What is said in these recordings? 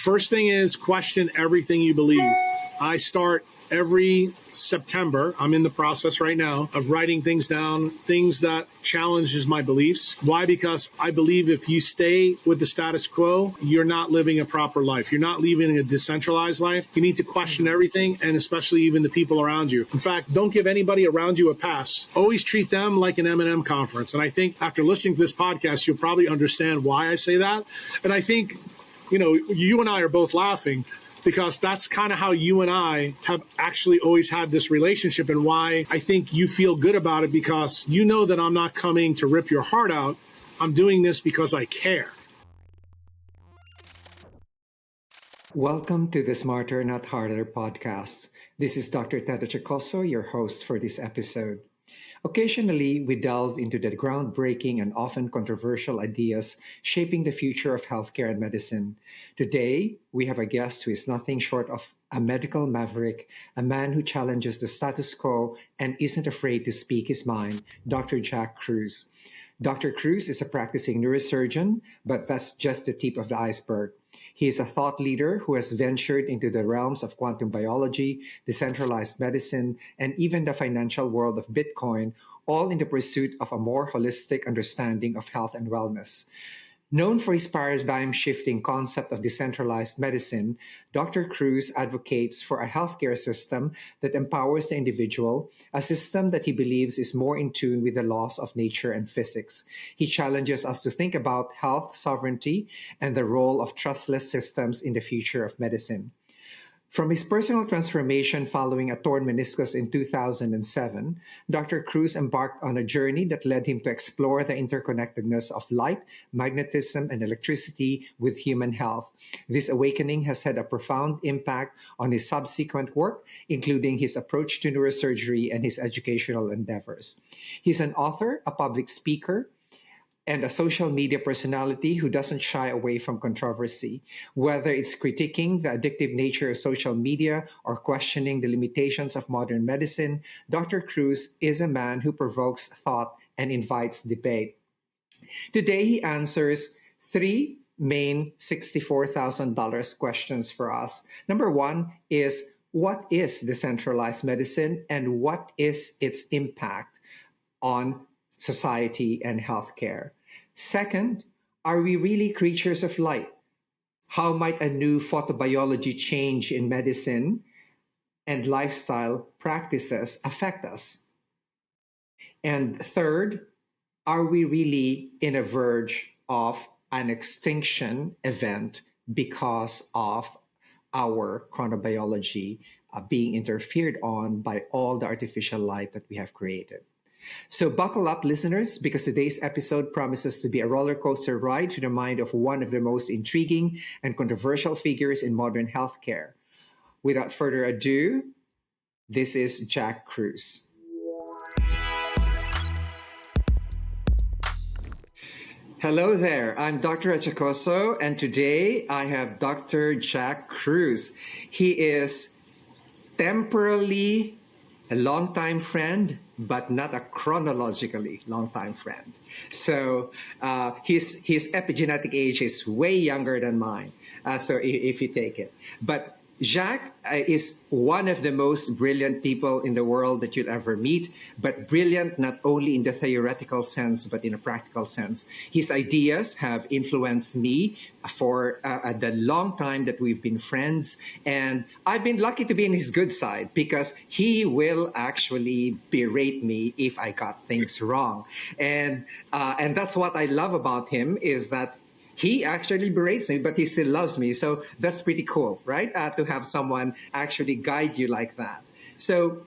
First thing is question everything you believe. I start every September, I'm in the process right now of writing things down, things that challenges my beliefs. Why? Because I believe if you stay with the status quo, you're not living a proper life. You're not living a decentralized life. You need to question everything, and especially even the people around you. In fact, don't give anybody around you a pass. Always treat them like an M&M conference. And I think after listening to this podcast, you'll probably understand why I say that. And I think, you and I are both laughing, because that's kind of how you and I have actually always had this relationship, and why I think you feel good about it, because you know that I'm not coming to rip your heart out. I'm doing this because I care. Welcome to the Smarter Not Harder podcast. This is Dr. Achacoso, your host for this episode. Occasionally, we delve into the groundbreaking and often controversial ideas shaping the future of healthcare and medicine. Today, we have a guest who is nothing short of a medical maverick, a man who challenges the status quo and isn't afraid to speak his mind, Dr. Jack Kruse. Dr. Kruse is a practicing neurosurgeon, but that's just the tip of the iceberg. He is a thought leader who has ventured into the realms of quantum biology, decentralized medicine, and even the financial world of Bitcoin, all in the pursuit of a more holistic understanding of health and wellness. Known for his paradigm-shifting concept of decentralized medicine, Dr. Kruse advocates for a healthcare system that empowers the individual, a system that he believes is more in tune with the laws of nature and physics. He challenges us to think about health sovereignty and the role of trustless systems in the future of medicine. From his personal transformation following a torn meniscus in 2007, Dr. Kruse embarked on a journey that led him to explore the interconnectedness of light, magnetism, and electricity with human health. This awakening has had a profound impact on his subsequent work, including his approach to neurosurgery and his educational endeavors. He's an author, a public speaker, and a social media personality who doesn't shy away from controversy. Whether it's critiquing the addictive nature of social media or questioning the limitations of modern medicine, Dr. Kruse is a man who provokes thought and invites debate. Today, he answers three main $64,000 questions for us. Number one is, what is decentralized medicine and what is its impact on society and healthcare? Second, are we really creatures of light? How might a new photobiology change in medicine and lifestyle practices affect us? And third, are we really in a verge of an extinction event because of our chronobiology being interfered on by all the artificial light that we have created? So buckle up, listeners, because today's episode promises to be a roller coaster ride to the mind of one of the most intriguing and controversial figures in modern healthcare. Without further ado, this is Jack Kruse. Hello there, I'm Dr. Achacoso, and today I have Dr. Jack Kruse. He is temporally a longtime friend, but not a chronologically longtime friend. So his epigenetic age is way younger than mine, so if you take it. But Jack is one of the most brilliant people in the world that you'll ever meet, but brilliant not only in the theoretical sense, but in a practical sense. His ideas have influenced me for the long time that we've been friends, and I've been lucky to be in his good side because he will actually berate me if I got things wrong. And that's what I love about him, is that he actually berates me, but he still loves me. So that's pretty cool, right? To have someone actually guide you like that. So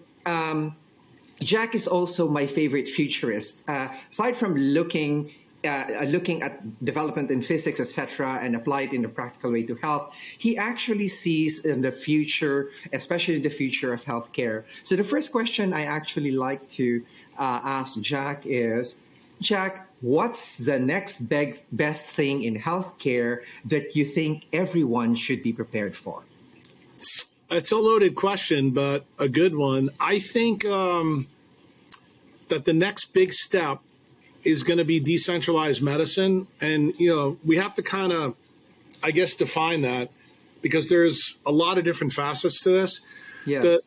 Jack is also my favorite futurist. Aside from looking at development in physics, etc., and apply it in a practical way to health, he actually sees in the future, especially the future of healthcare. So the first question I actually like to ask Jack is, Jack, what's the next best thing in healthcare that you think everyone should be prepared for? It's a loaded question, but a good one. I think that the next big step is going to be decentralized medicine. And, we have to kind of, I guess, define that. because there's a lot of different facets to this. Yes.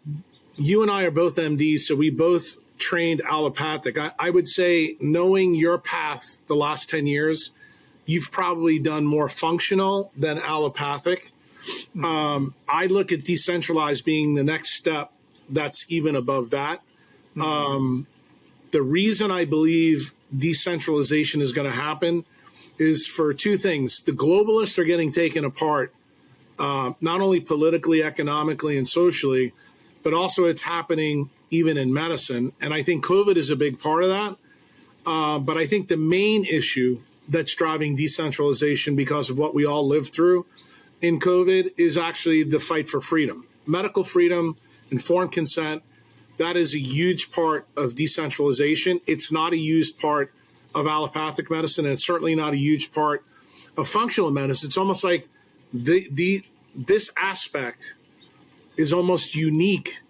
You and I are both MDs, so we both trained allopathic. I would say, knowing your path the last 10 years, you've probably done more functional than allopathic. I look at decentralized being the next step that's even above that. The reason I believe decentralization is going to happen is for two things. The globalists are getting taken apart, not only politically, economically, and socially, but also it's happening even in medicine. And I think COVID is a big part of that. But I think the main issue that's driving decentralization, because of what we all lived through in COVID, is actually the fight for freedom. Medical freedom, informed consent, that is a huge part of decentralization. It's not a huge part of allopathic medicine, and it's certainly not a huge part of functional medicine. It's almost like this aspect is almost unique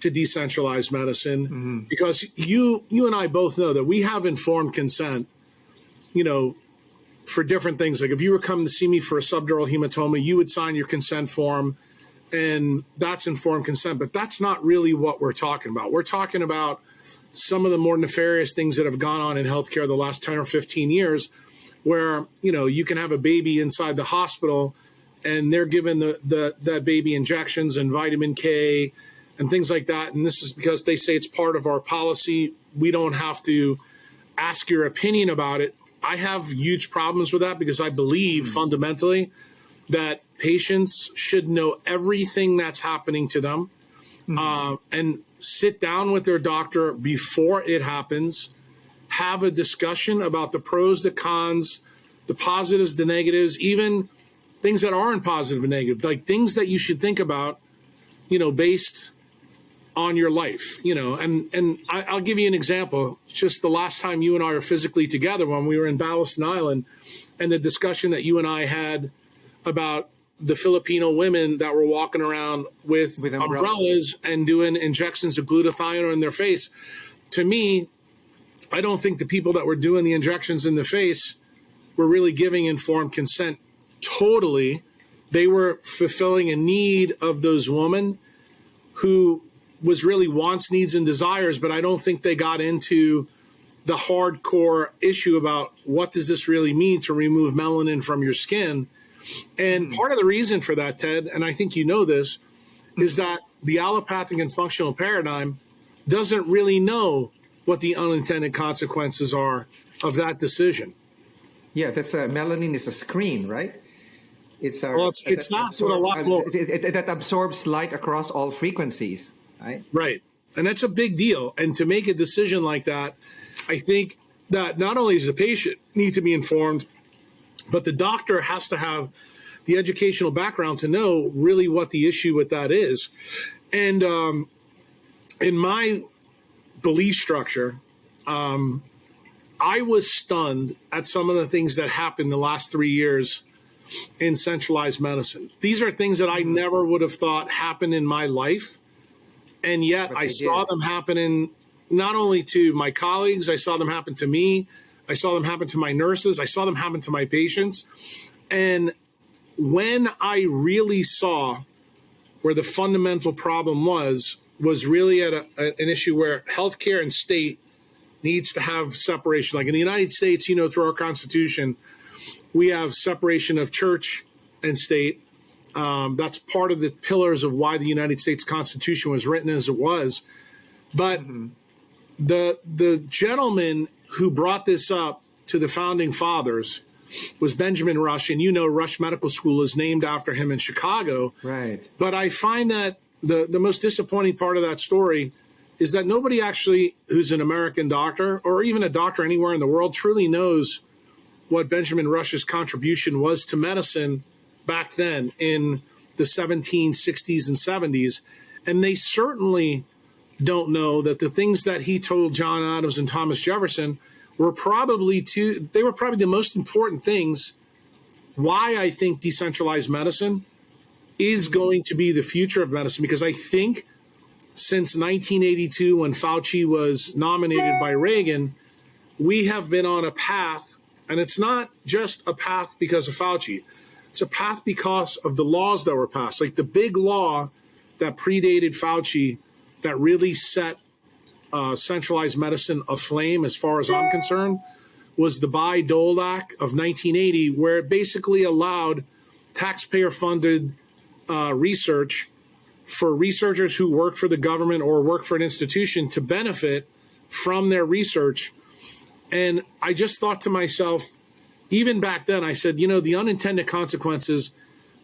to decentralized medicine, because you and I both know that we have informed consent, for different things. Like if you were coming to see me for a subdural hematoma, you would sign your consent form, and that's informed consent. But that's not really what we're talking about. We're talking about some of the more nefarious things that have gone on in healthcare the last 10 or 15 years, where, you can have a baby inside the hospital and they're given that baby injections and vitamin K and things like that. And this is because they say it's part of our policy. We don't have to ask your opinion about it. I have huge problems with that, because I believe fundamentally that patients should know everything that's happening to them, and sit down with their doctor before it happens, have a discussion about the pros, the cons, the positives, the negatives, even things that aren't positive and negative, like things that you should think about, based on your life, and I'll give you an example. Just the last time you and I were physically together, when we were in Ballast Island, and the discussion that you and I had about the Filipino women that were walking around with umbrellas and doing injections of glutathione in their face. To me, I don't think the people that were doing the injections in the face were really giving informed consent totally. They were fulfilling a need of those women who was really wants, needs, and desires, but I don't think they got into the hardcore issue about what does this really mean to remove melanin from your skin. And part of the reason for that, Ted, and I think you know this, is that the allopathic and functional paradigm doesn't really know what the unintended consequences are of that decision. Yeah, that's melanin is a screen, right? It's not what a lot more. That absorbs light across all frequencies, right? Right. And that's a big deal. And to make a decision like that, I think that not only does the patient need to be informed, but the doctor has to have the educational background to know really what the issue with that is. And in my belief structure, I was stunned at some of the things that happened the last 3 years in centralized medicine. These are things that I never would have thought happened in my life. And yet I saw them happening not only to my colleagues, I saw them happen to me. I saw them happen to my nurses. I saw them happen to my patients. And when I really saw where the fundamental problem was really at an issue where healthcare and state needs to have separation. Like in the United States, through our Constitution, we have separation of church and state. That's part of the pillars of why the United States Constitution was written as it was. But the gentleman who brought this up to the founding fathers was Benjamin Rush. And Rush Medical School is named after him in Chicago. Right. But I find that the most disappointing part of that story is that nobody actually who's an American doctor or even a doctor anywhere in the world truly knows what Benjamin Rush's contribution was to medicine back then in the 1760s and 70s. And they certainly don't know that the things that he told John Adams and Thomas Jefferson were probably the most important things why I think decentralized medicine is going to be the future of medicine. Because I think since 1982, when Fauci was nominated by Reagan, we have been on a path, and it's not just a path because of Fauci. It's a path because of the laws that were passed. Like the big law that predated Fauci that really set centralized medicine aflame, as far as I'm concerned, was the Bayh-Dole Act of 1980, where it basically allowed taxpayer-funded research for researchers who work for the government or work for an institution to benefit from their research. And I just thought to myself, even back then, I said, the unintended consequences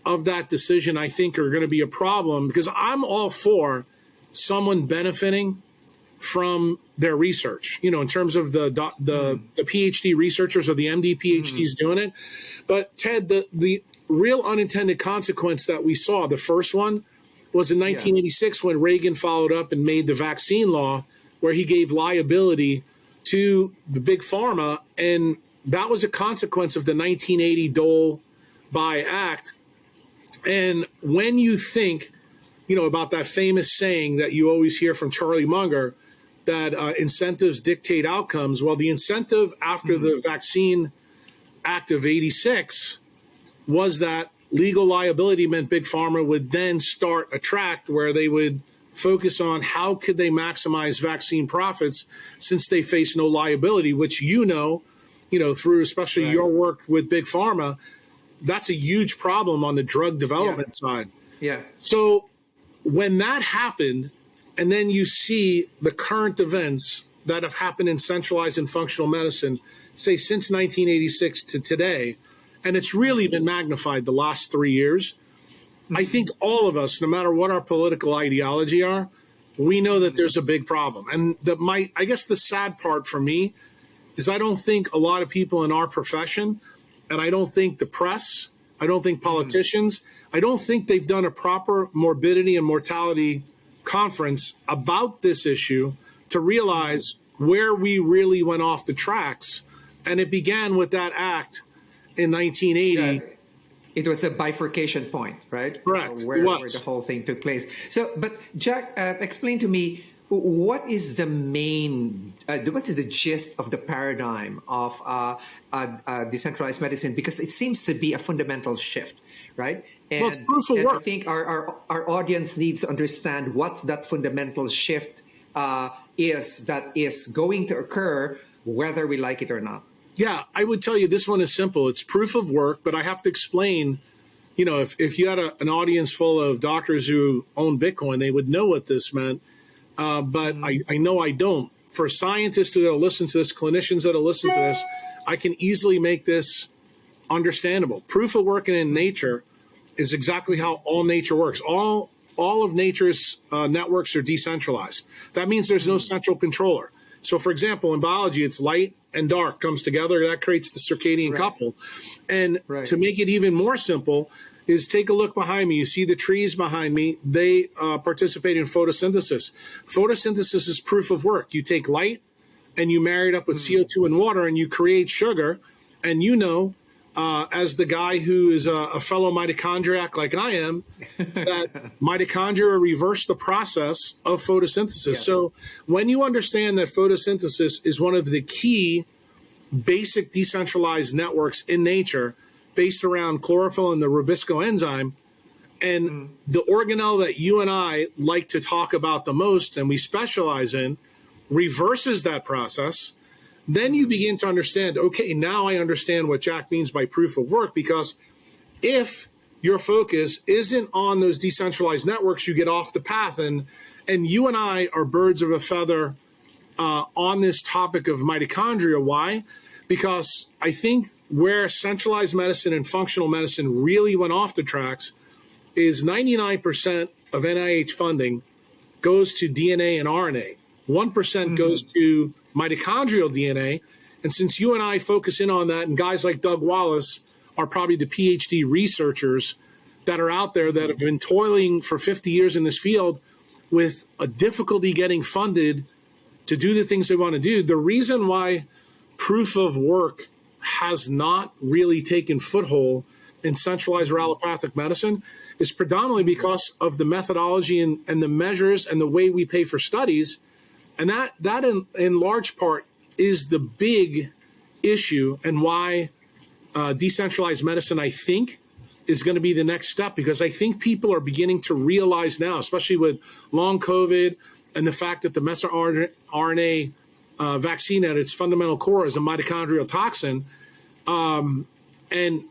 of that decision, I think, are going to be a problem, because I'm all for someone benefiting from their research, in terms of the PhD researchers or the MD PhDs doing it. But Ted, the real unintended consequence that we saw, the first one, was in 1986 when Reagan followed up and made the vaccine law, where he gave liability to the big pharma. And that was a consequence of the 1980 Dole-Bayh Act. And when you think, about that famous saying that you always hear from Charlie Munger, that incentives dictate outcomes. Well, the incentive after the Vaccine Act of 86 was that legal liability meant big pharma would then start a track where they would focus on how could they maximize vaccine profits, since they face no liability, which through especially your work with big pharma, that's a huge problem on the drug development side. Yeah. So when that happened, and then you see the current events that have happened in centralized and functional medicine, say since 1986 to today, and it's really been magnified the last 3 years, I think all of us, no matter what our political ideology are, we know that there's a big problem. And I guess the sad part for me is I don't think a lot of people in our profession, and I don't think the press, I don't think politicians, I don't think they've done a proper morbidity and mortality conference about this issue to realize where we really went off the tracks. And it began with that act in 1980. It was a bifurcation point, right? Correct. Where the whole thing took place. So, but Jack, explain to me, what is the what is the gist of the paradigm of decentralized medicine? Because it seems to be a fundamental shift, right? And, it's proof of work. I think our audience needs to understand what's that fundamental shift that is going to occur, whether we like it or not. Yeah, I would tell you this one is simple. It's proof of work, but I have to explain, if you had an audience full of doctors who own Bitcoin, they would know what this meant. But I know I don't. For scientists that will listen to this, clinicians that will listen to this, I can easily make this understandable. Proof of work in nature is exactly how all nature works. All of nature's networks are decentralized. That means there's no central controller. So, for example, in biology, it's light and dark comes together. That creates the circadian couple. And to make it even more simple is take a look behind me. You see the trees behind me. They participate in photosynthesis. Photosynthesis is proof of work. You take light and you marry it up with CO2 and water and you create sugar. And as the guy who is a fellow mitochondriac like I am, that mitochondria reverse the process of photosynthesis. Yes. So when you understand that photosynthesis is one of the key basic decentralized networks in nature based around chlorophyll and the rubisco enzyme, and the organelle that you and I like to talk about the most and we specialize in reverses that process, then you begin to understand, okay, now I understand what Jack means by proof of work, because if your focus isn't on those decentralized networks, you get off the path. And you and I are birds of a feather on this topic of mitochondria. Why? Because I think where centralized medicine and functional medicine really went off the tracks is 99% of NIH funding goes to DNA and RNA. 1% goes to mitochondrial DNA. And since you and I focus in on that, and guys like Doug Wallace are probably the PhD researchers that are out there that have been toiling for 50 years in this field with a difficulty getting funded to do the things they want to do. The reason why proof of work has not really taken foothold in centralized or allopathic medicine is predominantly because of the methodology and the measures and the way we pay for studies. And that in large part is the big issue, and why decentralized medicine, I think, is going to be the next step, because I think people are beginning to realize now, especially with long COVID and the fact that the messenger RNA vaccine at its fundamental core is a mitochondrial toxin. And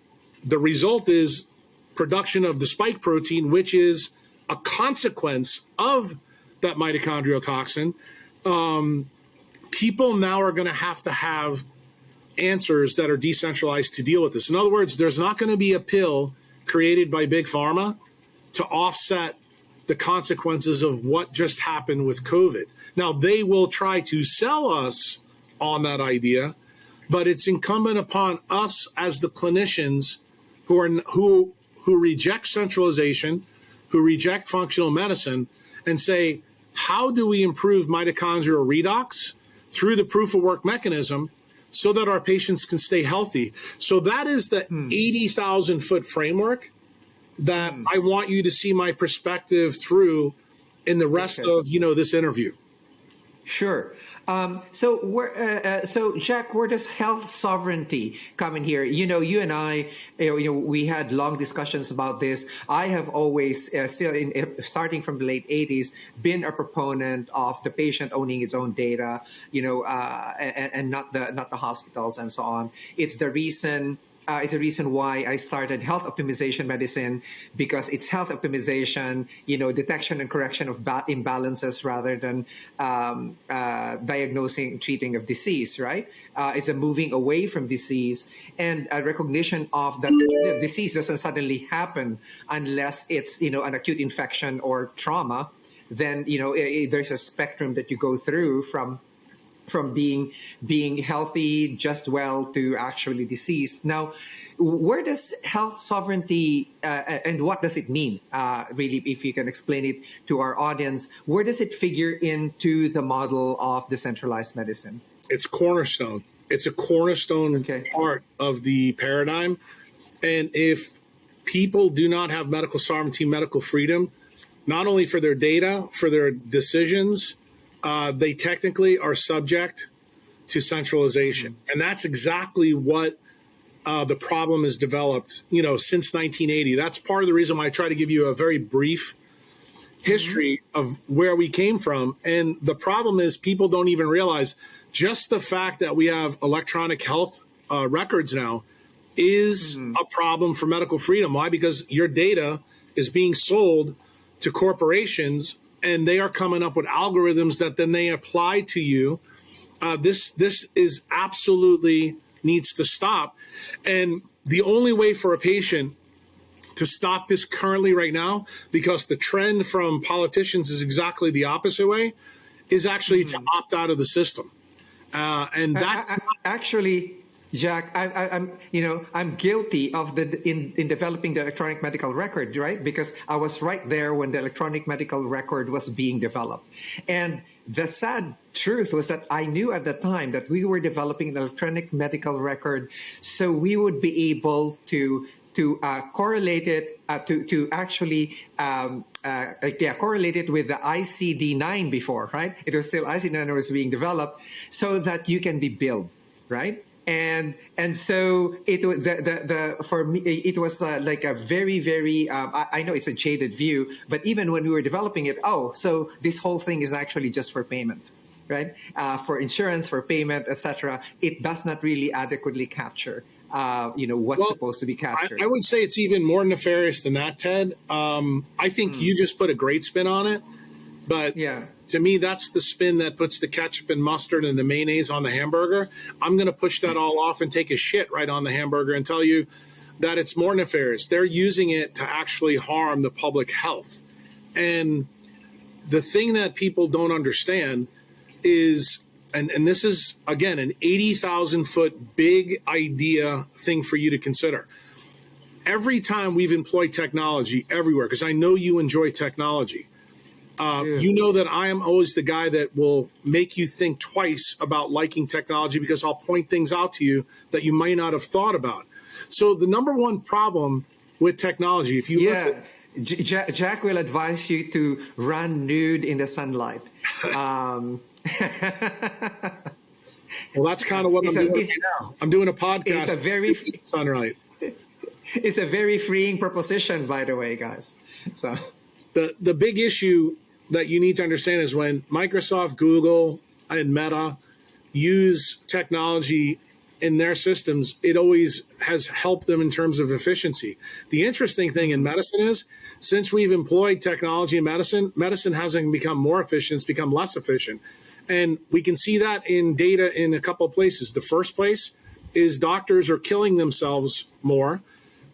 the result is production of the spike protein, which is a consequence of that mitochondrial toxin. People now are going to have answers that are decentralized to deal with this. In other words, there's not going to be a pill created by Big Pharma to offset the consequences of what just happened with COVID. Now, they will try to sell us on that idea, but it's incumbent upon us as the clinicians who reject centralization, who reject functional medicine, and say, how do we improve mitochondrial redox through the proof of work mechanism so that our patients can stay healthy? So that is the 80,000 foot framework that I want you to see my perspective through in the rest of, this interview. Sure. So Jack, where does health sovereignty come in here? You and I, we had long discussions about this. I have always, starting from the late 80s, been a proponent of the patient owning its own data, and not the hospitals and so on. It's the reason. It's a reason why I started health optimization medicine, because it's health optimization, detection and correction of imbalances rather than diagnosing and treating of disease, right? It's a moving away from disease and a recognition of that the disease doesn't suddenly happen unless it's, an acute infection or trauma. Then, there's a spectrum that you go through from being healthy, just well, to actually diseased. Now, where does health sovereignty and what does it mean? Really, if you can explain it to our audience, where does it figure into the model of decentralized medicine? It's cornerstone. It's a cornerstone part of the paradigm. And if people do not have medical sovereignty, medical freedom, not only for their data, for their decisions, they technically are subject to centralization. And that's exactly what the problem has developed, since 1980. That's part of the reason why I try to give you a very brief history of where we came from. And the problem is people don't even realize just the fact that we have electronic health records now is a problem for medical freedom. Why? Because your data is being sold to corporations, and they are coming up with algorithms that then they apply to you. This is absolutely needs to stop. And the only way for a patient to stop this currently right now, because the trend from politicians is exactly the opposite way, is actually to opt out of the system. And that's actually, Jack, I'm guilty of in developing the electronic medical record, right? Because I was right there when the electronic medical record was being developed. And the sad truth was that I knew at the time that we were developing an electronic medical record, so we would be able to correlate it to actually correlate it with the ICD-9 before, right? It was still ICD-9 was being developed, so that you can be billed, right? And so it was for me it was like a very, very I know it's a jaded view, but even when we were developing it, so this whole thing is actually just for payment, right? For insurance, for payment, etc. It does not really adequately capture what's supposed to be captured. I would say it's even more nefarious than that, Ted. I think you just put a great spin on it, but to me, that's the spin that puts the ketchup and mustard and the mayonnaise on the hamburger. I'm going to push that all off and take a shit right on the hamburger and tell you that it's more nefarious. They're using it to actually harm the public health. And the thing that people don't understand is, and this is, again, an 80,000 foot big idea thing for you to consider. Every time we've employed technology everywhere, because I know you enjoy technology, you know that I am always the guy that will make you think twice about liking technology, because I'll point things out to you that you might not have thought about. So the number one problem with technology, if you look at, Jack will advise you to run nude in the sunlight. Well, that's kind of what I'm doing right now. I'm doing a podcast. It's a very sunlight. It's a very freeing proposition, by the way, guys. So the big issue that you need to understand is when Microsoft, Google, and Meta use technology in their systems, it always has helped them in terms of efficiency. The interesting thing in medicine is, since we've employed technology in medicine, medicine hasn't become more efficient, it's become less efficient. And we can see that in data in a couple of places. The first place is doctors are killing themselves more.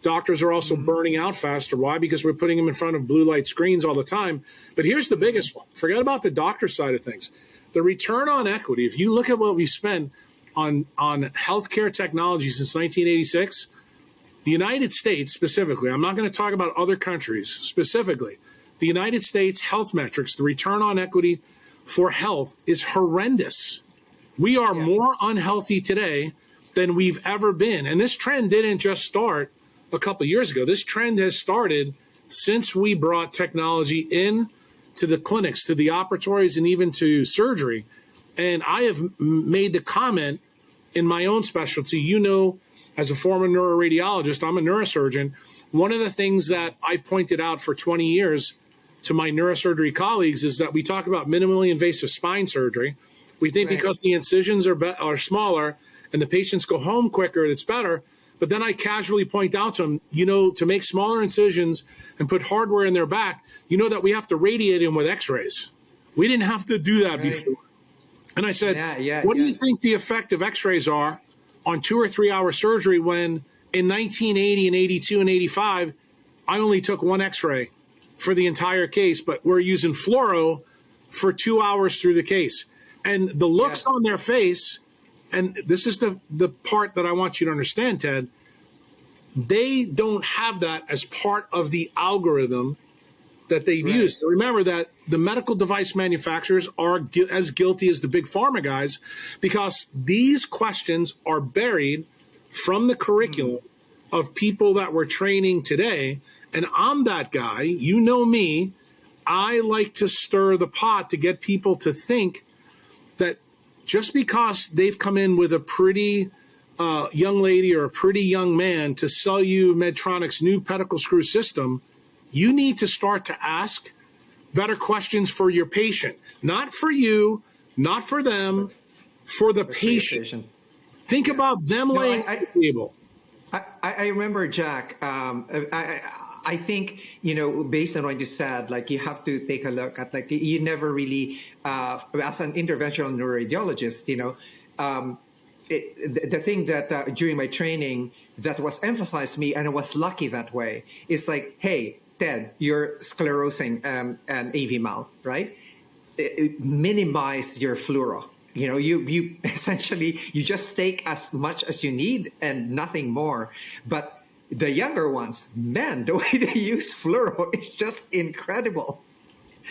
Doctors are also burning out faster. Why? Because we're putting them in front of blue light screens all the time. But here's the biggest one. Forget about the doctor side of things. The return on equity, if you look at what we spend on healthcare technology since 1986, the United States specifically, I'm not going to talk about other countries specifically, the United States health metrics, the return on equity for health is horrendous. We are more unhealthy today than we've ever been. And this trend didn't just start a couple of years ago. This trend has started since we brought technology in to the clinics, to the operatories, and even to surgery. And I have made the comment in my own specialty, you know, as a former neuroradiologist, I'm a neurosurgeon. One of the things that I've pointed out for 20 years to my neurosurgery colleagues is that we talk about minimally invasive spine surgery. We think because the incisions are smaller and the patients go home quicker, it's better. But then I casually point out to them, you know, to make smaller incisions and put hardware in their back, you know that we have to radiate them with x-rays. We didn't have to do that before. And I said, what do you think the effect of x-rays are on 2 or 3 hour surgery when in 1980 and 82 and 85, I only took one x-ray for the entire case, but we're using fluoro for 2 hours through the case. And the looks on their face, and this is the part that I want you to understand, Ted, they don't have that as part of the algorithm that they've used. Remember that the medical device manufacturers are as guilty as the big pharma guys, because these questions are buried from the curriculum of people that we're training today. And I'm that guy. You know me. I like to stir the pot to get people to think that just because they've come in with a pretty young lady or a pretty young man to sell you Medtronic's new pedicle screw system, you need to start to ask better questions for your patient. Not for you, not for them, for the patient. Think about them laying on the table. I remember, Jack, I think, you know, based on what you said, like you have to take a look at, like, you never really, as an interventional neuroradiologist, you know, the thing that during my training that was emphasized to me, and I was lucky that way, is like, hey, Ted, you're sclerosing an AV mal, right? Minimize your fluoro. You know, you essentially, you just take as much as you need and nothing more. But the younger ones, man, the way they use fluoro is just incredible.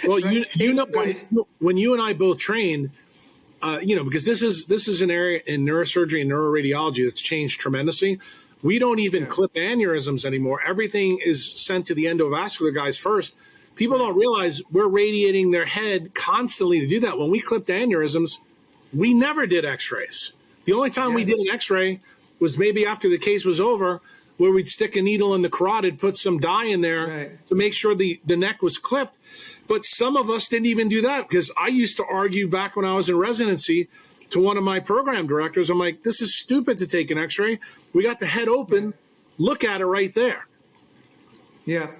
Well, right? you know, when you and I both trained, you know, because this is an area in neurosurgery and neuroradiology that's changed tremendously. We don't even clip aneurysms anymore. Everything is sent to the endovascular guys first. People don't realize we're radiating their head constantly to do that. When we clipped aneurysms, we never did x-rays. The only time we did an x-ray was maybe after the case was over, where we'd stick a needle in the carotid, put some dye in there to make sure the neck was clipped. But some of us didn't even do that, because I used to argue back when I was in residency to one of my program directors. I'm like, this is stupid to take an x-ray. We got the head open. Look at it right there. Yeah.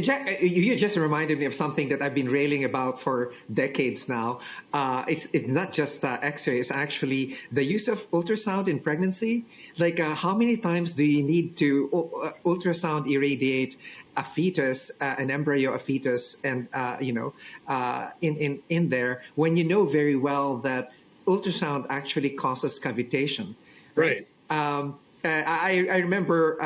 Jack, you just reminded me of something that I've been railing about for decades now. It's not just X-ray. It's actually the use of ultrasound in pregnancy. Like, how many times do you need to ultrasound irradiate a fetus, an embryo, a fetus, and you know, in there, when you know very well that ultrasound actually causes cavitation, right? I remember,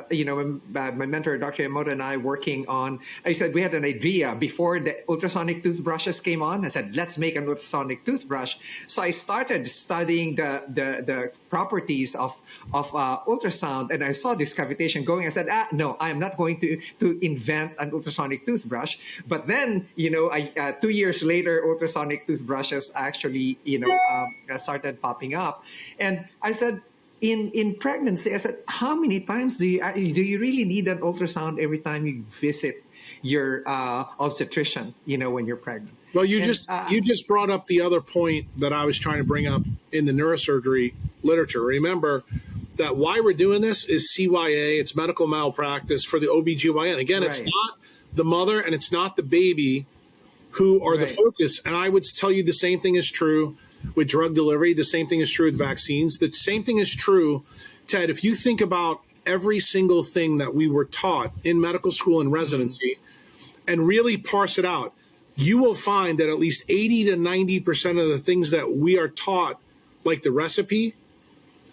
you know, my mentor, Dr. Emoto, and I working on, I said we had an idea before the ultrasonic toothbrushes came on. I said, let's make an ultrasonic toothbrush. So I started studying the properties of ultrasound, and I saw this cavitation going. I said, no, I'm not going to invent an ultrasonic toothbrush. But then, you know, 2 years later, ultrasonic toothbrushes actually, you know, started popping up. And I said, in pregnancy, I said, how many times do you really need an ultrasound every time you visit your obstetrician? When you're pregnant. Well, you And just brought up the other point that I was trying to bring up in the neurosurgery literature. Remember that why we're doing this is CYA, it's medical malpractice for the OBGYN. Again, it's not the mother and it's not the baby who are the focus. And I would tell you the same thing is true with drug delivery. The same thing is true with vaccines. The same thing is true, Ted, if you think about every single thing that we were taught in medical school and residency and really parse it out, you will find that at least 80 to 90% of the things that we are taught, like the recipe,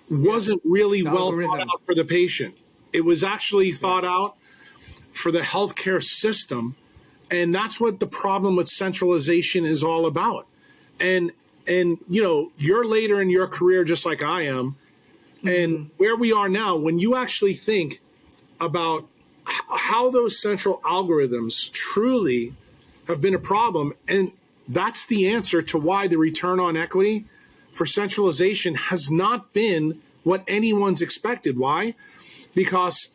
wasn't really well thought out for the patient. It was actually thought out for the healthcare system. And that's what the problem with centralization is all about. And you're later in your career just like I am. And where we are now, when you actually think about how those central algorithms truly have been a problem, and that's the answer to why the return on equity for centralization has not been what anyone's expected. Why? Because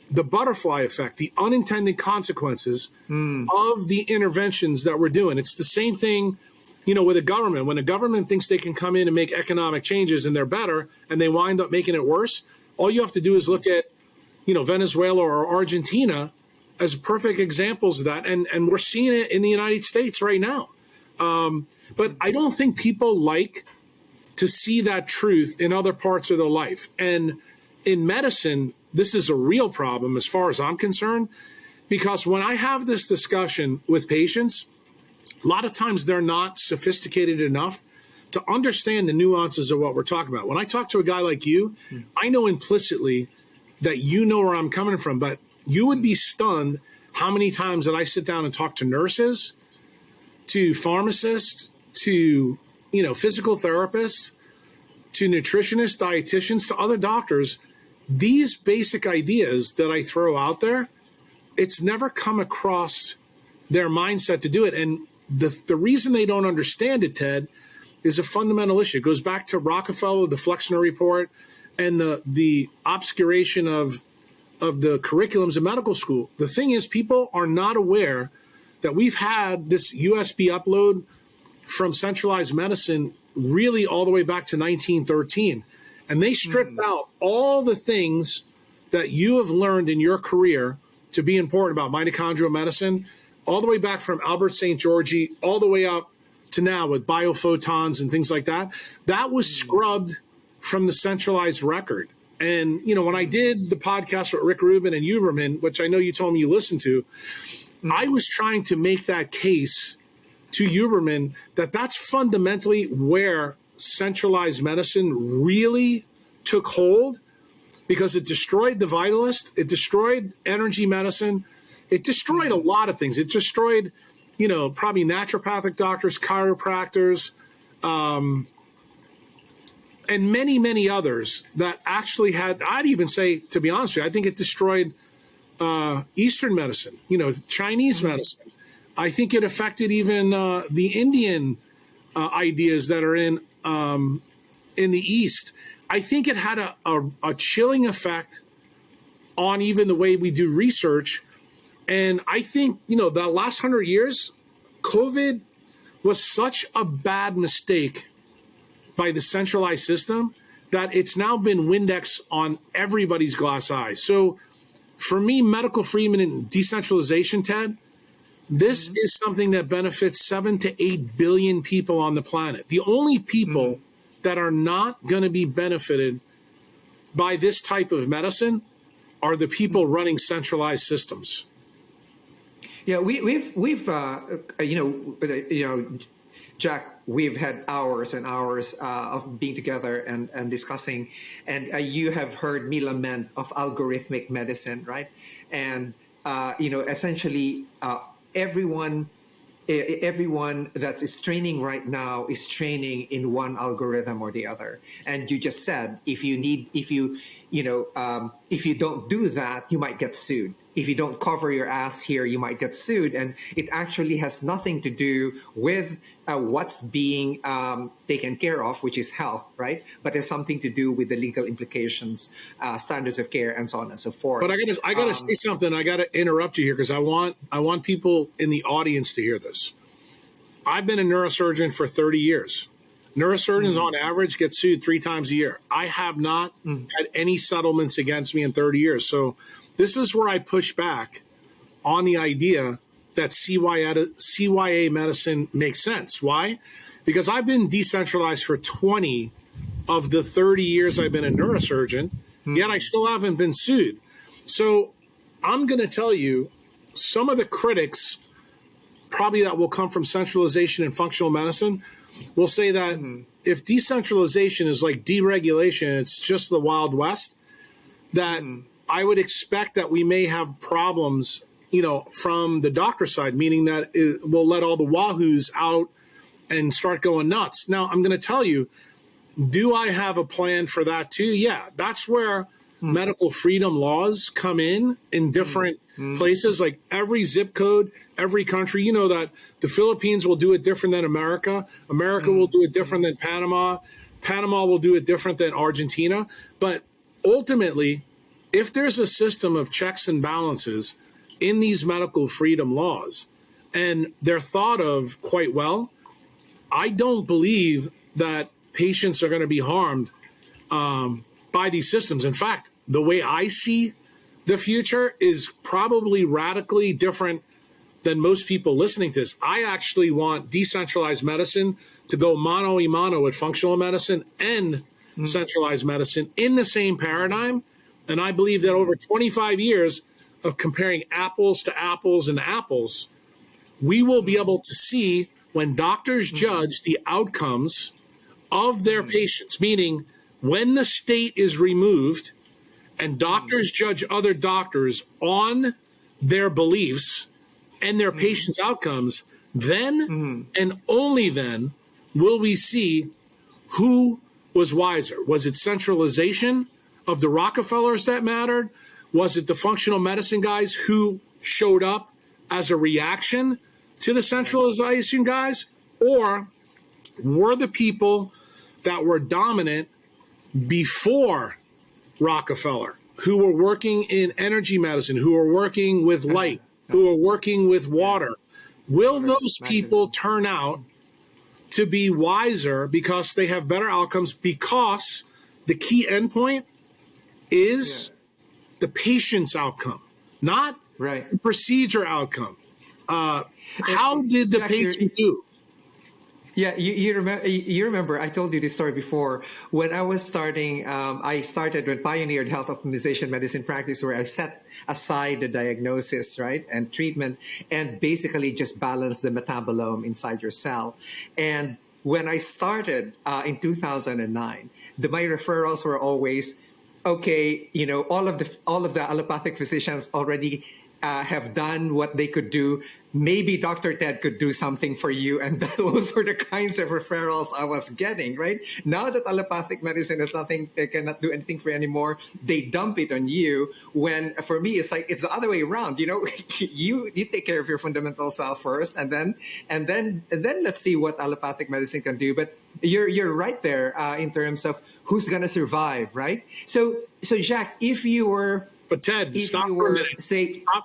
the butterfly effect, the unintended consequences of the interventions that we're doing. It's the same thing, with a government. When a government thinks they can come in and make economic changes and they're better and they wind up making it worse, all you have to do is look at, Venezuela or Argentina as perfect examples of that. And we're seeing it in the United States right now. But I don't think people like to see that truth in other parts of their life. And in medicine, this is a real problem as far as I'm concerned, because when I have this discussion with patients, a lot of times they're not sophisticated enough to understand the nuances of what we're talking about. When I talk to a guy like you, I know implicitly that you know where I'm coming from, but you would be stunned how many times that I sit down and talk to nurses, to pharmacists, to physical therapists, to nutritionists, dietitians, to other doctors. These basic ideas that I throw out there, it's never come across their mindset to do it. And the reason they don't understand it, Ted, is a fundamental issue. It goes back to Rockefeller, the Flexner Report, and the obscuration of the curriculums in medical school. The thing is, people are not aware that we've had this USB upload from centralized medicine really all the way back to 1913. And they stripped out all the things that you have learned in your career to be important about mitochondrial medicine, all the way back from Albert St. Georgi, all the way up to now with biophotons and things like that. That was scrubbed from the centralized record. And, when I did the podcast with Rick Rubin and Huberman, which I know you told me you listened to, I was trying to make that case to Huberman that that's fundamentally where centralized medicine really took hold, because it destroyed the vitalist, it destroyed energy medicine, it destroyed a lot of things. It destroyed, probably naturopathic doctors, chiropractors, and many, many others that actually had, I'd even say, to be honest with you, I think it destroyed Eastern medicine, Chinese medicine. I think it affected even the Indian ideas that are in the East. I think it had a chilling effect on even the way we do research. And I think, the last 100 years, COVID was such a bad mistake by the centralized system that it's now been Windex on everybody's glass eye. So for me, medical freedom and decentralization, Ted, this is something that benefits 7 to 8 billion people on the planet. The only people that are not going to be benefited by this type of medicine are the people running centralized systems. Yeah, we've Jack, we've had hours and hours of being together and discussing, and you have heard me lament of algorithmic medicine, right? And essentially everyone that is training right now is training in one algorithm or the other. And you just said if you don't do that, you might get sued. if you don't cover your ass here, you might get sued. And it actually has nothing to do with what's being taken care of, which is health, right? But it's something to do with the legal implications, standards of care, and so on and so forth. But I gotta say something. I gotta interrupt you here because I want people in the audience to hear this. I've been a neurosurgeon for 30 years. Neurosurgeons on average get sued 3 times a year. I have not had any settlements against me in 30 years. So this is where I push back on the idea that CYA medicine makes sense. Why? Because I've been decentralized for 20 of the 30 years I've been a neurosurgeon, yet I still haven't been sued. So I'm going to tell you some of the critics probably that will come from centralization and functional medicine will say that if decentralization is like deregulation, it's just the Wild West, that I would expect that we may have problems, from the doctor side, meaning that we'll let all the wahoos out and start going nuts. Now, I'm going to tell you, do I have a plan for that too? Yeah, that's where medical freedom laws come in different places, like every zip code, every country. You know that the Philippines will do it different than America. America will do it different than Panama. Panama will do it different than Argentina. But ultimately, if there's a system of checks and balances in these medical freedom laws, and they're thought of quite well, I don't believe that patients are going to be harmed by these systems. In fact, the way I see the future is probably radically different than most people listening to this. I actually want decentralized medicine to go mano a mano with functional medicine and centralized medicine in the same paradigm. And I believe that over 25 years of comparing apples to apples and apples, we will be able to see when doctors judge the outcomes of their patients, meaning when the state is removed and doctors judge other doctors on their beliefs and their patients' outcomes, then and only then will we see who was wiser. Was it centralization of the Rockefellers that mattered? Was it the functional medicine guys who showed up as a reaction to the centralization guys? Or were the people that were dominant before Rockefeller, who were working in energy medicine, who were working with light, who were working with water? Will those people turn out to be wiser because they have better outcomes, because the key endpoint is the patient's outcome, not the procedure outcome? How did the patient do? Yeah, you remember, I told you this story before. When I was starting, I started with pioneered health optimization medicine practice, where I set aside the diagnosis, right, and treatment, and basically just balance the metabolome inside your cell. And when I started in 2009, my referrals were always, okay, all of the allopathic physicians already have done what they could do. Maybe Dr. Ted could do something for you. And those were the kinds of referrals I was getting, right? Now that allopathic medicine is nothing, they cannot do anything for you anymore, they dump it on you. When for me, it's like, it's the other way around. You take care of your fundamental self first, and then let's see what allopathic medicine can do. But you're right there in terms of who's going to survive, right? So Jack, if you were... But Ted, stop for a minute.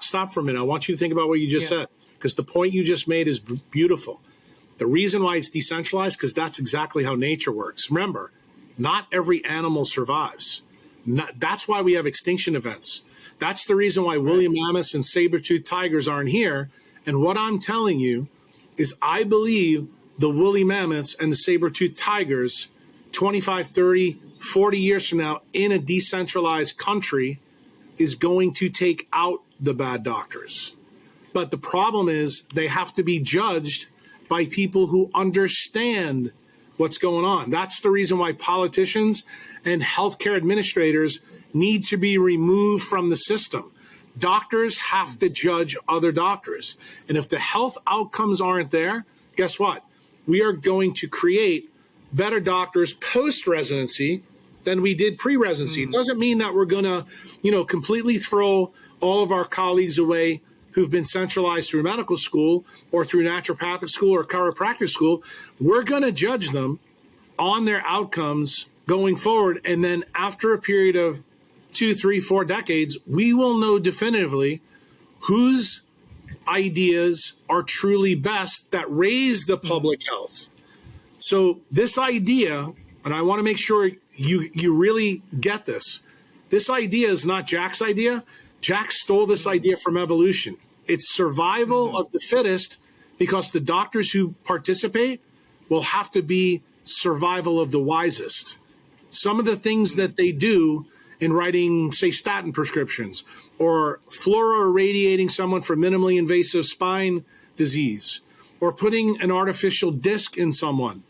Stop for a minute. I want you to think about what you just said, because the point you just made is beautiful. The reason why it's decentralized, because that's exactly how nature works. Remember, not every animal survives. That's why we have extinction events. That's the reason why woolly mammoths and saber-toothed tigers aren't here. And what I'm telling you is I believe the woolly mammoths and the saber-toothed tigers 25, 30, 40 years from now in a decentralized country is going to take out the bad doctors. But the problem is they have to be judged by people who understand what's going on. That's the reason why politicians and healthcare administrators need to be removed from the system. Doctors have to judge other doctors. And if the health outcomes aren't there, guess what? We are going to create better doctors post-residency than we did pre-residency. It doesn't mean that we're going to, completely throw all of our colleagues away who've been centralized through medical school or through naturopathic school or chiropractic school. We're going to judge them on their outcomes going forward. And then after a period of 2, 3, 4 decades, we will know definitively whose ideas are truly best that raise the public health. So this idea, and I want to make sure you really get this, this idea is not Jack's idea. Jack stole this idea from evolution. It's survival of the fittest, because the doctors who participate will have to be survival of the wisest. Some of the things that they do in writing, say, statin prescriptions or fluoroirradiating someone for minimally invasive spine disease or putting an artificial disc in someone,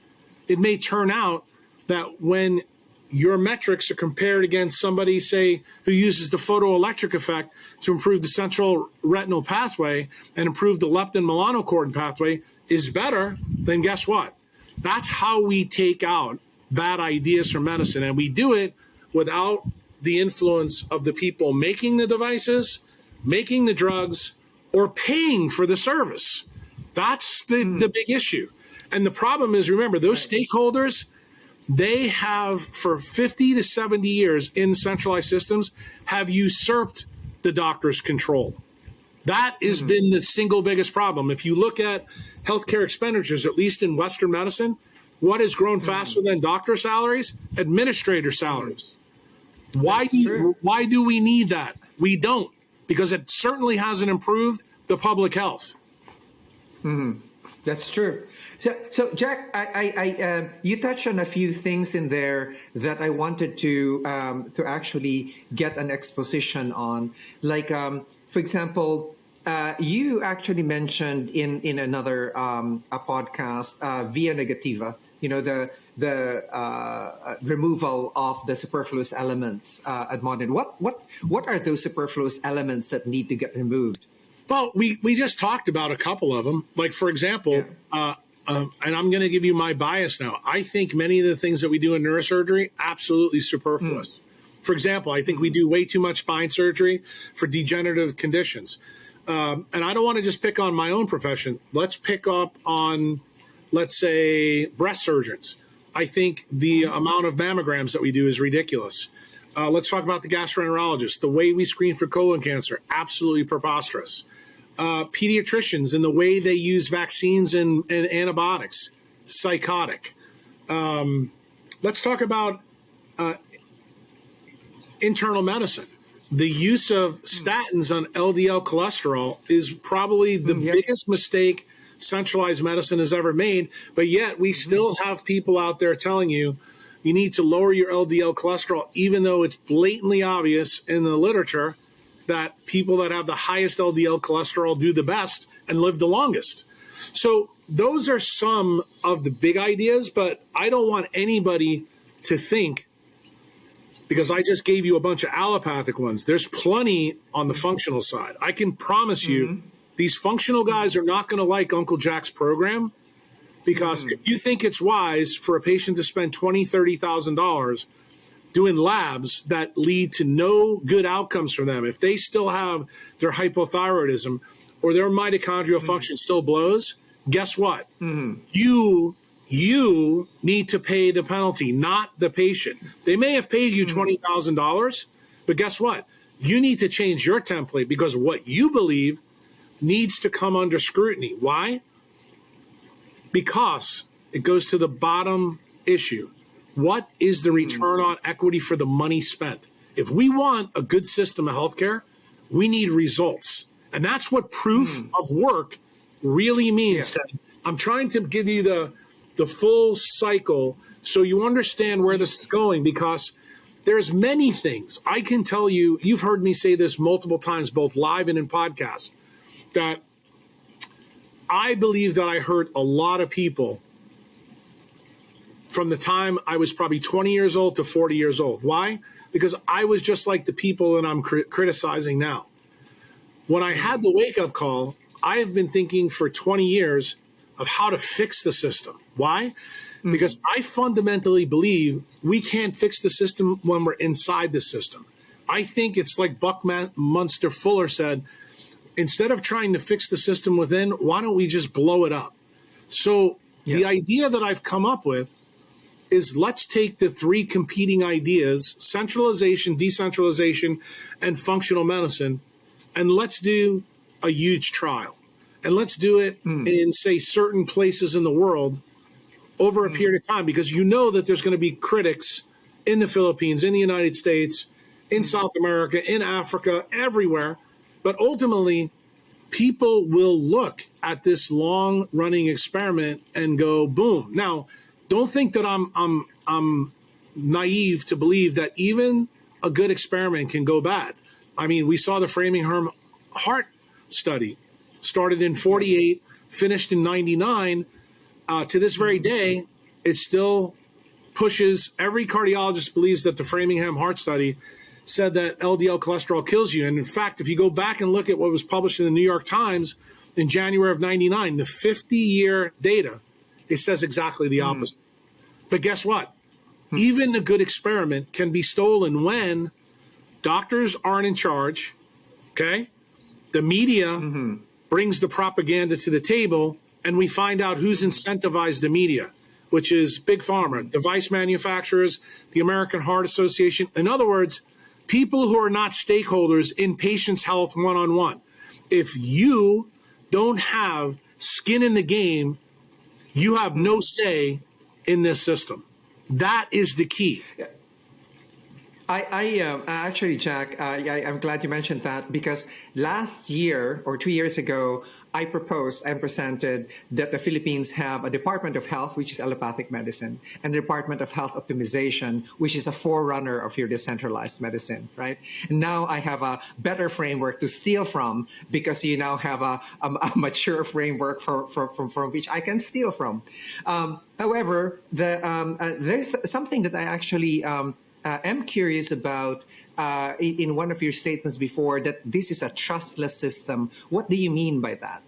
it may turn out that when your metrics are compared against somebody, say, who uses the photoelectric effect to improve the central retinal pathway and improve the leptin melanocortin pathway is better, then guess what? That's how we take out bad ideas from medicine. And we do it without the influence of the people making the devices, making the drugs, or paying for the service. That's the big issue. And the problem is, remember, those stakeholders, they have, for 50 to 70 years in centralized systems, have usurped the doctor's control. That has been the single biggest problem. If you look at healthcare expenditures, at least in Western medicine, what has grown faster than doctor salaries? Administrator salaries. Why do we need that? We don't, because it certainly hasn't improved the public health. That's true. So Jack, you touched on a few things in there that I wanted to actually get an exposition on. Like, for example, you actually mentioned in another a podcast, via negativa, the removal of the superfluous elements at modern. What are those superfluous elements that need to get removed? Well, we just talked about a couple of them. Like, for example, and I'm going to give you my bias now. I think many of the things that we do in neurosurgery, absolutely superfluous. For example, I think we do way too much spine surgery for degenerative conditions. And I don't want to just pick on my own profession. Let's pick up on, let's say, breast surgeons. I think the amount of mammograms that we do is ridiculous. Let's talk about the gastroenterologist. The way we screen for colon cancer, absolutely preposterous. Pediatricians and the way they use vaccines and antibiotics, psychotic. Let's talk about internal medicine. The use of statins on LDL cholesterol is probably the biggest mistake centralized medicine has ever made, but yet we still have people out there telling you need to lower your LDL cholesterol, even though it's blatantly obvious in the literature that people that have the highest LDL cholesterol do the best and live the longest. So those are some of the big ideas, but I don't want anybody to think, because I just gave you a bunch of allopathic ones, there's plenty on the functional side. I can promise you these functional guys are not going to like Uncle Jack's program, because if you think it's wise for a patient to spend $20,000, $30,000 doing labs that lead to no good outcomes for them, if they still have their hypothyroidism or their mitochondrial function still blows, guess what? You need to pay the penalty, not the patient. They may have paid you $20,000, but guess what? You need to change your template, because what you believe needs to come under scrutiny. Why? Because it goes to the bottom issue. What is the return on equity for the money spent? If we want a good system of healthcare, we need results. And that's what proof of work really means. I'm trying to give you the full cycle so you understand where this is going, because there's many things. I can tell you, you've heard me say this multiple times, both live and in podcasts, that I believe that I hurt a lot of people from the time I was probably 20 years old to 40 years old. Why? Because I was just like the people that I'm criticizing now. When I had the wake-up call, I have been thinking for 20 years of how to fix the system. Why? because I fundamentally believe we can't fix the system when we're inside the system. I think it's like Buckminster Fuller said, instead of trying to fix the system within, why don't we just blow it up? So the idea that I've come up with is let's take the three competing ideas, centralization, decentralization, and functional medicine, and let's do a huge trial. And let's do it in, say, certain places in the world over a period of time, because you know that there's going to be critics in the Philippines, in the United States, in South America, in Africa, everywhere. But ultimately, people will look at this long-running experiment and go, boom. Now, don't think that I'm naive to believe that even a good experiment can go bad. I mean, we saw the Framingham heart study, started in 48, finished in 99. To this very day, it still pushes. Every cardiologist believes that the Framingham heart study said that LDL cholesterol kills you. And in fact, if you go back and look at what was published in the New York Times in January of 99, the 50-year data, it says exactly the opposite. But guess what? Even a good experiment can be stolen when doctors aren't in charge, okay? The media brings the propaganda to the table, and we find out who's incentivized the media, which is Big Pharma, device manufacturers, the American Heart Association. In other words, people who are not stakeholders in patients' health one-on-one. If you don't have skin in the game, you have no say in this system. That is the key. Actually, Jack, I'm glad you mentioned that, because last year or 2 years ago, I proposed and presented that the Philippines have a Department of Health, which is allopathic medicine, and the Department of Health Optimization, which is a forerunner of your decentralized medicine, right? And now I have a better framework to steal from, because you now have a mature framework from which I can steal from. However, there's something that I actually am curious about in one of your statements before, that this is a trustless system. What do you mean by that?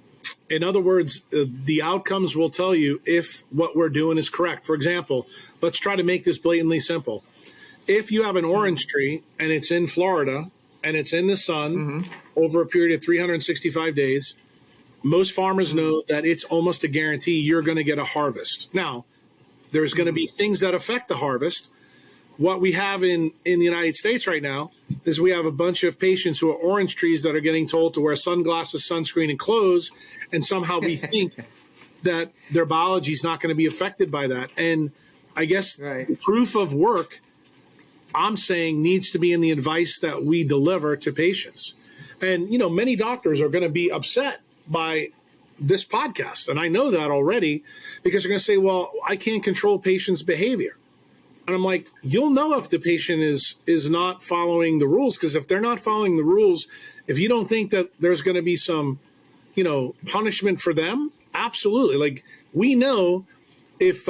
In other words, the outcomes will tell you if what we're doing is correct. For example, let's try to make this blatantly simple. If you have an orange tree and it's in Florida and it's in the sun over a period of 365 days, most farmers know that it's almost a guarantee you're going to get a harvest. Now, there's going to be things that affect the harvest. What we have in the United States right now is we have a bunch of patients who are orange trees that are getting told to wear sunglasses, sunscreen, and clothes, and somehow we think that their biology is not going to be affected by that. And I guess proof of work, I'm saying, needs to be in the advice that we deliver to patients. And, you know, many doctors are going to be upset by this podcast, and I know that already, because they're going to say, well, I can't control patients' behavior. And I'm like, you'll know if the patient is not following the rules, because if they're not following the rules, if you don't think that there's going to be some, you know, punishment for them, absolutely. Like, we know if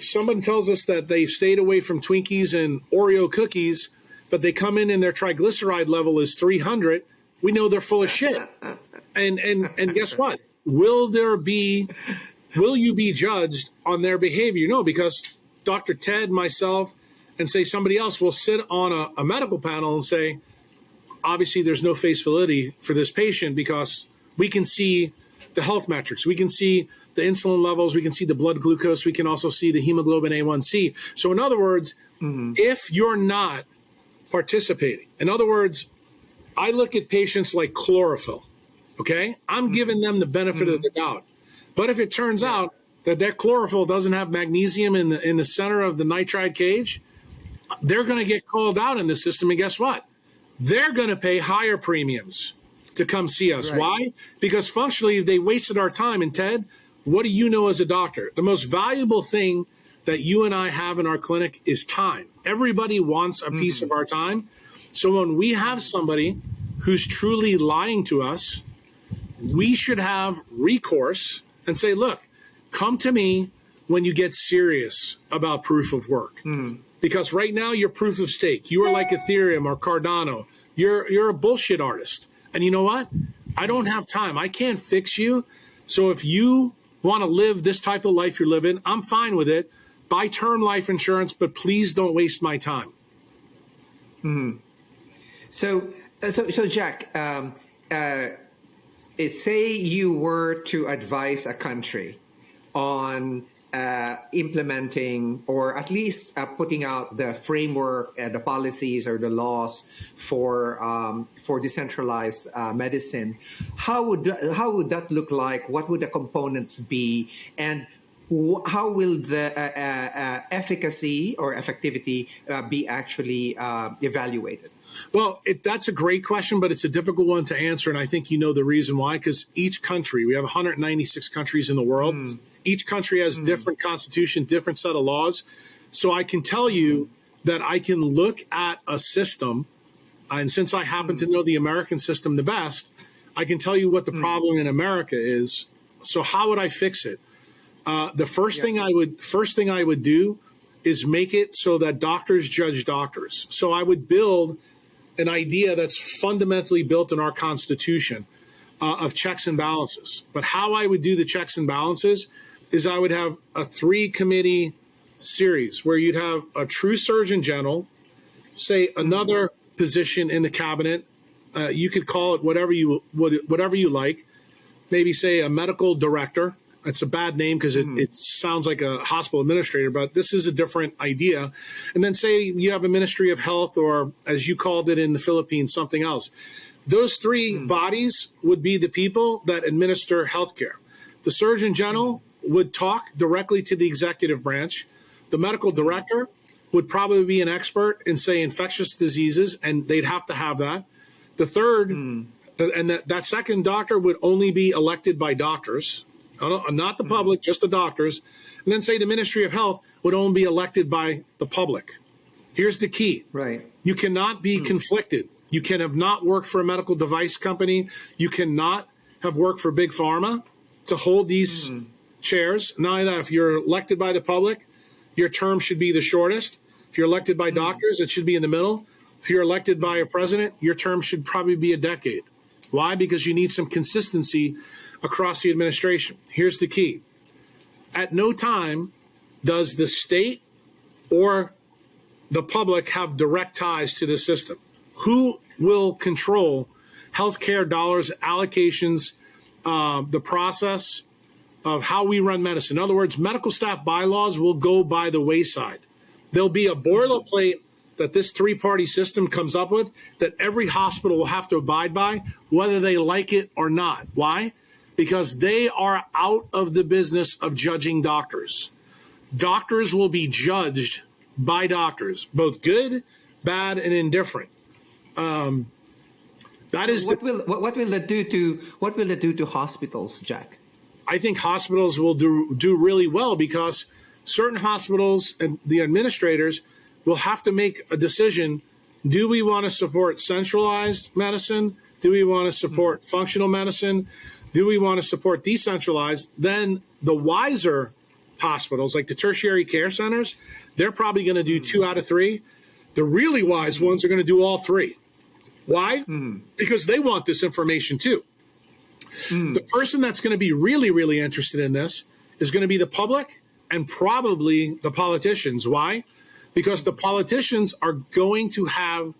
someone tells us that they've stayed away from Twinkies and Oreo cookies, but they come in and their triglyceride level is 300, we know they're full of shit. And guess what? Will you be judged on their behavior? No, because Dr. Ted, myself, and say somebody else will sit on a medical panel and say, obviously there's no face validity for this patient because we can see the health metrics. We can see the insulin levels. We can see the blood glucose. We can also see the hemoglobin A1C. So in other words, if you're not participating, in other words, I look at patients like chlorophyll, okay? I'm giving them the benefit of the doubt. But if it turns out that chlorophyll doesn't have magnesium in the center of the nitride cage, they're going to get called out in the system. And guess what? They're going to pay higher premiums to come see us. Right. Why? Because functionally, they wasted our time. And Ted, what do you know as a doctor? The most valuable thing that you and I have in our clinic is time. Everybody wants a piece of our time. So when we have somebody who's truly lying to us, we should have recourse and say, look, come to me when you get serious about proof of work. Because right now you're proof of stake. You are like Ethereum or Cardano. You're a bullshit artist. And you know what? I don't have time. I can't fix you. So if you want to live this type of life you're living, I'm fine with it. Buy term life insurance, but please don't waste my time. So Jack, say you were to advise a country on implementing, or at least putting out the framework, the policies or the laws for decentralized medicine. How would that look like? What would the components be, and how will the efficacy or effectivity be actually evaluated? Well, that's a great question, but it's a difficult one to answer. And I think you know the reason why, because each country, we have 196 countries in the world. Each country has different constitution, different set of laws. So I can tell you that I can look at a system, and since I happen to know the American system the best, I can tell you what the problem in America is. So how would I fix it? The first thing I would do is make it so that doctors judge doctors. So I would build an idea that's fundamentally built in our Constitution of checks and balances. But how I would do the checks and balances is I would have a 3-committee series where you'd have a true Surgeon General, say another position in the cabinet. You could call it whatever you like. Maybe say a medical director. It's a bad name because it sounds like a hospital administrator, but this is a different idea. And then say you have a Ministry of Health, or as you called it in the Philippines, something else. Those 3 bodies would be the people that administer healthcare. The Surgeon General would talk directly to the executive branch. The medical director would probably be an expert in, say, infectious diseases, and they'd have to have that. The third, and that second doctor would only be elected by doctors. Not the public, just the doctors. And then say the Ministry of Health would only be elected by the public. Here's the key. Right. You cannot be conflicted. You can have not worked for a medical device company. You cannot have worked for Big Pharma to hold these chairs. Not only that, if you're elected by the public, your term should be the shortest. If you're elected by doctors, it should be in the middle. If you're elected by a president, your term should probably be a decade. Why? Because you need some consistency across the administration. Here's the key. At no time does the state or the public have direct ties to the system. Who will control healthcare dollars, allocations, the process of how we run medicine? In other words, medical staff bylaws will go by the wayside. There'll be a boilerplate that this 3-party system comes up with that every hospital will have to abide by, whether they like it or not. Why? Because they are out of the business of judging doctors. Doctors will be judged by doctors, both good, bad, and indifferent. That is what will it do to hospitals, Jack? I think hospitals will do really well, because certain hospitals and the administrators will have to make a decision. Do we want to support centralized medicine? Do we want to support functional medicine? Do we want to support decentralized? Then the wiser hospitals, like the tertiary care centers, they're probably going to do 2 out of 3. The really wise ones are going to do all 3. Why? Because they want this information too. The person that's going to be really, really interested in this is going to be the public and probably the politicians. Why? Because the politicians are going to have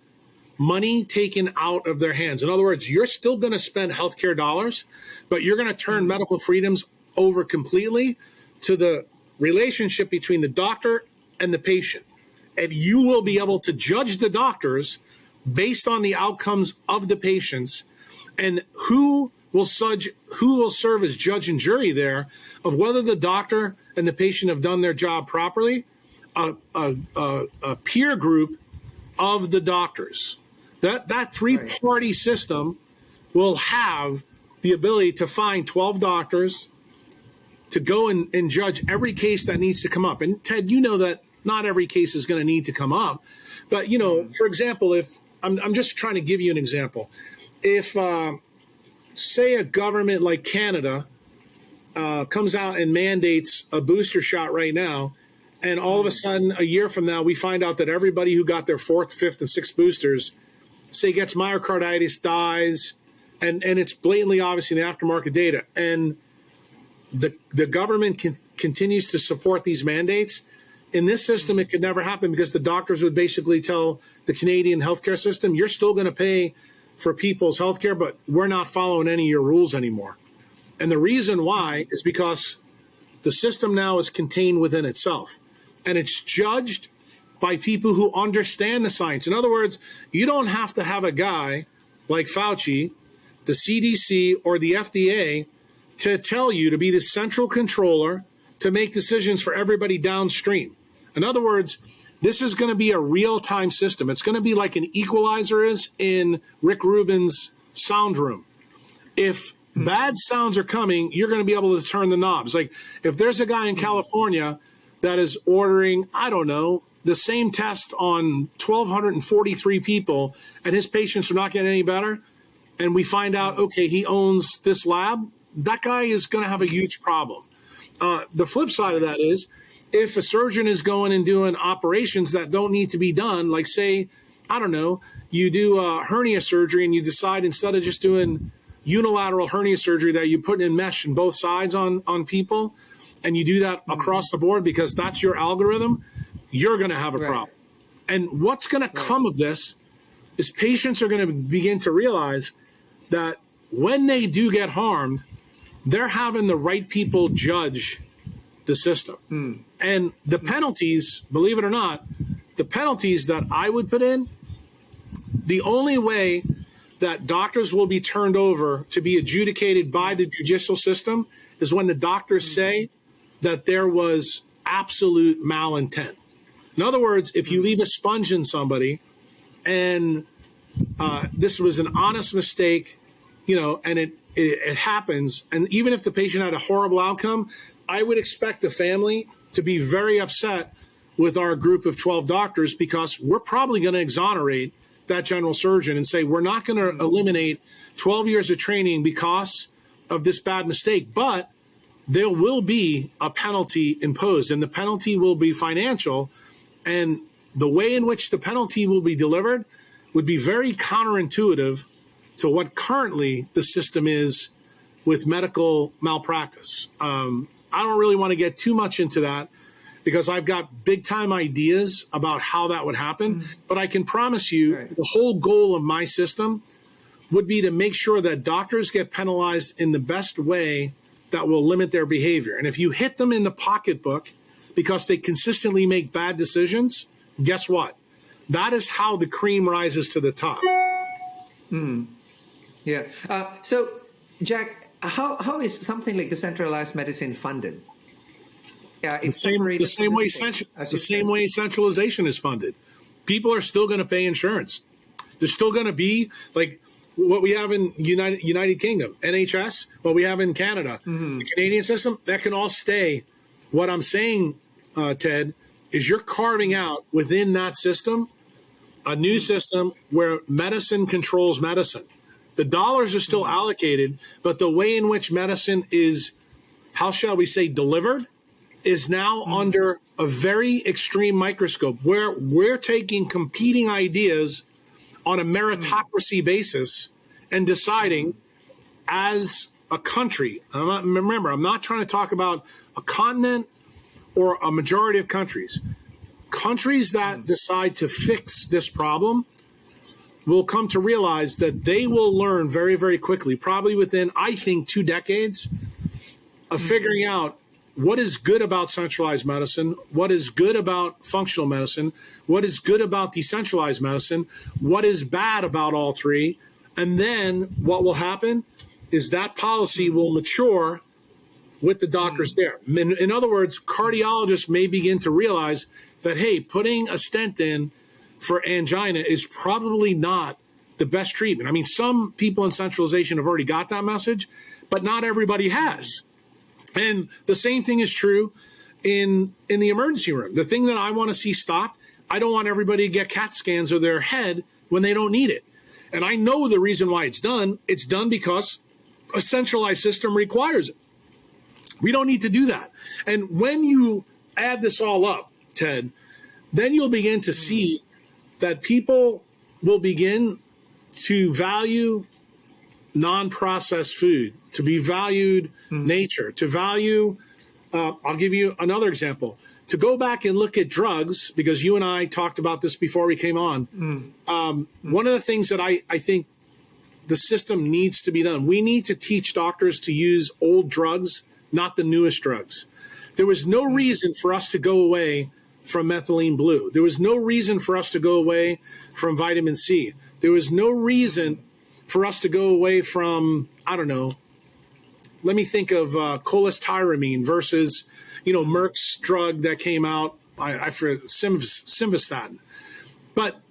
money taken out of their hands. In other words, you're still going to spend healthcare dollars, but you're going to turn medical freedoms over completely to the relationship between the doctor and the patient. And you will be able to judge the doctors based on the outcomes of the patients, and who will serve as judge and jury there of whether the doctor and the patient have done their job properly. A peer group of the doctors. That 3-party system will have the ability to find 12 doctors to go and judge every case that needs to come up. And Ted, you know that not every case is going to need to come up. But, you know, for example, if I'm just trying to give you an example. If, say, a government like Canada comes out and mandates a booster shot right now, and all of a sudden, a year from now, we find out that everybody who got their 4th, 5th, and 6th boosters, say, gets myocarditis, dies, and it's blatantly obvious in the aftermarket data. And the government continues to support these mandates. In this system, it could never happen because the doctors would basically tell the Canadian healthcare system, you're still going to pay for people's healthcare, but we're not following any of your rules anymore. And the reason why is because the system now is contained within itself, and it's judged by people who understand the science. In other words, you don't have to have a guy like Fauci, the CDC, or the FDA to tell you to be the central controller to make decisions for everybody downstream. In other words, this is going to be a real-time system. It's going to be like an equalizer is in Rick Rubin's sound room. If bad sounds are coming, you're going to be able to turn the knobs. Like if there's a guy in California that is ordering, I don't know, the same test on 1,243 people, and his patients are not getting any better, and we find out, okay, he owns this lab, that guy is going to have a huge problem. The flip side of that is, if a surgeon is going and doing operations that don't need to be done, like say, I don't know, you do hernia surgery and you decide instead of just doing unilateral hernia surgery that you put in mesh in both sides on people, and you do that across the board because that's your algorithm, you're going to have a problem. And what's going to come of this is patients are going to begin to realize that when they do get harmed, they're having the right people judge the system. And the penalties, believe it or not, the penalties that I would put in, the only way that doctors will be turned over to be adjudicated by the judicial system is when the doctors say that there was absolute malintent. In other words, if you leave a sponge in somebody and this was an honest mistake, and it happens, and even if the patient had a horrible outcome, I would expect the family to be very upset with our group of 12 doctors because we're probably going to exonerate that general surgeon and say, we're not going to eliminate 12 years of training because of this bad mistake, but there will be a penalty imposed, and the penalty will be financial. And the way in which the penalty will be delivered would be very counterintuitive to what currently the system is with medical malpractice. I don't really want to get too much into that because I've got big time ideas about how that would happen. But I can promise you the whole goal of my system would be to make sure that doctors get penalized in the best way that will limit their behavior. And if you hit them in the pocketbook because they consistently make bad decisions, guess what? That is how the cream rises to the top. Yeah. So, Jack, how is something like decentralized medicine funded? The same way centralization is funded. People are still going to pay insurance. There's still going to be like what we have in United Kingdom, NHS, what we have in Canada, the Canadian system, that can all stay. What I'm saying, Ted, is you're carving out within that system a new system where medicine controls medicine. The dollars are still allocated, but the way in which medicine is, how shall we say, delivered is now under a very extreme microscope where we're taking competing ideas on a meritocracy basis and deciding as a country. Remember, I'm not trying to talk about a continent or a majority of countries. Countries that decide to fix this problem will come to realize that they will learn very, very quickly, probably within, I think, 2 decades of figuring out what is good about centralized medicine, what is good about functional medicine, what is good about decentralized medicine, what is bad about all three. And then what will happen is that policy will mature with the doctors there. In other words, cardiologists may begin to realize that, hey, putting a stent in for angina is probably not the best treatment. I mean, some people in centralization have already got that message, but not everybody has. And the same thing is true in the emergency room. The thing that I want to see stopped, I don't want everybody to get CAT scans of their head when they don't need it. And I know the reason why it's done. It's done because a centralized system requires it. We don't need to do that. And when you add this all up, Ted, then you'll begin to see that people will begin to value non-processed food, to be valued nature, to value, I'll give you another example, to go back and look at drugs, because you and I talked about this before we came on. One of the things that I think the system needs to be done, we need to teach doctors to use old drugs, not the newest drugs. There was no reason for us to go away from methylene blue. There was no reason for us to go away from vitamin C. There was no reason for us to go away from, I don't know, let me think of cholestyramine versus, Merck's drug that came out, I forget, simvastatin. But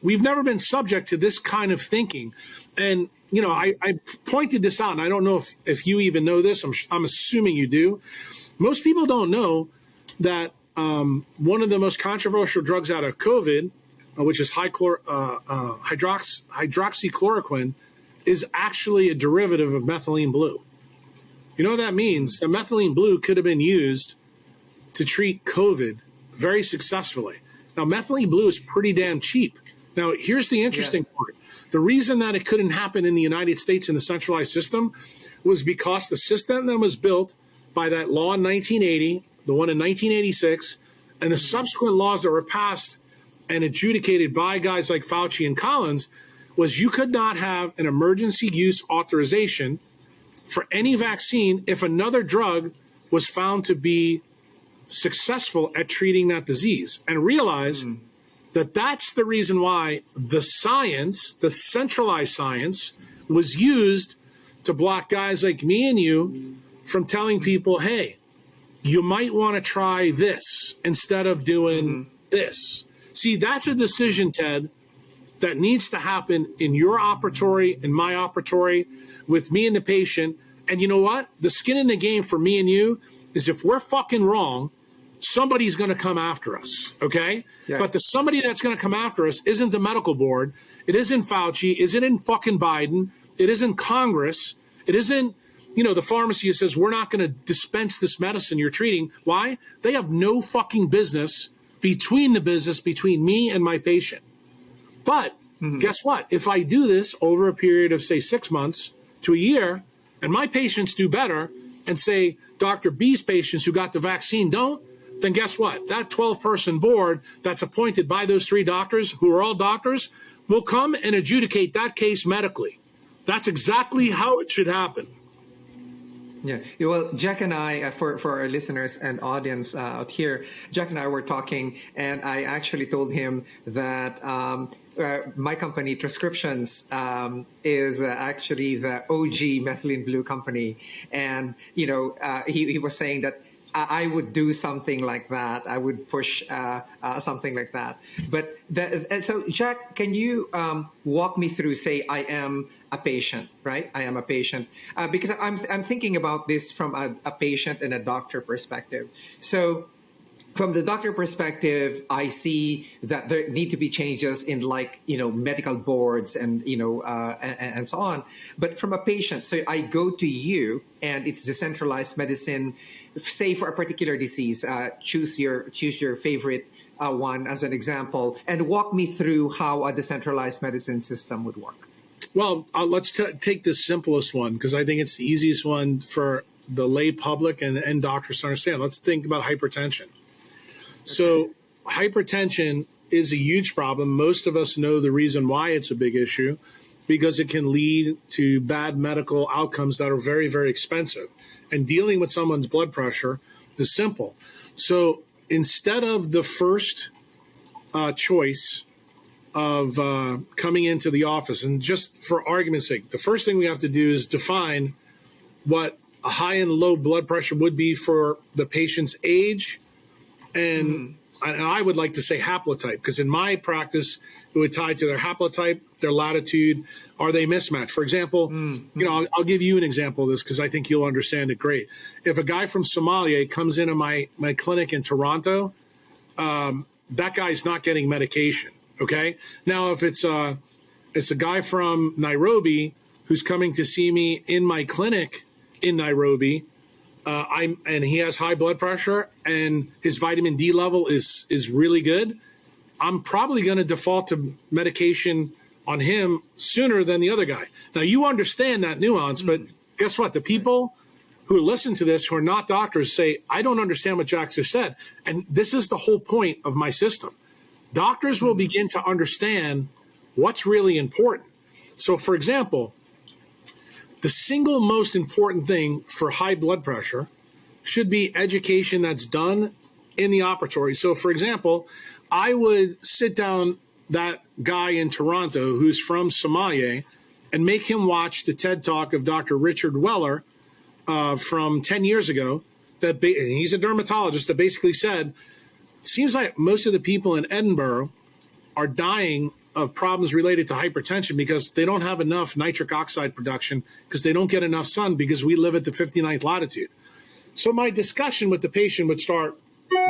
we've never been subject to this kind of thinking. And, I pointed this out, and I don't know if you even know this. I'm assuming you do. Most people don't know that one of the most controversial drugs out of COVID, which is hydroxychloroquine, is actually a derivative of methylene blue. You know what that means? The methylene blue could have been used to treat COVID very successfully. Now, methylene blue is pretty damn cheap. Now, here's the interesting part. The reason that it couldn't happen in the United States in the centralized system was because the system that was built by that law in 1980, the one in 1986, and the subsequent laws that were passed and adjudicated by guys like Fauci and Collins, was you could not have an emergency use authorization for any vaccine if another drug was found to be successful at treating that disease. And realize that that's the reason why the science, the centralized science, was used to block guys like me and you from telling people, hey, you might want to try this instead of doing this. See, that's a decision, Ted, that needs to happen in your operatory, in my operatory, with me and the patient. And you know what? The skin in the game for me and you is if we're fucking wrong, somebody's going to come after us, okay? Yeah. But the somebody that's going to come after us isn't the medical board. It isn't Fauci. It isn't fucking Biden. It isn't Congress. It isn't, the pharmacy that says we're not going to dispense this medicine you're treating. Why? They have no fucking business between me and my patient. But guess what? If I do this over a period of, say, 6 months to a year, and my patients do better, and say Dr. B's patients who got the vaccine don't, then guess what? That 12-person board that's appointed by those 3 doctors, who are all doctors, will come and adjudicate that case medically. That's exactly how it should happen. Yeah. Well, Jack and I, for our listeners and audience out here, Jack and I were talking, and I actually told him that my company, Transcriptions, is actually the OG methylene blue company. And, he was saying that I would do something like that. I would push something like that. But so, Jack, can you walk me through? Say, I am a patient, right? I am a patient because I'm thinking about this from a patient and a doctor perspective. So, from the doctor perspective, I see that there need to be changes in medical boards and and so on. But from a patient, so I go to you and it's decentralized medicine, say for a particular disease, choose your favorite one as an example, and walk me through how a decentralized medicine system would work. Well, let's take the simplest one because I think it's the easiest one for the lay public and doctors to understand. Let's think about hypertension. So hypertension is a huge problem. Most of us know the reason why it's a big issue, because it can lead to bad medical outcomes that are very, very expensive. And dealing with someone's blood pressure is simple. So instead of the first choice of coming into the office, and just for argument's sake, the first thing we have to do is define what a high and low blood pressure would be for the patient's age, and I would like to say haplotype, because in my practice, it would tie to their haplotype, their latitude. Are they mismatched? For example, I'll give you an example of this because I think you'll understand it great. If a guy from Somalia comes into my clinic in Toronto, that guy's not getting medication. Okay. Now, if it's a guy from Nairobi who's coming to see me in my clinic in Nairobi, and he has high blood pressure and his vitamin D level is really good, I'm probably going to default to medication on him sooner than the other guy. Now, you understand that nuance, but guess what? The people who listen to this, who are not doctors, say, I don't understand what Jack just said. And this is the whole point of my system. Doctors will begin to understand what's really important. So, for example, the single most important thing for high blood pressure should be education that's done in the operatory. So, for example, I would sit down that guy in Toronto who's from Somalia and make him watch the TED Talk of Dr. Richard Weller from 10 years ago. He's a dermatologist that basically said, it seems like most of the people in Edinburgh are dying of problems related to hypertension because they don't have enough nitric oxide production because they don't get enough sun because we live at the 59th latitude. So my discussion with the patient would start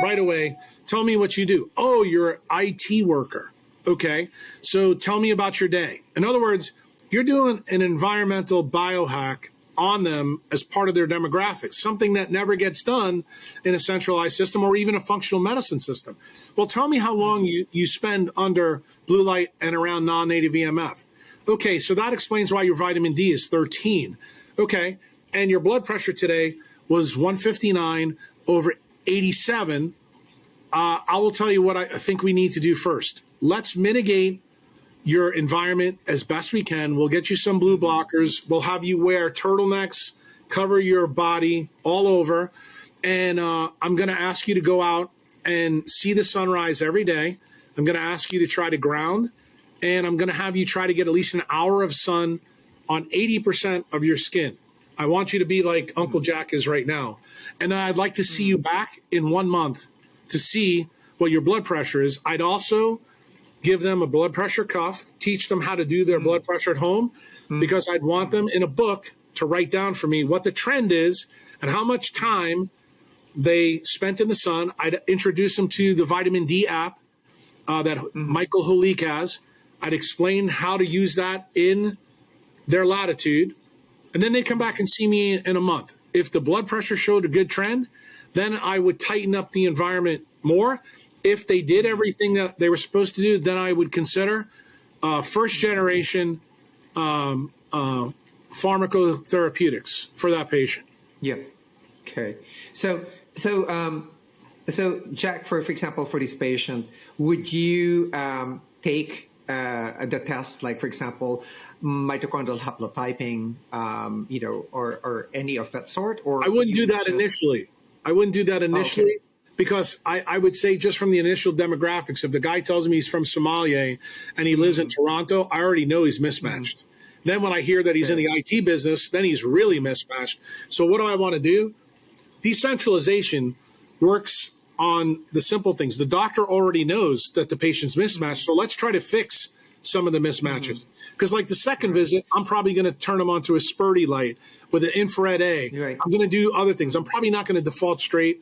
right away. Tell me what you do. Oh, you're an IT worker. Okay. So tell me about your day. In other words, you're doing an environmental biohack on them as part of their demographics, something that never gets done in a centralized system or even a functional medicine system. Well, tell me how long you spend under blue light and around non-native EMF. Okay, so that explains why your vitamin D is 13. Okay, and your blood pressure today was 159 over 87. I will tell you what I think we need to do first. Let's mitigate your environment as best we can. We'll get you some blue blockers. We'll have you wear turtlenecks, cover your body all over. And I'm going to ask you to go out and see the sunrise every day. I'm going to ask you to try to ground. And I'm going to have you try to get at least an hour of sun on 80% of your skin. I want you to be like Uncle Jack is right now. And then I'd like to see you back in 1 month to see what your blood pressure is. I'd also give them a blood pressure cuff, teach them how to do their blood pressure at home, because I'd want them in a book to write down for me what the trend is and how much time they spent in the sun. I'd introduce them to the vitamin D app that Michael Holik has. I'd explain how to use that in their latitude. And then they come back and see me in a month. If the blood pressure showed a good trend, then I would tighten up the environment more. If they did everything that they were supposed to do, then I would consider first generation pharmacotherapeutics for that patient. Yeah. Okay. So Jack, for example, for this patient, would you take the test, like, for example, mitochondrial haplotyping, or any of that sort? Or I wouldn't do that initially. Okay. Because I would say just from the initial demographics, if the guy tells me he's from Somalia and he lives in Toronto, I already know he's mismatched. Then when I hear that he's in the IT business, then he's really mismatched. So what do I want to do? Decentralization works on the simple things. The doctor already knows that the patient's mismatched, so let's try to fix some of the mismatches. Because like the second visit, I'm probably going to turn them onto a spurty light with an infrared A. Right. I'm going to do other things. I'm probably not going to default straight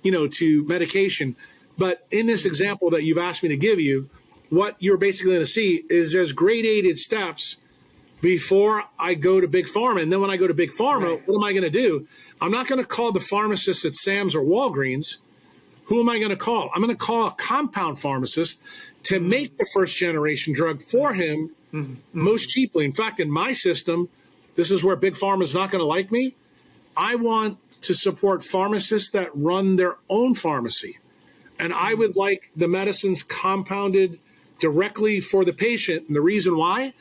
to medication. But in this example that you've asked me to give you, what you're basically going to see is there's gradated steps before I go to Big Pharma. And then when I go to Big Pharma, what am I going to do? I'm not going to call the pharmacist at Sam's or Walgreens. Who am I going to call? I'm going to call a compound pharmacist to make the first generation drug for him most cheaply. In fact, in my system, this is where Big Pharma is not going to like me. I want to support pharmacists that run their own pharmacy. And I would like the medicines compounded directly for the patient. And the reason why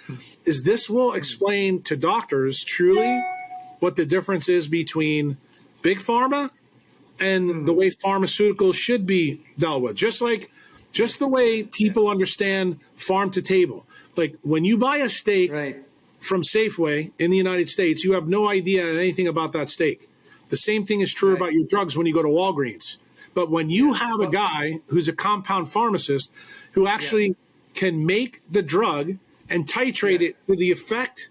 is this will explain to doctors truly what the difference is between Big Pharma and the way pharmaceuticals should be dealt with. Just the way people understand farm to table. Like when you buy a steak from Safeway in the United States, you have no idea anything about that steak. The same thing is true about your drugs when you go to Walgreens. But when you have a guy who's a compound pharmacist who actually can make the drug and titrate it to the effect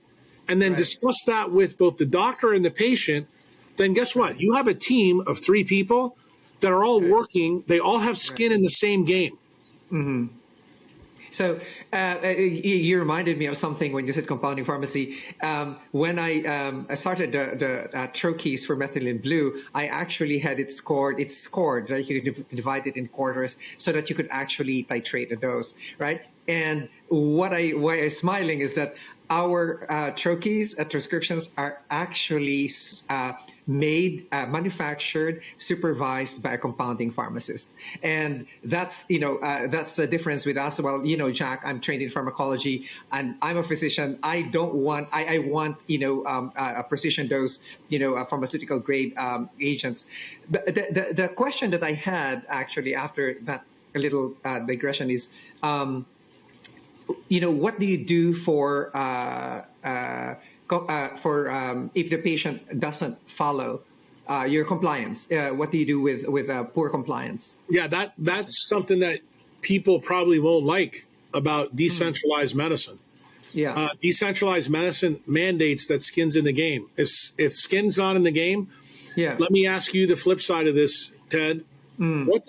and then discuss that with both the doctor and the patient, then guess what? You have a team of 3 people that are all working. They all have skin in the same game. So you reminded me of something when you said compounding pharmacy. When I started the troches for methylene blue, I actually had it scored. It's scored, right? You could divide it in quarters so that you could actually titrate the dose, right? And why I'm smiling is that our troches prescriptions are actually made, manufactured, supervised by a compounding pharmacist, and that's that's the difference with us. Well, Jack, I'm trained in pharmacology, and I'm a physician. I don't want. I want a precision dose, pharmaceutical grade agents. But the question that I had actually after that little digression is. What do you do for if the patient doesn't follow your compliance? What do you do with poor compliance? Yeah, that's something that people probably won't like about decentralized medicine. Yeah, decentralized medicine mandates that skin's in the game. If skin's not in the game, yeah. let me ask you the flip side of this, Ted. What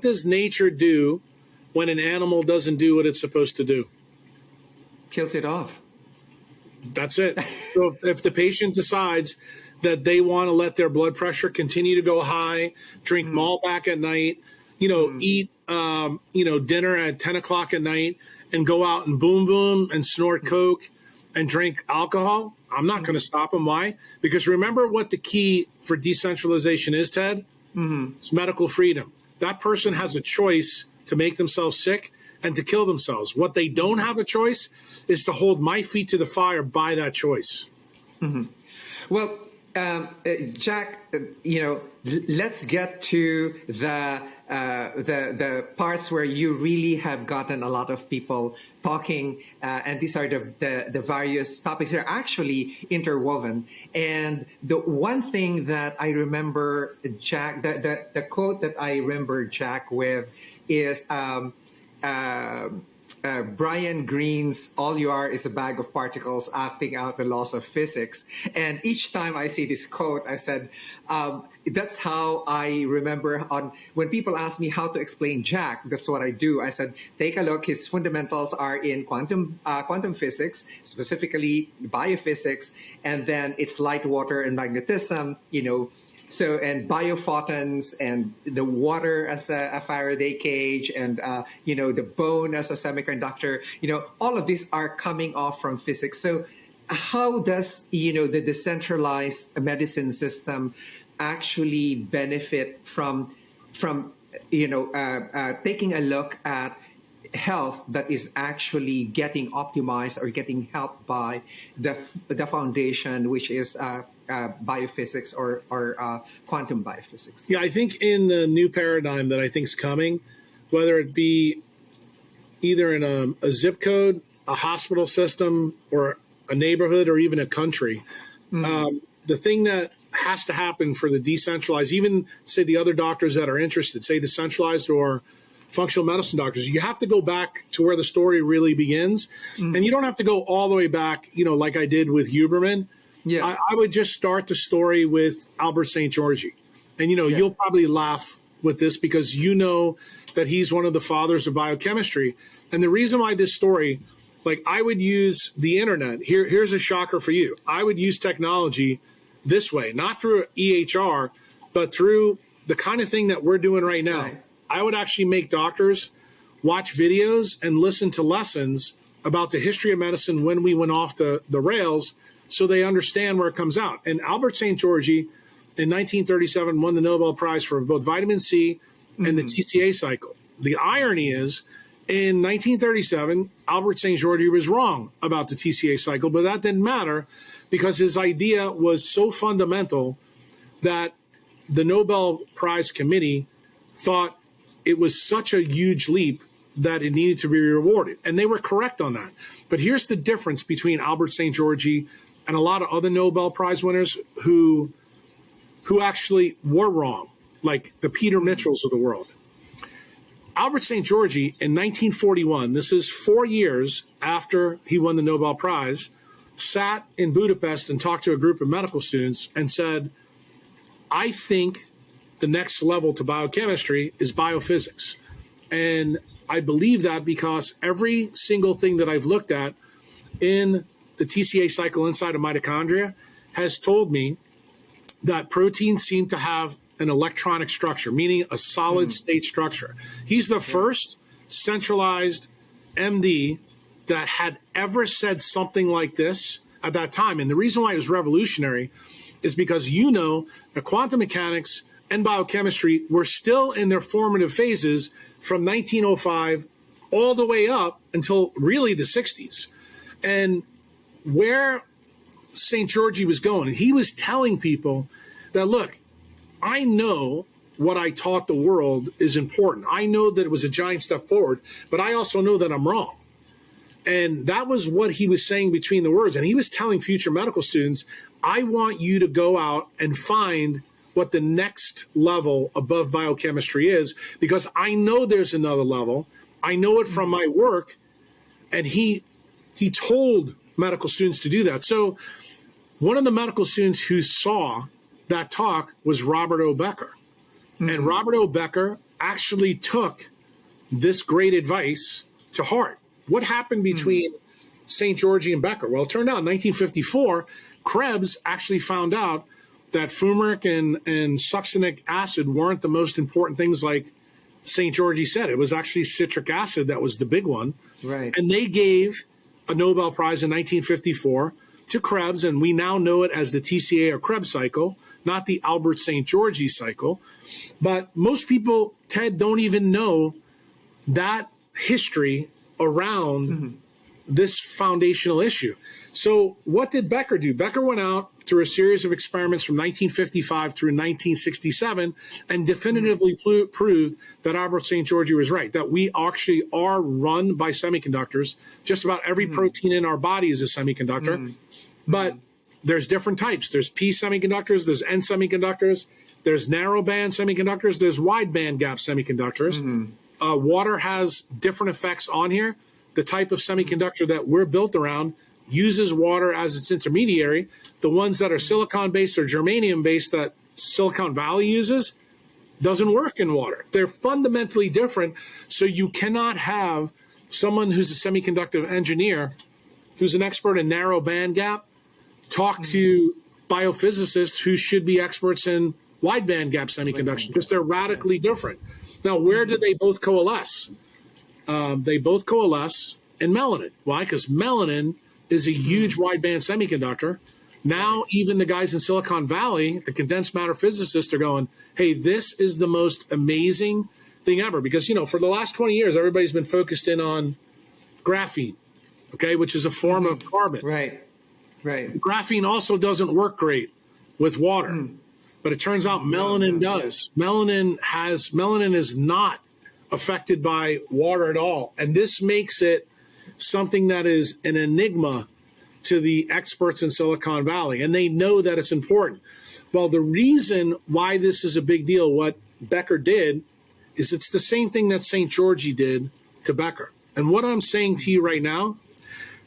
does nature do when an animal doesn't do what it's supposed to do? Kills it off. That's it. So if the patient decides that they want to let their blood pressure continue to go high, drink Malbec at night, eat dinner at 10 o'clock at night, and go out and boom boom and snort coke and drink alcohol, I'm not going to stop them. Why? Because remember what the key for decentralization is, Ted? It's medical freedom. That person has a choice to make themselves sick and to kill themselves. What they don't have a choice is to hold my feet to the fire by that choice. Well, Jack, let's get to the parts where you really have gotten a lot of people talking, and these are the various topics that are actually interwoven. And the one thing that I remember, Jack, the quote that I remember Jack with is Brian Greene's "All you are is a bag of particles acting out the laws of physics." And each time I see this quote, I said, that's how I remember when people ask me how to explain Jack, that's what I do. I said, take a look. His fundamentals are in quantum physics, specifically biophysics, and then it's light, water, and magnetism, So, and biophotons and the water as a Faraday cage and, the bone as a semiconductor, all of these are coming off from physics. So how does, the decentralized medicine system actually benefit from taking a look at health that is actually getting optimized or getting helped by the foundation, which is biophysics or quantum biophysics? Yeah, I think in the new paradigm that I think is coming, whether it be either in a zip code, a hospital system, or a neighborhood, or even a country, the thing that has to happen for the decentralized, even say the other doctors that are interested, say decentralized or functional medicine doctors, you have to go back to where the story really begins. And you don't have to go all the way back, like I did with Huberman. Yeah, I would just start the story with Albert St. George. And, you'll probably laugh with this because that he's one of the fathers of biochemistry. And the reason why this story, I would use the internet. Here's a shocker for you. I would use technology this way, not through EHR, but through the kind of thing that we're doing right now. Right. I would actually make doctors watch videos and listen to lessons about the history of medicine when we went off the rails so they understand where it comes out. And Albert St. George in 1937 won the Nobel Prize for both vitamin C and the TCA cycle. The irony is, in 1937, Albert St. George was wrong about the TCA cycle, but that didn't matter because his idea was so fundamental that the Nobel Prize committee thought it was such a huge leap that it needed to be rewarded. And they were correct on that. But here's the difference between Albert St. George and a lot of other Nobel Prize winners who actually were wrong, like the Peter Mitchells of the world. Albert St. George in 1941, this is 4 years after he won the Nobel Prize, sat in Budapest and talked to a group of medical students and said, I think the next level to biochemistry is biophysics. And I believe that because every single thing that I've looked at in the TCA cycle inside of mitochondria has told me that proteins seem to have an electronic structure, meaning a solid state structure. He's the first centralized MD that had ever said something like this at that time. And the reason why it was revolutionary is because the quantum mechanics and biochemistry were still in their formative phases from 1905 all the way up until really the 60s. And where St. George was going, he was telling people that, look, I know what I taught the world is important. I know that it was a giant step forward, but I also know that I'm wrong. And that was what he was saying between the words. And he was telling future medical students, I want you to go out and find what the next level above biochemistry is, because I know there's another level. I know it from my work. And he told medical students to do that. So one of the medical students who saw that talk was Robert O. Becker. And Robert O. Becker actually took this great advice to heart. What happened between St. George and Becker? Well, it turned out in 1954, Krebs actually found out that fumaric and succinic acid weren't the most important things like St. George said. It was actually citric acid that was the big one. Right. And they gave a Nobel Prize in 1954 to Krebs, and we now know it as the TCA or Krebs cycle, not the Albert St. George cycle. But most people, Ted, don't even know that history around this foundational issue. So what did Becker do? Becker went out through a series of experiments from 1955 through 1967 and definitively proved that Albert St. George was right, that we actually are run by semiconductors. Just about every protein in our body is a semiconductor. But there's different types. There's P semiconductors, there's N semiconductors, there's narrow band semiconductors, there's wide band gap semiconductors. Water has different effects on here. The type of semiconductor that we're built around uses water as its intermediary. The ones that are silicon-based or germanium-based that Silicon Valley uses doesn't work in water. They're fundamentally different. So you cannot have someone who's a semiconductor engineer, who's an expert in narrow band gap, talk to biophysicists who should be experts in wide band gap semiconduction, because they're radically different. Now, where do they both coalesce? They both coalesce in melanin. Why? Because melanin is a huge wideband semiconductor. Now, even the guys in Silicon Valley, the condensed matter physicists, are going, hey, this is the most amazing thing ever. Because, for the last 20 years, everybody's been focused in on graphene, okay, which is a form of carbon. Right. Graphene also doesn't work great with water. But it turns out melanin does. Melanin is not affected by water at all. And this makes it something that is an enigma to the experts in Silicon Valley. And they know that it's important. Well, the reason why this is a big deal, what Becker did, is it's the same thing that St. George did to Becker. And what I'm saying to you right now,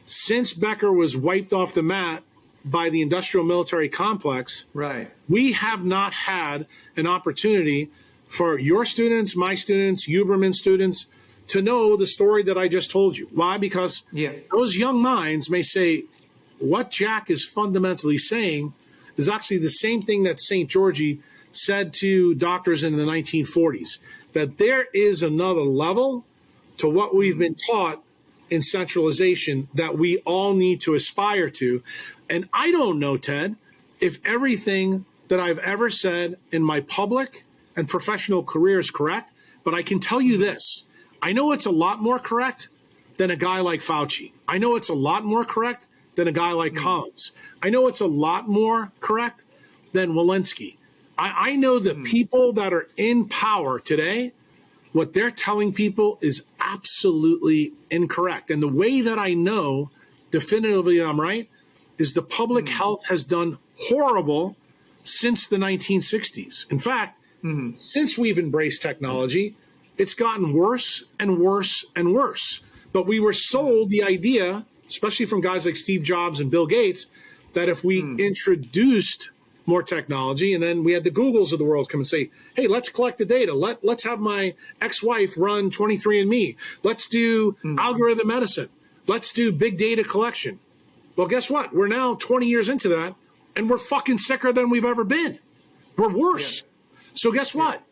since Becker was wiped off the mat by the industrial military complex, we have not had an opportunity for your students, my students, Huberman students, to know the story that I just told you. Why? Because those young minds may say, what Jack is fundamentally saying is actually the same thing that St. George said to doctors in the 1940s, that there is another level to what we've been taught in centralization that we all need to aspire to. And I don't know, Ted, if everything that I've ever said in my public and professional career is correct, but I can tell you this. I know it's a lot more correct than a guy like Fauci. I know it's a lot more correct than a guy like Collins. I know it's a lot more correct than Walensky. I know the people that are in power today, what they're telling people is absolutely incorrect. And the way that I know definitively I'm right is the public health has done horrible since the 1960s. In fact, since we've embraced technology, it's gotten worse and worse and worse. But we were sold the idea, especially from guys like Steve Jobs and Bill Gates, that if we introduced more technology. And then we had the Googles of the world come and say, hey, let's collect the data. Let's have my ex-wife run 23andMe. Let's do algorithm medicine. Let's do big data collection. Well, guess what? We're now 20 years into that, and we're fucking sicker than we've ever been. We're worse. Yeah. So guess what?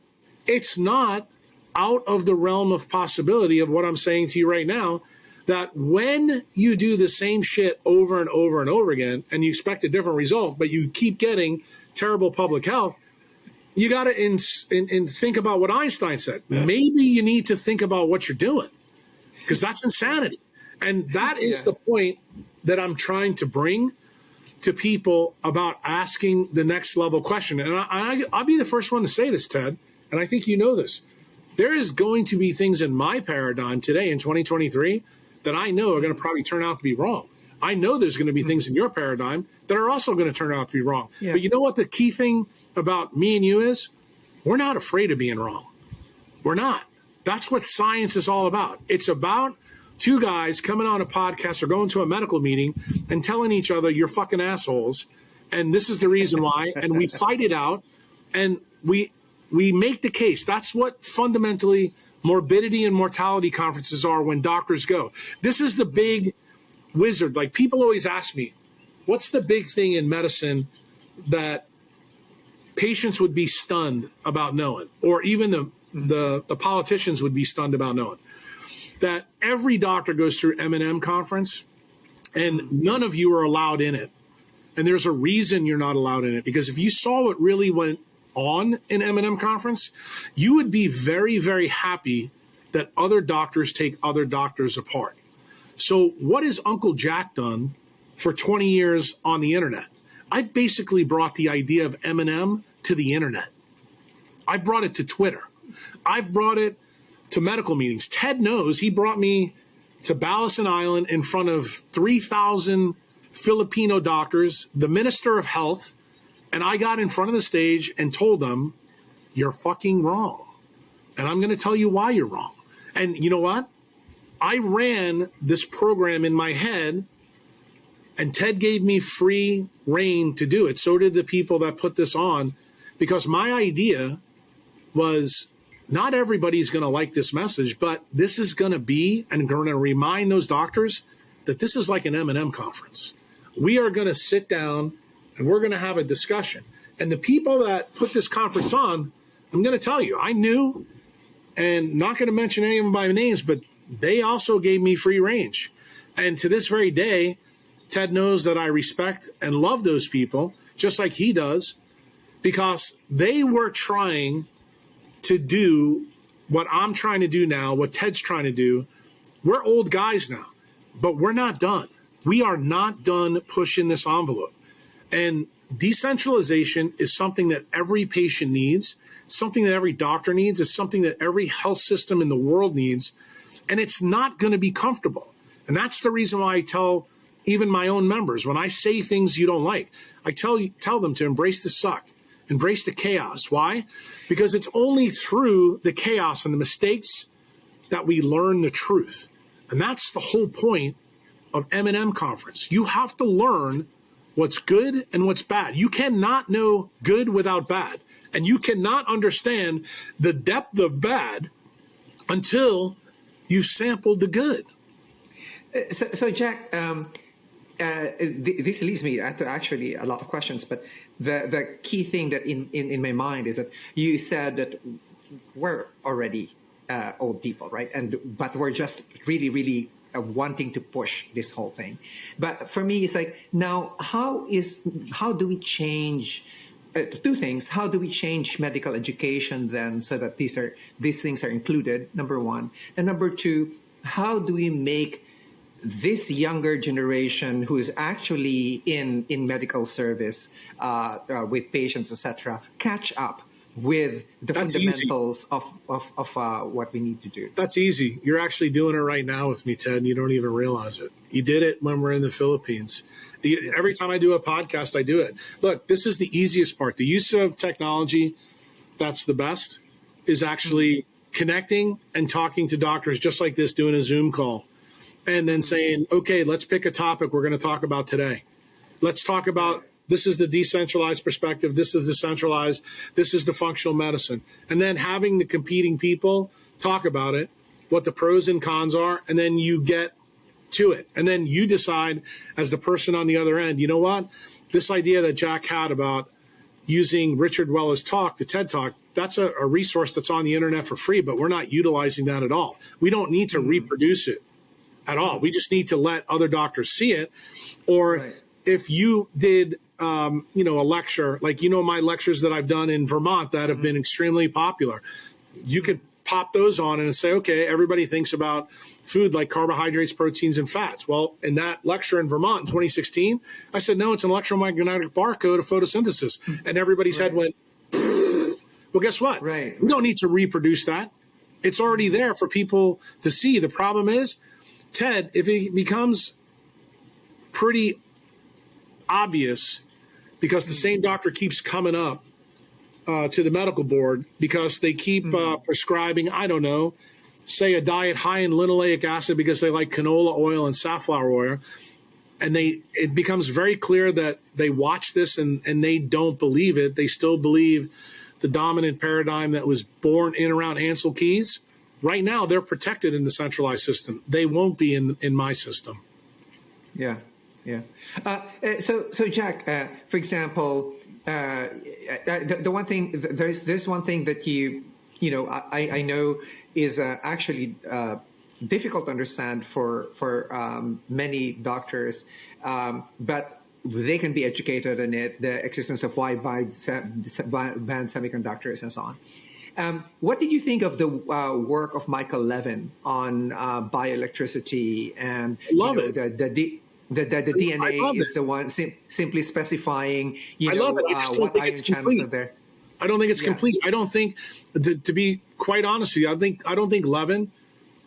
It's not out of the realm of possibility of what I'm saying to you right now, that when you do the same shit over and over and over again, and you expect a different result, but you keep getting terrible public health, you got to think about what Einstein said. Yeah. Maybe you need to think about what you're doing, because that's insanity. And that is the point that I'm trying to bring to people about asking the next level question. And I'll be the first one to say this, Ted, and I think you know this. There is going to be things in my paradigm today in 2023 that I know are going to probably turn out to be wrong. I know there's going to be things in your paradigm that are also going to turn out to be wrong. Yeah. But you know what the key thing about me and you is? We're not afraid of being wrong. We're not. That's what science is all about. It's about two guys coming on a podcast or going to a medical meeting and telling each other, you're fucking assholes, and this is the reason why, and we fight it out, and we make the case. That's what fundamentally morbidity and mortality conferences are when doctors go. This is the big wizard. Like, people always ask me, what's the big thing in medicine that patients would be stunned about knowing, or even the politicians would be stunned about knowing? That every doctor goes through M&M conference, and none of you are allowed in it. And there's a reason you're not allowed in it, because if you saw what really went on in M&M conference, you would be very, very happy that other doctors take other doctors apart. So what has Uncle Jack done for 20 years on the internet? I've basically brought the idea of M&M to the internet. I've brought it to Twitter. I've brought it to medical meetings. Ted knows he brought me to Balasan Island in front of 3,000 Filipino doctors, the Minister of Health, and I got in front of the stage and told them, you're fucking wrong. And I'm going to tell you why you're wrong. And you know what? I ran this program in my head, and Ted gave me free reign to do it. So did the people that put this on, because my idea was, not everybody's going to like this message, but this is going to be, and going to remind those doctors that this is like an M&M conference. We are going to sit down and we're going to have a discussion. And the people that put this conference on, I'm going to tell you, I knew, and not going to mention any of them by names, but they also gave me free range. And to this very day, Ted knows that I respect and love those people, just like he does, because they were trying to do what I'm trying to do now, what Ted's trying to do. We're old guys now, but we're not done. We are not done pushing this envelope. And decentralization is something that every patient needs. It's something that every doctor needs. It's something that every health system in the world needs. And it's not going to be comfortable. And that's the reason why I tell even my own members, when I say things you don't like, I tell them to embrace the suck, embrace the chaos. Why? Because it's only through the chaos and the mistakes that we learn the truth. And that's the whole point of M&M conference. You have to learn what's good and what's bad. You cannot know good without bad. And you cannot understand the depth of bad until you've sampled the good. So Jack, this leads me to actually a lot of questions, but the key thing that in my mind is that you said that we're already old people, right? But we're just really, really wanting to push this whole thing. But for me, it's like, now, how do we change two things? How do we change medical education then so that these things are included, number one? And number two, how do we make this younger generation who is actually in medical service with patients, etc., catch up with the fundamentals of what we need to do? That's easy. You're actually doing it right now with me, Ted, and you don't even realize it. You did it when we're in the Philippines. Every time I do a podcast, I do it. Look, this is the easiest part. The use of technology, that's the best, is actually connecting and talking to doctors just like this, doing a Zoom call, and then saying, okay, let's pick a topic we're going to talk about today. Let's talk about This is the decentralized perspective. This is the centralized. This is the functional medicine. And then having the competing people talk about it, what the pros and cons are, and then you get to it. And then you decide as the person on the other end, you know what? This idea that Jack had about using Richard Weller's talk, the TED Talk, that's a resource that's on the internet for free, but we're not utilizing that at all. We don't need to reproduce it at all. We just need to let other doctors see it. Or if you did, a lecture, like, my lectures that I've done in Vermont that have been extremely popular, you could pop those on and say, okay, everybody thinks about food like carbohydrates, proteins, and fats. Well, in that lecture in Vermont in 2016, I said, no, it's an electromagnetic barcode of photosynthesis. And everybody's head went, well, guess what? We don't need to reproduce that. It's already there for people to see. The problem is, Ted, if it becomes pretty obvious because the same doctor keeps coming up to the medical board because they keep prescribing, I don't know, say a diet high in linoleic acid because they like canola oil and safflower oil, and it becomes very clear that they watch this and they don't believe it. They still believe the dominant paradigm that was born in around Ansel Keys. Right now, they're protected in the centralized system. They won't be in my system. Yeah. So Jack, for example, the one thing, there's one thing that I know is actually difficult to understand for many doctors, but they can be educated in it, the existence of wide-band semiconductors and so on. What did you think of the work of Michael Levin on bioelectricity and the DNA is the one simply specifying, what ion channels are there? I don't think it's complete. I don't think, to be quite honest with you, I don't think Levin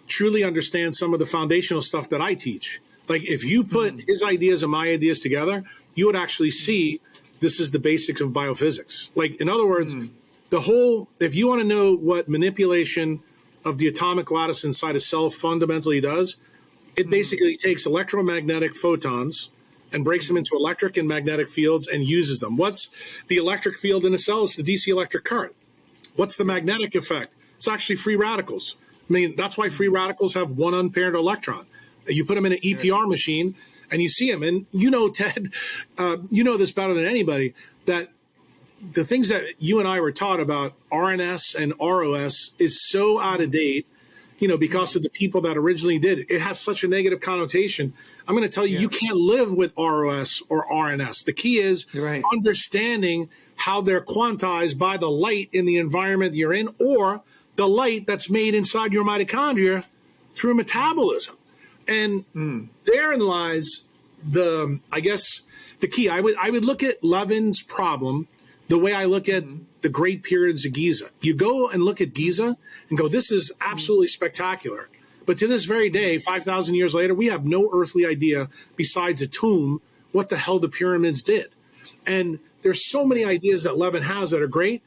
truly understands some of the foundational stuff that I teach. Like, if you put his ideas and my ideas together, you would actually see this is the basics of biophysics. Like, in other words, if you want to know what manipulation of the atomic lattice inside a cell fundamentally does, it basically takes electromagnetic photons and breaks them into electric and magnetic fields and uses them. What's the electric field in a cell? It's the DC electric current. What's the magnetic effect? It's actually free radicals. I mean, that's why free radicals have one unpaired electron. You put them in an EPR machine and you see them. And Ted, you know this better than anybody, that the things that you and I were taught about RNS and ROS is so out of date, because of the people that originally did it. It has such a negative connotation. I'm going to tell you, you can't live with ROS or RNS. The key is understanding how they're quantized by the light in the environment you're in, or the light that's made inside your mitochondria through metabolism. And therein lies the key. I would look at Levin's problem the way I look at the great pyramids of Giza. You go and look at Giza and go, this is absolutely spectacular. But to this very day, 5,000 years later, we have no earthly idea besides a tomb what the hell the pyramids did. And there's so many ideas that Levin has that are great,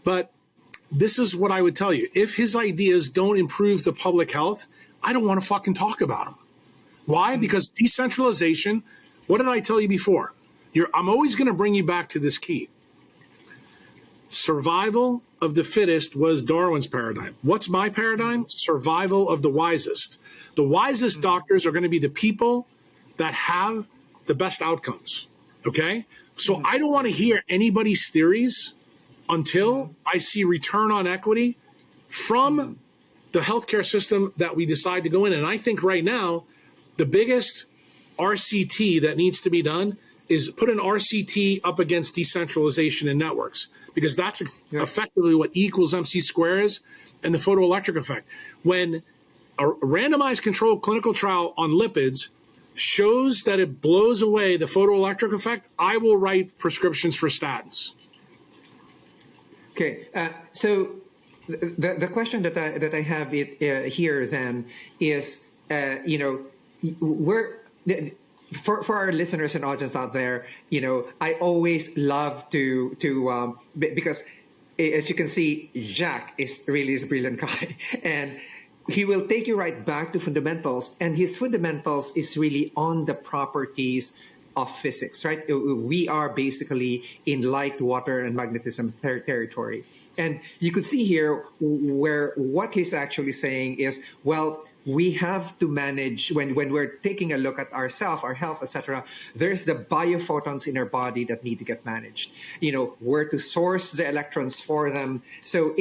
but this is what I would tell you. If his ideas don't improve the public health, I don't want to fucking talk about them. Why? Because decentralization, what did I tell you before? I'm always going to bring you back to this key. Survival of the fittest was Darwin's paradigm. What's my paradigm? Survival of the wisest. The wisest doctors are going to be the people that have the best outcomes. Okay? So I don't want to hear anybody's theories until I see return on equity from the healthcare system that we decide to go in. And I think right now, the biggest RCT that needs to be done is put an RCT up against decentralization in networks, because that's effectively what E equals MC squared is, and the photoelectric effect. When a randomized controlled clinical trial on lipids shows that it blows away the photoelectric effect, I will write prescriptions for statins. Okay, so the question that I have here then is, for our listeners and audience out there, I always love to because as you can see, Jack is really a brilliant guy, and he will take you right back to fundamentals, and his fundamentals is really on the properties of physics, right? We are basically in light, water, and magnetism territory. And you could see here where what he's actually saying is, well, we have to manage when we're taking a look at ourselves, our health, etc. There's the biophotons in our body that need to get managed. Where to source the electrons for them. So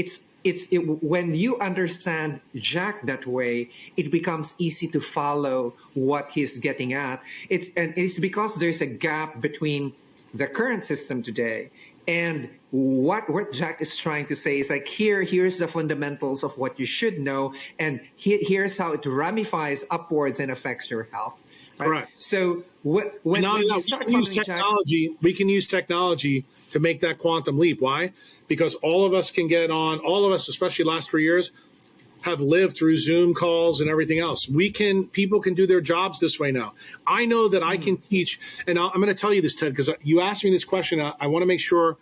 when you understand Jack that way, it becomes easy to follow what he's getting at. It's because there's a gap between the current system today and what Jack is trying to say is like, here's the fundamentals of what you should know, and here's how it ramifies upwards and affects your health. Right? Correct. So when you start we can use technology to make that quantum leap. Why? Because all of us, especially last 3 years, have lived through Zoom calls and everything else. People can do their jobs this way now. I know that I can teach, and I'm going to tell you this, Ted, because you asked me this question. I want to make sure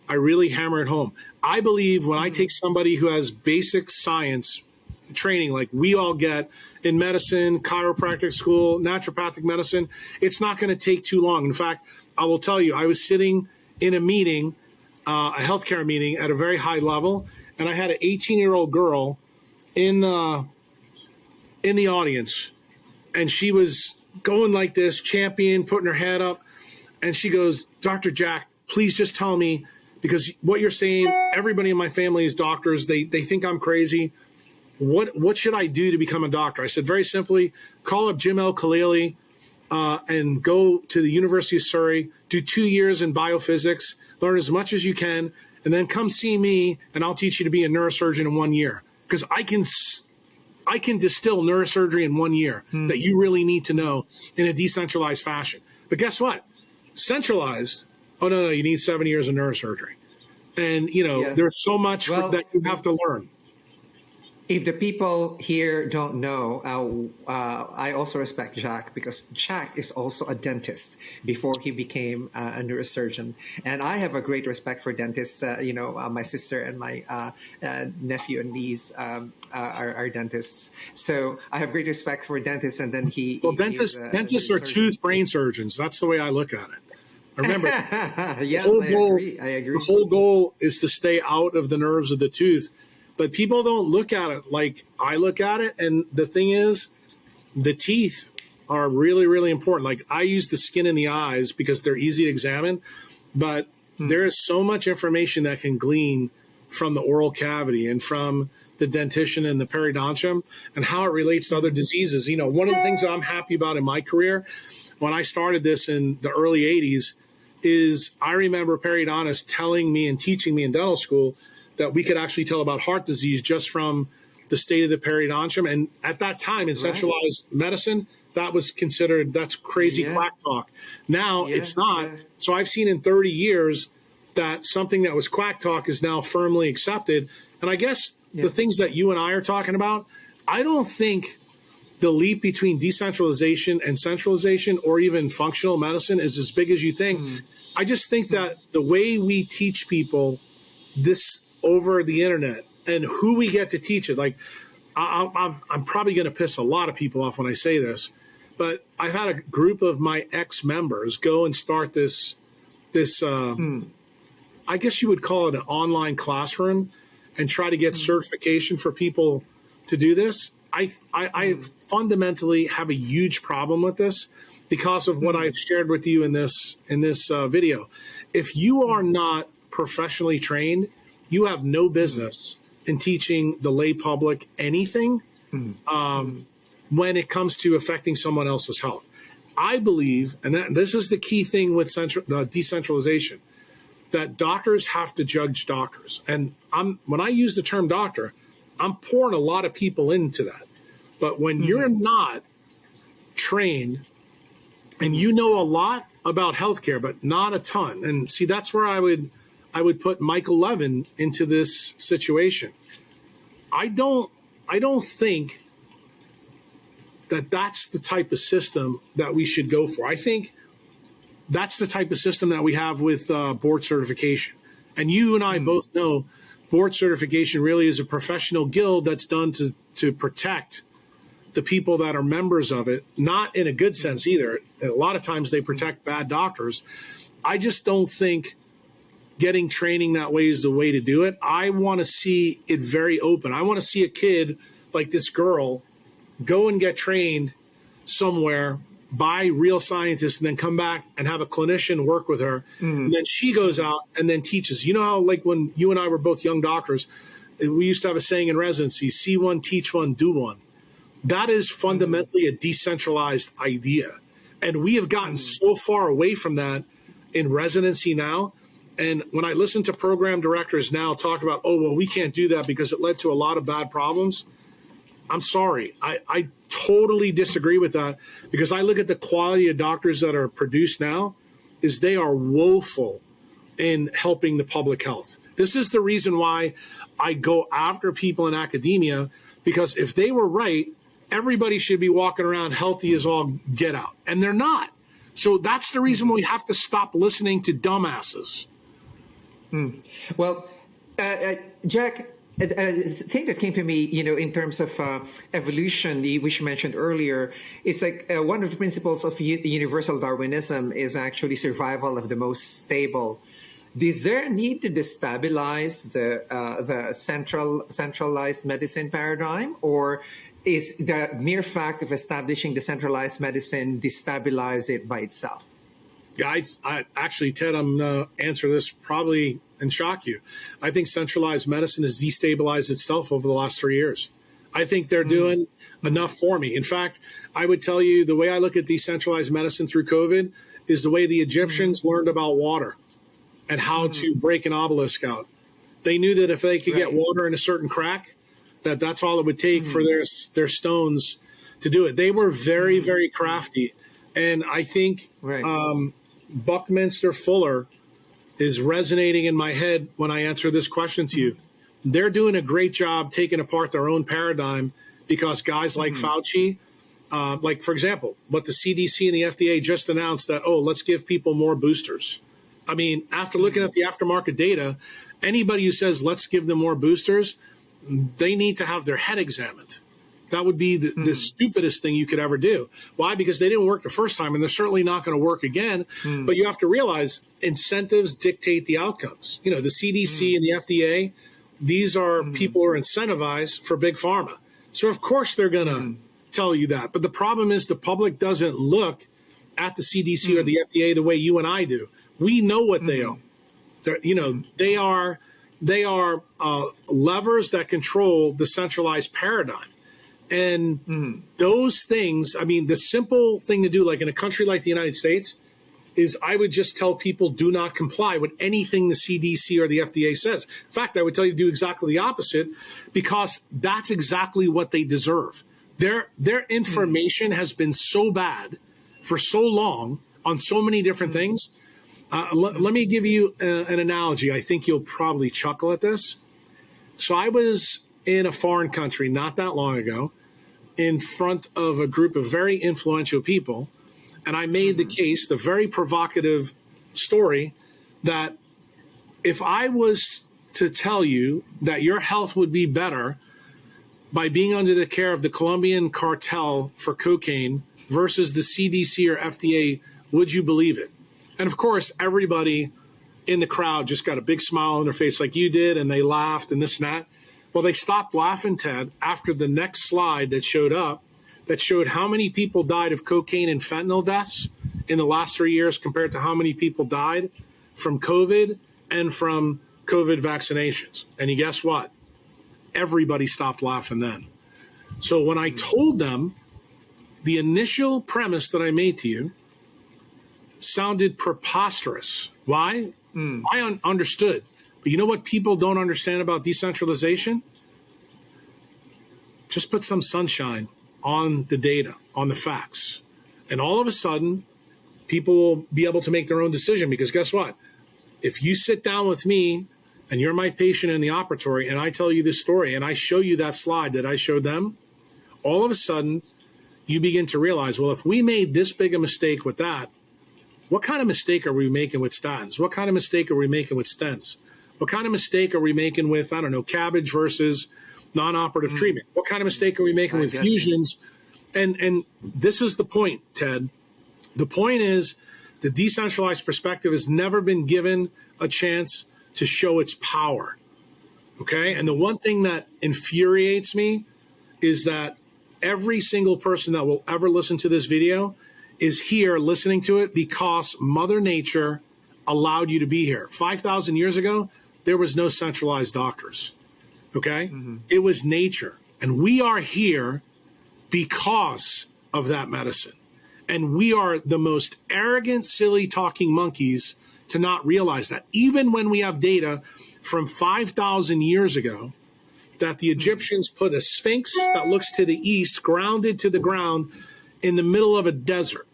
I really hammer it home. I believe when I take somebody who has basic science training like we all get in medicine, chiropractic school, naturopathic medicine, it's not going to take too long. In fact, I will tell you, I was sitting in a meeting, a healthcare meeting at a very high level, and I had an 18-year-old girl in the audience, and she was going like this, champion, putting her head up, and she goes, "Dr. Jack, please just tell me, because what you're saying, everybody in my family is doctors. They think I'm crazy. What should I do to become a doctor?" I said, very simply, call up Jim L. Khalili and go to the University of Surrey, do 2 years in biophysics, learn as much as you can, and then come see me, and I'll teach you to be a neurosurgeon in 1 year. Because I can distill neurosurgery in 1 year that you really need to know in a decentralized fashion. But guess what? Centralized, oh, no, you need 7 years of neurosurgery. And, there's so much that you have to learn. If the people here don't know, I also respect Jack because Jack is also a dentist before he became a neurosurgeon. And I have a great respect for dentists. My sister and my nephew and niece are dentists. So I have great respect for dentists. And then dentists are tooth brain surgeons. That's the way I look at it. Remember, yes, I agree. The whole goal is to stay out of the nerves of the tooth. But people don't look at it like I look at it. And the thing is, the teeth are really, really important. Like I use the skin in the eyes because they're easy to examine. But there is so much information that can glean from the oral cavity and from the dentition and the periodontium and how it relates to other diseases. One of the things that I'm happy about in my career, when I started this in the early 80s, is I remember periodontists telling me and teaching me in dental school that we could actually tell about heart disease just from the state of the periodontium. And at that time in centralized medicine, that was considered, that's crazy quack talk. Now it's not. So I've seen in 30 years that something that was quack talk is now firmly accepted. And I guess the things that you and I are talking about, I don't think the leap between decentralization and centralization or even functional medicine is as big as you think. I just think that the way we teach people this over the internet and who we get to teach it, like I'm probably going to piss a lot of people off when I say this, but I've had a group of my ex-members go and start this I guess you would call it an online classroom and try to get certification for people to do this. I fundamentally have a huge problem with this because of what I've shared with you in this video. If you are not professionally trained, you have no business in teaching the lay public anything when it comes to affecting someone else's health. I believe, and this is the key thing with decentralization, that doctors have to judge doctors. And when I use the term doctor, I'm pouring a lot of people into that. But when you're not trained and you know a lot about healthcare, but not a ton, and see, that's where I would put Michael Levin into this situation. I don't think that that's the type of system that we should go for. I think that's the type of system that we have with board certification. And you and I both know board certification really is a professional guild that's done to protect the people that are members of it, not in a good sense either. A lot of times they protect bad doctors. I just don't think getting training that way is the way to do it. I want to see it very open. I want to see a kid like this girl go and get trained somewhere by real scientists and then come back and have a clinician work with her. And then she goes out and then teaches. You know how, like, when you and I were both young doctors, we used to have a saying in residency, see one, teach one, do one. That is fundamentally a decentralized idea. And we have gotten so far away from that in residency now. And when I listen to program directors now talk about, oh, well, we can't do that because it led to a lot of bad problems, I'm sorry. I totally disagree with that, because I look at the quality of doctors that are produced now is they are woeful in helping the public health. This is the reason why I go after people in academia, because if they were right, everybody should be walking around healthy as all get out. And they're not. So that's the reason we have to stop listening to dumbasses. Well, Jack, a thing that came to me, in terms of evolution, which you mentioned earlier, is like one of the principles of universal Darwinism is actually survival of the most stable. Does there need to destabilize the centralized medicine paradigm, or is the mere fact of establishing decentralized medicine destabilize it by itself? Guys, Ted, I'm going to answer this probably and shock you. I think centralized medicine has destabilized itself over the last 3 years. I think they're doing enough for me. In fact, I would tell you the way I look at decentralized medicine through COVID is the way the Egyptians learned about water and how to break an obelisk out. They knew that if they could get water in a certain crack, that's all it would take for their stones to do it. They were very, very crafty. And I think Buckminster Fuller is resonating in my head when I answer this question to you. They're doing a great job taking apart their own paradigm, because guys like Fauci, like, for example, what the CDC and the FDA just announced that, oh, let's give people more boosters. I mean, after looking at the aftermarket data, anybody who says let's give them more boosters, they need to have their head examined. That would be the stupidest thing you could ever do. Why? Because they didn't work the first time, and they're certainly not going to work again. But you have to realize incentives dictate the outcomes. The CDC and the FDA, these are people who are incentivized for big pharma. So, of course, they're going to tell you that. But the problem is the public doesn't look at the CDC or the FDA the way you and I do. We know what they are. They are levers that control the centralized paradigm. And those things, I mean, the simple thing to do, like in a country like the United States, is I would just tell people do not comply with anything the CDC or the FDA says. In fact, I would tell you to do exactly the opposite, because that's exactly what they deserve. Their information has been so bad for so long on so many different things. Let me give you an analogy. I think you'll probably chuckle at this. So I was in a foreign country not that long ago in front of a group of very influential people, and I made the case, the very provocative story, that if I was to tell you that your health would be better by being under the care of the Colombian cartel for cocaine versus the CDC or FDA, would you believe it? And of course, everybody in the crowd just got a big smile on their face like you did, and they laughed and this and that. Well, they stopped laughing, Ted, after the next slide that showed up that showed how many people died of cocaine and fentanyl deaths in the last 3 years compared to how many people died from COVID and from COVID vaccinations. And you guess what? Everybody stopped laughing then. So when I told them the initial premise that I made to you sounded preposterous. Why? I understood. But you know what people don't understand about decentralization? Just put some sunshine on the data, on the facts. And all of a sudden, people will be able to make their own decision, because guess what? If you sit down with me and you're my patient in the operatory and I tell you this story and I show you that slide that I showed them, all of a sudden you begin to realize, well, if we made this big a mistake with that, what kind of mistake are we making with statins? What kind of mistake are we making with stents? What kind of mistake are we making with, cabbage versus non-operative treatment? What kind of mistake are we making with fusions And this is the point, Ted. The point is the decentralized perspective has never been given a chance to show its power. Okay? And the one thing that infuriates me is that every single person that will ever listen to this video is here listening to it because Mother Nature allowed you to be here. 5,000 years ago, there was no centralized doctors. Okay? It was nature. And we are here because of that medicine. And we are the most arrogant, silly talking monkeys to not realize that. Even when we have data from 5,000 years ago that the Egyptians put a sphinx that looks to the east, grounded to the ground in the middle of a desert.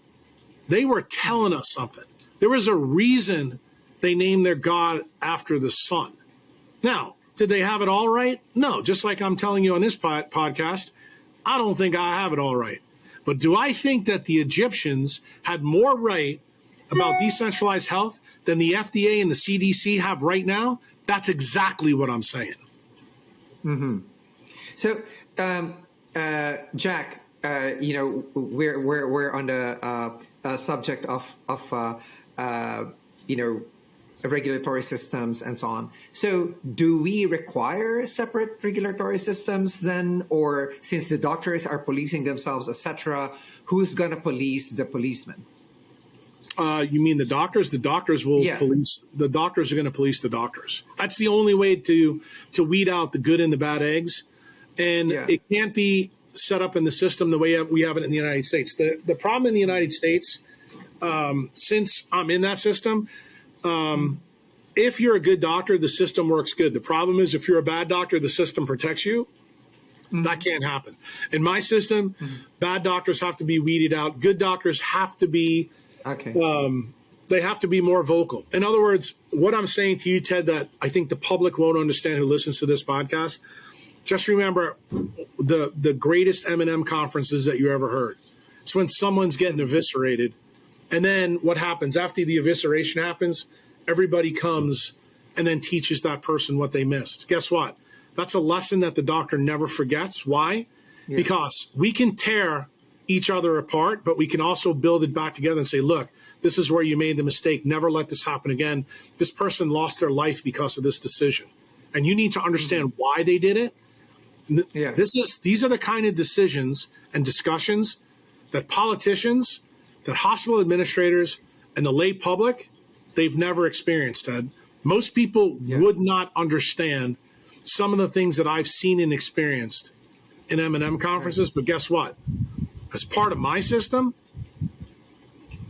They were telling us something. There was a reason they named their god after the sun. Now, did they have it all right? No, just like I'm telling you on this podcast, I don't think I have it all right. But do I think that the Egyptians had more right about decentralized health than the FDA and the CDC have right now? That's exactly what I'm saying. So, Jack, we're on the subject of regulatory systems and so on. So do we require separate regulatory systems then? Or since the doctors are policing themselves, etc., who's going to police the policemen? You mean the doctors? The doctors will police. The doctors are going to police the doctors. That's the only way to weed out the good and the bad eggs. And it can't be set up in the system the way we have it in the United States. The problem in the United States, since I'm in that system, if you're a good doctor, the system works good. The problem is if you're a bad doctor, the system protects you. That can't happen. In my system, bad doctors have to be weeded out. Good doctors have to be they have to be more vocal. In other words, what I'm saying to you, Ted, that I think the public won't understand who listens to this podcast, just remember the greatest M&M conferences that you ever heard. It's when someone's getting eviscerated. And then what happens after the evisceration happens, everybody comes and then teaches that person what they missed. Guess what? That's a lesson that the doctor never forgets. Why? Because we can tear each other apart, but we can also build it back together and say, look, this is where you made the mistake. Never let this happen again. This person lost their life because of this decision. And you need to understand why they did it. These are the kind of decisions and discussions that politicians, that hospital administrators, and the lay public, they've never experienced, Ted. Most people would not understand some of the things that I've seen and experienced in M&M conferences, but guess what? As part of my system,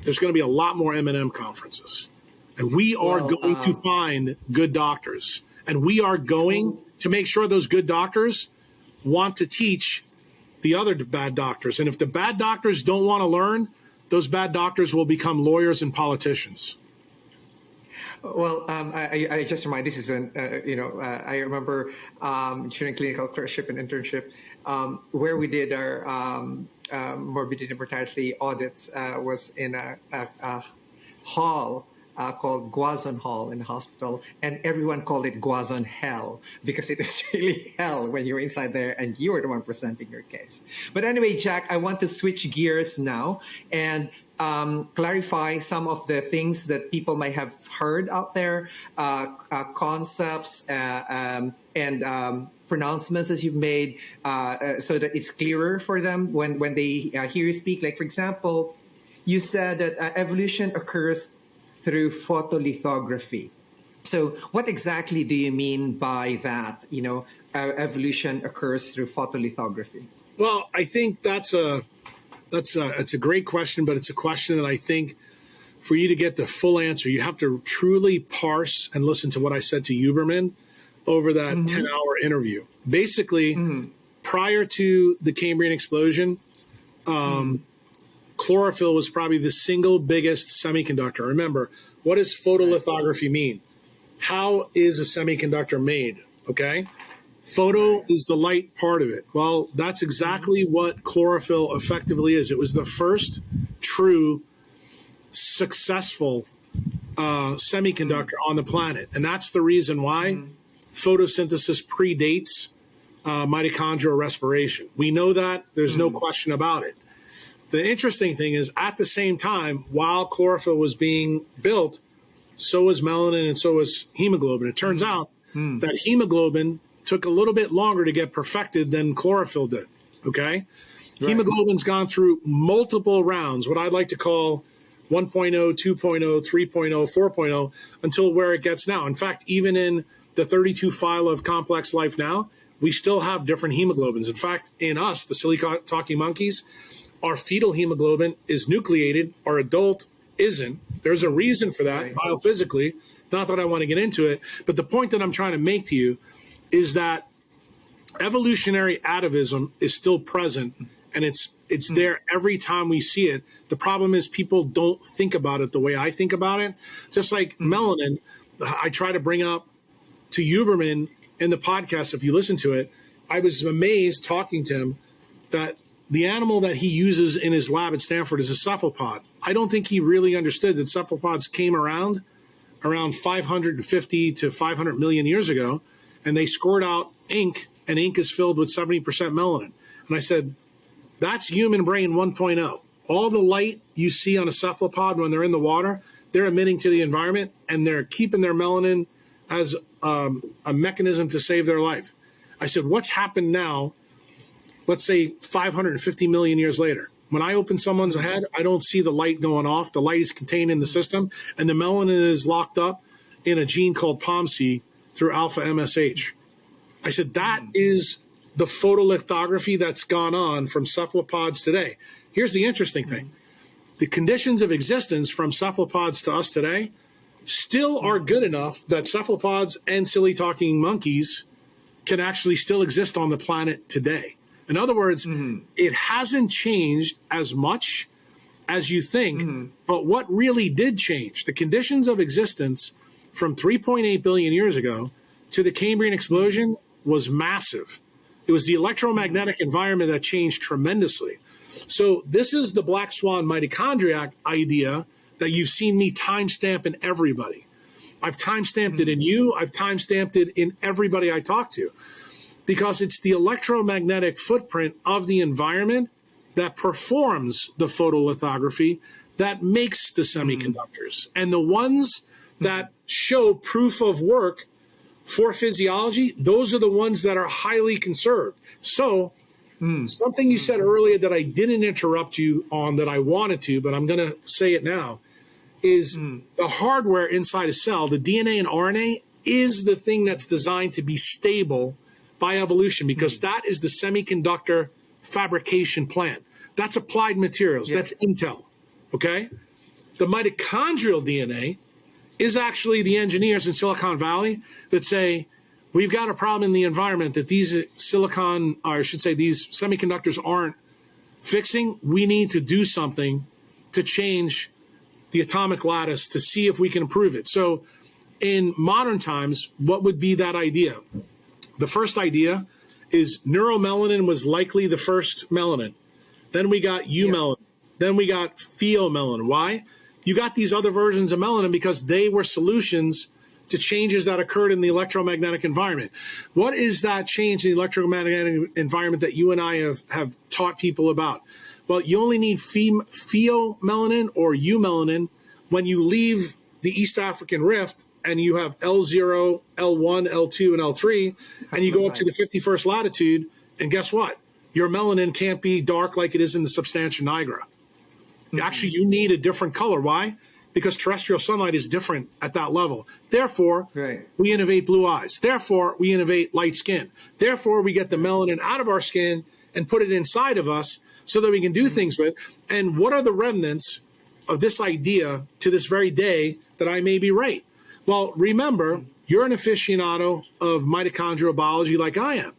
there's going to be a lot more M&M conferences. And we are going to find good doctors. And we are going to make sure those good doctors want to teach the other bad doctors. And if the bad doctors don't want to learn, those bad doctors will become lawyers and politicians. Well, I just remind this is I remember during clinical clerkship and internship where we did our morbidity and mortality audits was in a hall called Guazon Hall in the hospital, and everyone called it Guazon Hell because it is really hell when you're inside there and you are the one presenting your case. But anyway, Jack, I want to switch gears now and clarify some of the things that people might have heard out there, concepts and pronouncements that you've made so that it's clearer for them when they hear you speak. Like, for example, you said that evolution occurs through photolithography. So what exactly do you mean by that? Evolution occurs through photolithography. Well, I think it's a great question, but it's a question that I think for you to get the full answer, you have to truly parse and listen to what I said to Huberman over that 10-hour interview. Basically, prior to the Cambrian explosion, chlorophyll was probably the single biggest semiconductor. Remember, what does photolithography mean? How is a semiconductor made? Okay? Photo is the light part of it. Well, that's exactly what chlorophyll effectively is. It was the first true successful semiconductor on the planet. And that's the reason why photosynthesis predates mitochondrial respiration. We know that. There's no question about it. The interesting thing is, at the same time, while chlorophyll was being built, so was melanin and so was hemoglobin. It turns out that hemoglobin took a little bit longer to get perfected than chlorophyll did, okay? Right. Hemoglobin's gone through multiple rounds, what I'd like to call 1.0, 2.0, 3.0, 4.0, until where it gets now. In fact, even in the 32 file of Complex Life Now, we still have different hemoglobins. In fact, in us, the silly talking monkeys, our fetal hemoglobin is nucleated, our adult isn't. There's a reason for that, biophysically. Not that I want to get into it, but the point that I'm trying to make to you is that evolutionary atavism is still present, and it's there every time we see it. The problem is people don't think about it the way I think about it. Just like melanin, I try to bring up to Huberman in the podcast, if you listen to it, I was amazed talking to him that the animal that he uses in his lab at Stanford is a cephalopod. I don't think he really understood that cephalopods came around 550 to 500 million years ago, and they scored out ink, and ink is filled with 70% melanin. And I said, that's human brain 1.0. All the light you see on a cephalopod when they're in the water, they're emitting to the environment, and they're keeping their melanin as a mechanism to save their life. I said, what's happened now, let's say 550 million years later? When I open someone's head, I don't see the light going off. The light is contained in the system, and the melanin is locked up in a gene called POMC through alpha MSH. I said, that is the photolithography that's gone on from cephalopods today. Here's the interesting thing. The conditions of existence from cephalopods to us today still are good enough that cephalopods and silly talking monkeys can actually still exist on the planet today. In other words, it hasn't changed as much as you think, but what really did change, the conditions of existence from 3.8 billion years ago to the Cambrian explosion was massive. It was the electromagnetic environment that changed tremendously. So this is the black swan mitochondriac idea that you've seen me timestamp in everybody. I've timestamped it in you. I've timestamped it in everybody I talk to, because it's the electromagnetic footprint of the environment that performs the photolithography that makes the semiconductors. And the ones that show proof of work for physiology, those are the ones that are highly conserved. So something you said earlier that I didn't interrupt you on that I wanted to, but I'm going to say it now, is the hardware inside a cell, the DNA and RNA, is the thing that's designed to be stable by evolution, because that is the semiconductor fabrication plant. That's Applied Materials. That's Intel. Okay? The mitochondrial DNA is actually the engineers in Silicon Valley that say, we've got a problem in the environment that these silicon, or I should say these semiconductors aren't fixing. We need to do something to change the atomic lattice to see if we can improve it. So in modern times, what would be that idea? The first idea is neuromelanin was likely the first melanin. Then we got eumelanin. Then we got pheomelanin. Why? You got these other versions of melanin because they were solutions to changes that occurred in the electromagnetic environment. What is that change in the electromagnetic environment that you and I have taught people about? Well, you only need pheomelanin or eumelanin when you leave the East African Rift and you have L0, L1, L2, and L3, and you go up to the 51st latitude, and guess what? Your melanin can't be dark like it is in the substantia nigra. Actually, you need a different color. Why? Because terrestrial sunlight is different at that level. Therefore, we innovate blue eyes. Therefore, we innovate light skin. Therefore, we get the melanin out of our skin and put it inside of us so that we can do things with. And what are the remnants of this idea to this very day that I may be right? Well, remember, you're an aficionado of mitochondrial biology like I am.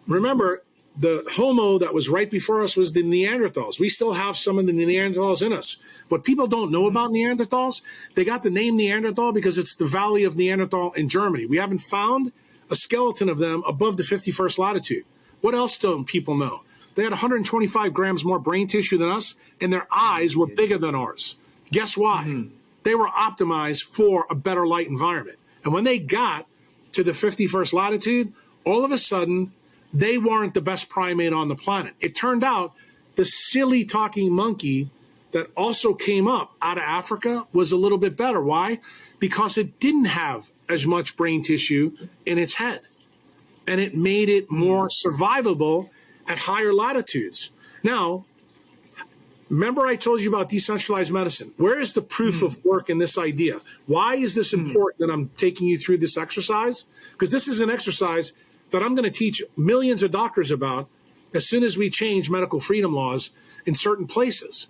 Remember, the Homo that was right before us was the Neanderthals. We still have some of the Neanderthals in us. What people don't know about Neanderthals, they got the name Neanderthal because it's the Valley of Neanderthal in Germany. We haven't found a skeleton of them above the 51st latitude. What else don't people know? They had 125 grams more brain tissue than us, and their eyes were bigger than ours. Guess why? They were optimized for a better light environment. And when they got to the 51st latitude, all of a sudden, they weren't the best primate on the planet. It turned out the silly talking monkey that also came up out of Africa was a little bit better. Why? Because it didn't have as much brain tissue in its head, and it made it more survivable at higher latitudes. Now, remember I told you about decentralized medicine. Where is the proof of work in this idea? Why is this important that I'm taking you through this exercise? Because this is an exercise that I'm going to teach millions of doctors about as soon as we change medical freedom laws in certain places.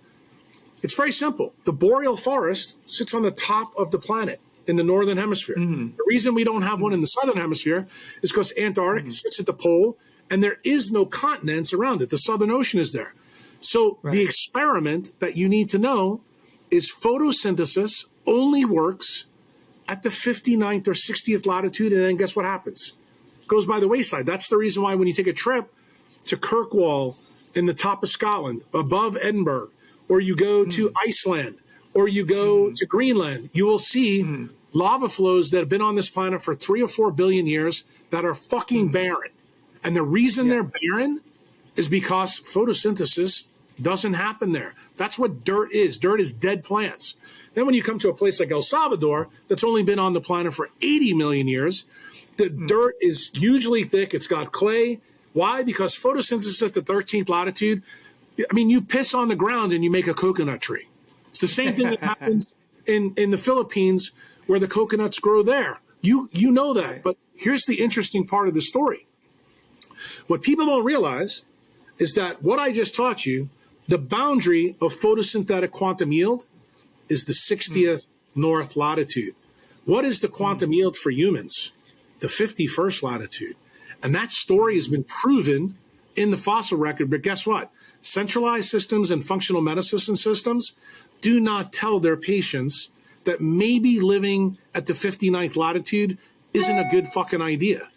It's very simple. The boreal forest sits on the top of the planet in the northern hemisphere. The reason we don't have one in the southern hemisphere is because Antarctica sits at the pole and there is no continents around it. The Southern Ocean is there. So the experiment that you need to know is photosynthesis only works at the 59th or 60th latitude, and then guess what happens? It goes by the wayside. That's the reason why when you take a trip to Kirkwall in the top of Scotland, above Edinburgh, or you go to Iceland, or you go to Greenland, you will see lava flows that have been on this planet for 3 or 4 billion years that are fucking barren. And the reason they're barren is because photosynthesis doesn't happen there. That's what dirt is. Dirt is dead plants. Then when you come to a place like El Salvador, that's only been on the planet for 80 million years, the dirt is hugely thick. It's got clay. Why? Because photosynthesis at the 13th latitude, I mean, you piss on the ground and you make a coconut tree. It's the same thing that happens in the Philippines where the coconuts grow there. You know that. But here's the interesting part of the story. What people don't realize is that what I just taught you, the boundary of photosynthetic quantum yield is the 60th north latitude. What is the quantum yield for humans? The 51st latitude. And that story has been proven in the fossil record. But guess what? Centralized systems and functional medicine systems do not tell their patients that maybe living at the 59th latitude isn't a good fucking idea.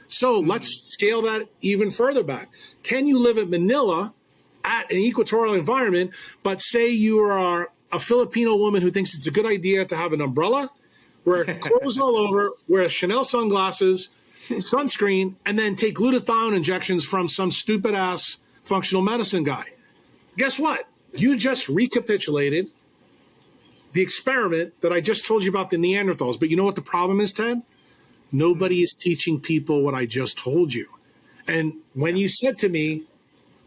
So let's scale that even further back. Can you live at Manila at an equatorial environment, but say you are a Filipino woman who thinks it's a good idea to have an umbrella, wear clothes all over, wear Chanel sunglasses, sunscreen, and then take glutathione injections from some stupid-ass functional medicine guy? Guess what? You just recapitulated the experiment that I just told you about the Neanderthals. But you know what the problem is, Ted? Nobody is teaching people what I just told you. And when you said to me,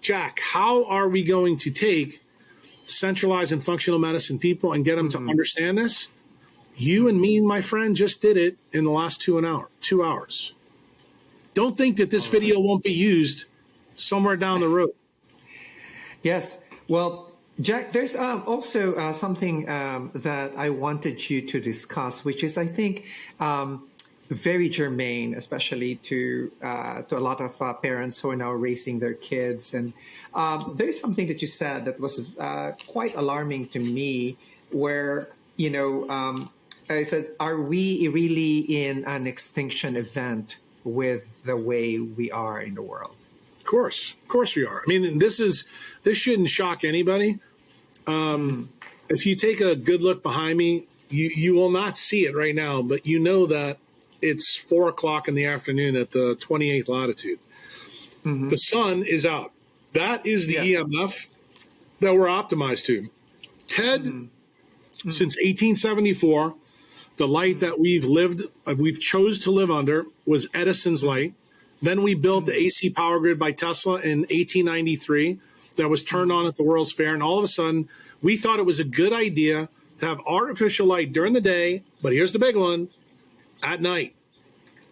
Jack, how are we going to take centralized and functional medicine people and get them to understand this? You and me, my friend, just did it in the last 2 hours. Don't think that this video won't be used somewhere down the road. Yes. Well, Jack, there's also something that I wanted you to discuss, which is, I think, very germane, especially to a lot of parents who are now raising their kids. And there's something that you said that was quite alarming to me, where, I said, are we really in an extinction event with the way we are in the world? Of course we are. I mean, this shouldn't shock anybody. If you take a good look behind me, you will not see it right now, but you know that it's 4 o'clock in the afternoon at the 28th latitude. The sun is out. That is the EMF that we're optimized to. Ted, since 1874, the light that we've chose to live under was Edison's light. Then we built the AC power grid by Tesla in 1893 that was turned on at the World's Fair. And all of a sudden, we thought it was a good idea to have artificial light during the day. But here's the big one, at night.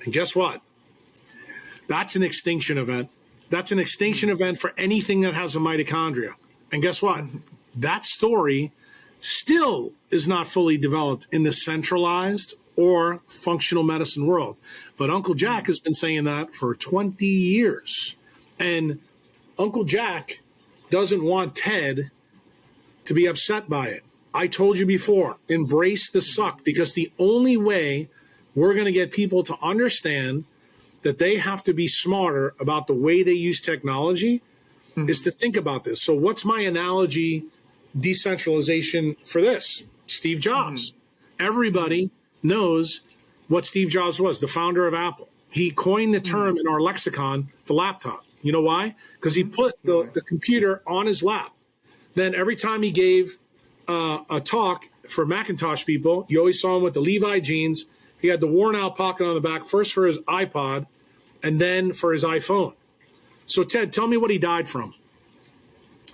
And guess what? That's an extinction event. That's an extinction event for anything that has a mitochondria. And guess what? That story still is not fully developed in the centralized or functional medicine world. But Uncle Jack has been saying that for 20 years. And Uncle Jack doesn't want Ted to be upset by it. I told you before, embrace the suck, because the only way we're going to get people to understand that they have to be smarter about the way they use technology is to think about this. So what's my analogy, decentralization, for this? Steve Jobs. Everybody knows what Steve Jobs was, the founder of Apple. He coined the term in our lexicon, the laptop. You know why? Because he put the computer on his lap. Then every time he gave a talk for Macintosh people, you always saw him with the Levi jeans. He had the worn out pocket on the back, first for his iPod and then for his iPhone. So, Ted, tell me what he died from.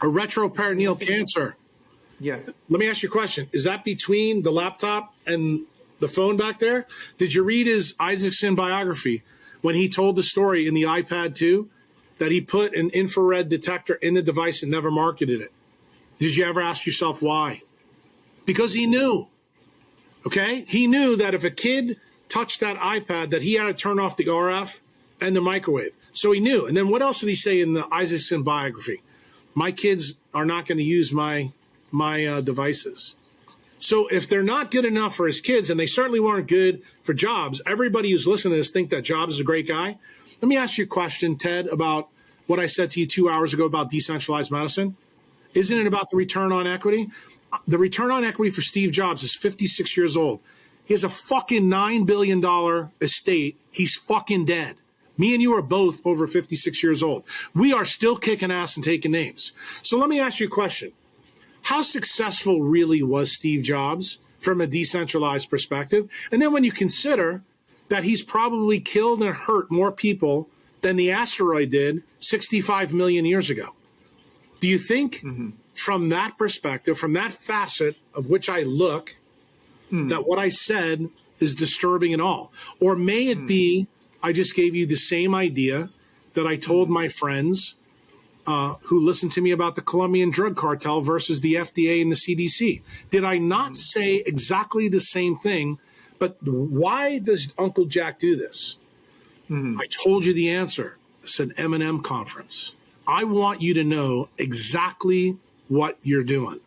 A retroperitoneal cancer. Yeah. Let me ask you a question. Is that between the laptop and the phone back there? Did you read his Isaacson biography when he told the story in the iPad 2 that he put an infrared detector in the device and never marketed it? Did you ever ask yourself why? Because he knew. Okay? He knew that if a kid touched that iPad that he had to turn off the RF and the microwave. So he knew. And then what else did he say in the Isaacson biography? My kids are not going to use my devices. So if they're not good enough for his kids, and they certainly weren't good for Jobs, everybody who's listening to this think that Jobs is a great guy. Let me ask you a question, Ted, about what I said to you 2 hours ago about decentralized medicine. Isn't it about the return on equity? The return on equity for Steve Jobs is 56 years old. He has a fucking $9 billion estate. He's fucking dead. Me and you are both over 56 years old. We are still kicking ass and taking names. So let me ask you a question. How successful really was Steve Jobs from a decentralized perspective? And then when you consider that he's probably killed and hurt more people than the asteroid did 65 million years ago. Do you think from that perspective, from that facet of which I look, that what I said is disturbing at all? Or may it be I just gave you the same idea that I told my friends who listened to me about the Colombian drug cartel versus the FDA and the CDC? Did I not say exactly the same thing? But why does Uncle Jack do this? I told you the answer. It's an M&M conference. I want you to know exactly what you're doing.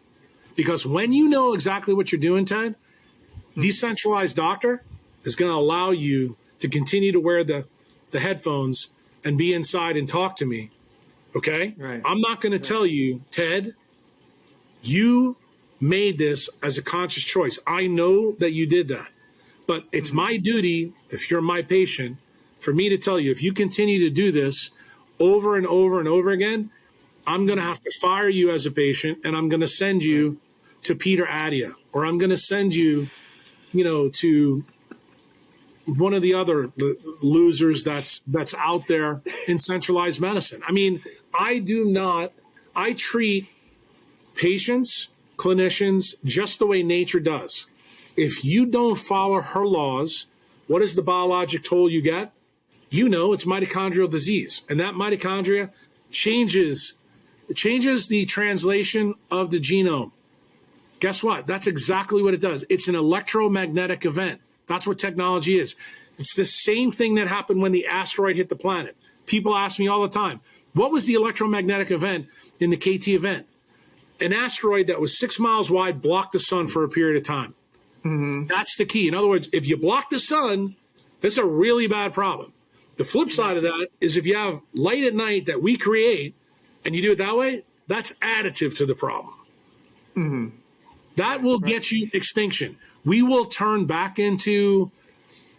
Because when you know exactly what you're doing, Ted, Decentralized Doctor is going to allow you to continue to wear the headphones and be inside and talk to me. Okay? Right. I'm not going to tell you, Ted, you made this as a conscious choice. I know that you did that. But it's my duty, if you're my patient, for me to tell you, if you continue to do this over and over and over again, I'm going to have to fire you as a patient, and I'm going to send you to Peter Attia, or I'm going to send you, to one of the other losers that's out there in centralized medicine. I mean, I treat patients, clinicians, just the way nature does. If you don't follow her laws, what is the biologic toll you get? It's mitochondrial disease. And that mitochondria changes the translation of the genome. Guess what? That's exactly what it does. It's an electromagnetic event. That's what technology is. It's the same thing that happened when the asteroid hit the planet. People ask me all the time, what was the electromagnetic event in the KT event? An asteroid that was 6 miles wide blocked the sun for a period of time. That's the key. In other words, if you block the sun, that's a really bad problem. The flip side of that is if you have light at night that we create and you do it that way, that's additive to the problem. That will get you extinction. We will turn back into,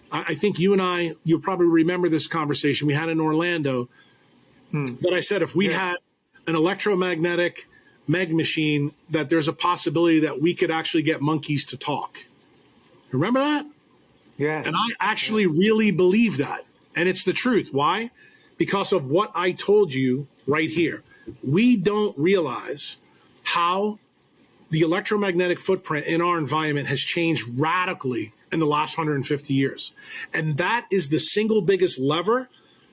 I think you'll probably remember this conversation we had in Orlando, that I said if we had an electromagnetic Meg machine, that there's a possibility that we could actually get monkeys to talk. Remember that? Yes. And I actually really believe that. And it's the truth. Why? Because of what I told you right here. We don't realize how the electromagnetic footprint in our environment has changed radically in the last 150 years. And that is the single biggest lever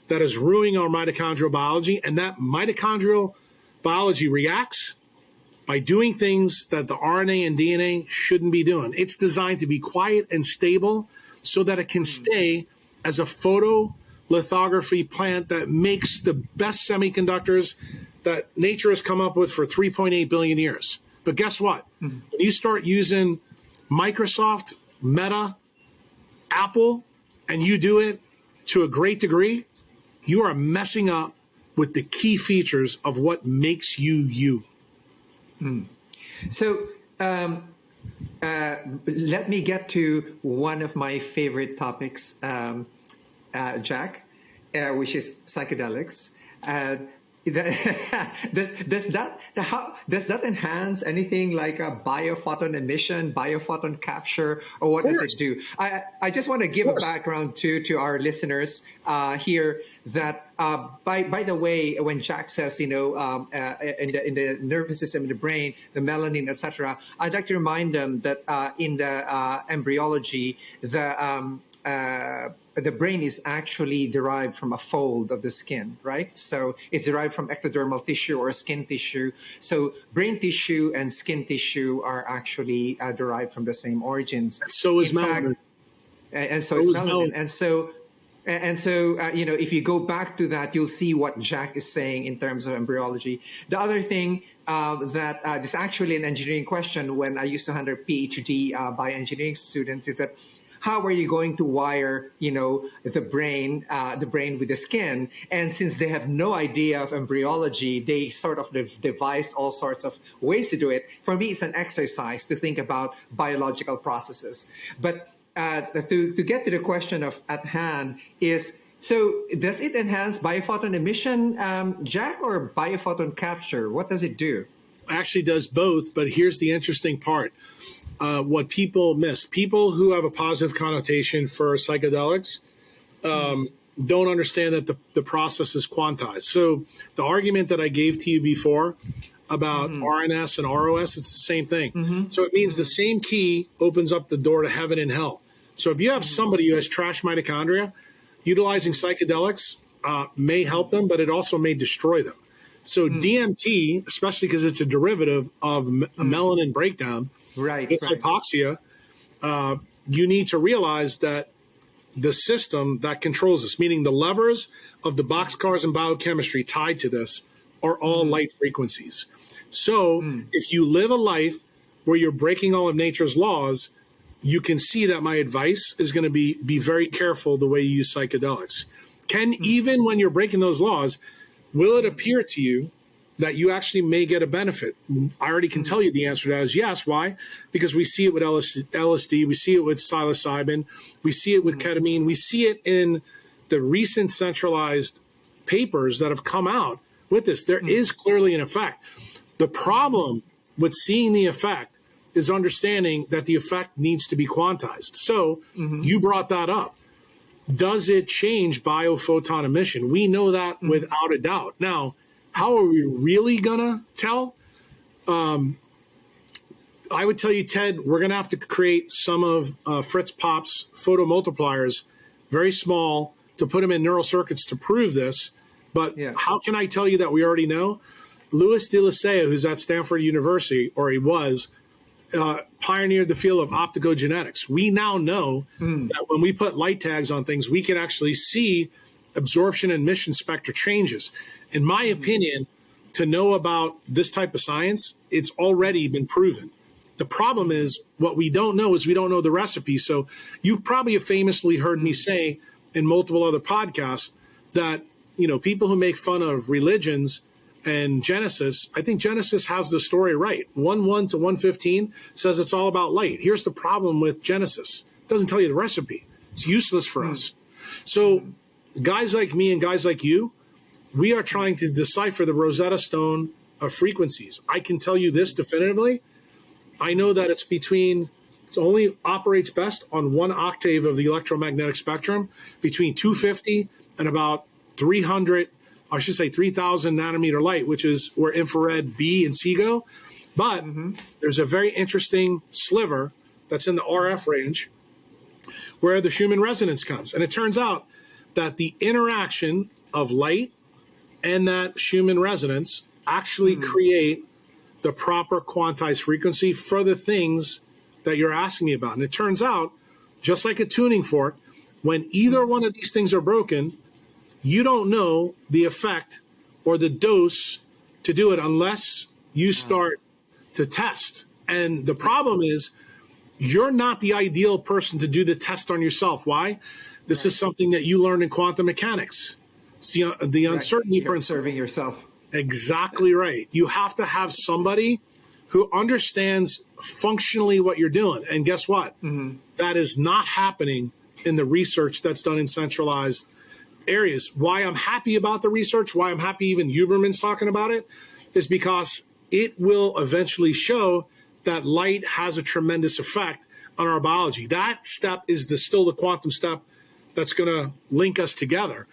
that is ruining our mitochondrial biology. And that mitochondrial biology reacts by doing things that the RNA and DNA shouldn't be doing. It's designed to be quiet and stable so that it can stay as a photolithography plant that makes the best semiconductors that nature has come up with for 3.8 billion years. But guess what? When you start using Microsoft, Meta, Apple, and you do it to a great degree, you are messing up with the key features of what makes you you. So let me get to one of my favorite topics, Jack, which is psychedelics. Uh, does that enhance anything like a biophoton emission, biophoton capture, or what does it do? I just want to give a background to our listeners here that by the way, when Jack says in the nervous system, in the brain, the melanin, etc., I'd like to remind them that in the embryology, the brain is actually derived from a fold of the skin, right? So it's derived from ectodermal tissue or skin tissue. So brain tissue and skin tissue are actually derived from the same origins. So is melanin. And so is melanin. And so, if you go back to that, you'll see what Jack is saying in terms of embryology. The other thing that is actually an engineering question when I used to handle PhD bioengineering students is that, how are you going to wire, the brain with the skin? And since they have no idea of embryology, they sort of devised all sorts of ways to do it. For me, it's an exercise to think about biological processes. But to get to the question at hand is, so does it enhance biophoton emission, Jack, or biophoton capture? What does it do? Actually does both, but here's the interesting part. What people miss, people who have a positive connotation for psychedelics don't understand that the process is quantized. So the argument that I gave to you before about RNS and ROS, it's the same thing. So it means the same key opens up the door to heaven and hell. So if you have somebody who has trash mitochondria, utilizing psychedelics may help them, but it also may destroy them. So DMT, especially because it's a derivative of melanin breakdown, with hypoxia, you need to realize that the system that controls this, meaning the levers of the boxcars and biochemistry tied to this, are all light frequencies. So if you live a life where you're breaking all of nature's laws, you can see that my advice is going to be very careful the way you use psychedelics. Even when you're breaking those laws, will it appear to you that you actually may get a benefit? I already can tell you the answer to that is yes. Why? Because we see it with LSD, we see it with psilocybin, we see it with ketamine, we see it in the recent centralized papers that have come out with this. There is clearly an effect. The problem with seeing the effect is understanding that the effect needs to be quantized. So you brought that up. Does it change biophoton emission? We know that without a doubt. Now, how are we really going to tell? I would tell you, Ted, we're going to have to create some of Fritz Pop's photomultipliers, very small, to put them in neural circuits to prove this. But how can I tell you that we already know? Louis de Licea, who's at Stanford University, or he was, pioneered the field of optogenetics. We now know that when we put light tags on things, we can actually see absorption and emission spectra changes. In my opinion, to know about this type of science, it's already been proven. The problem is what we don't know is we don't know the recipe. So you probably have famously heard me say in multiple other podcasts that, people who make fun of religions and Genesis, I think Genesis has the story right. 1:1 to 1:15 says it's all about light. Here's the problem with Genesis. It doesn't tell you the recipe. It's useless for us. So guys like me and guys like you, we are trying to decipher the Rosetta Stone of frequencies. I can tell you this definitively. I know that it only operates best on 1 octave of the electromagnetic spectrum, between 250 and about 300, I should say 3,000 nanometer light, which is where infrared B and C go. But there's a very interesting sliver that's in the RF range where the Schumann resonance comes. And it turns out that the interaction of light and that Schumann resonance actually create the proper quantized frequency for the things that you're asking me about. And it turns out, just like a tuning fork, when either one of these things are broken, you don't know the effect or the dose to do it unless you start to test. And the problem is you're not the ideal person to do the test on yourself. Why? This is something that you learned in quantum mechanics. It's the uncertainty principle. Observing yourself. Exactly right. You have to have somebody who understands functionally what you're doing. And guess what? That is not happening in the research that's done in centralized areas. Why I'm happy about the research, why I'm happy even Huberman's talking about it, is because it will eventually show that light has a tremendous effect on our biology. That step is still the quantum step that's going to link us together.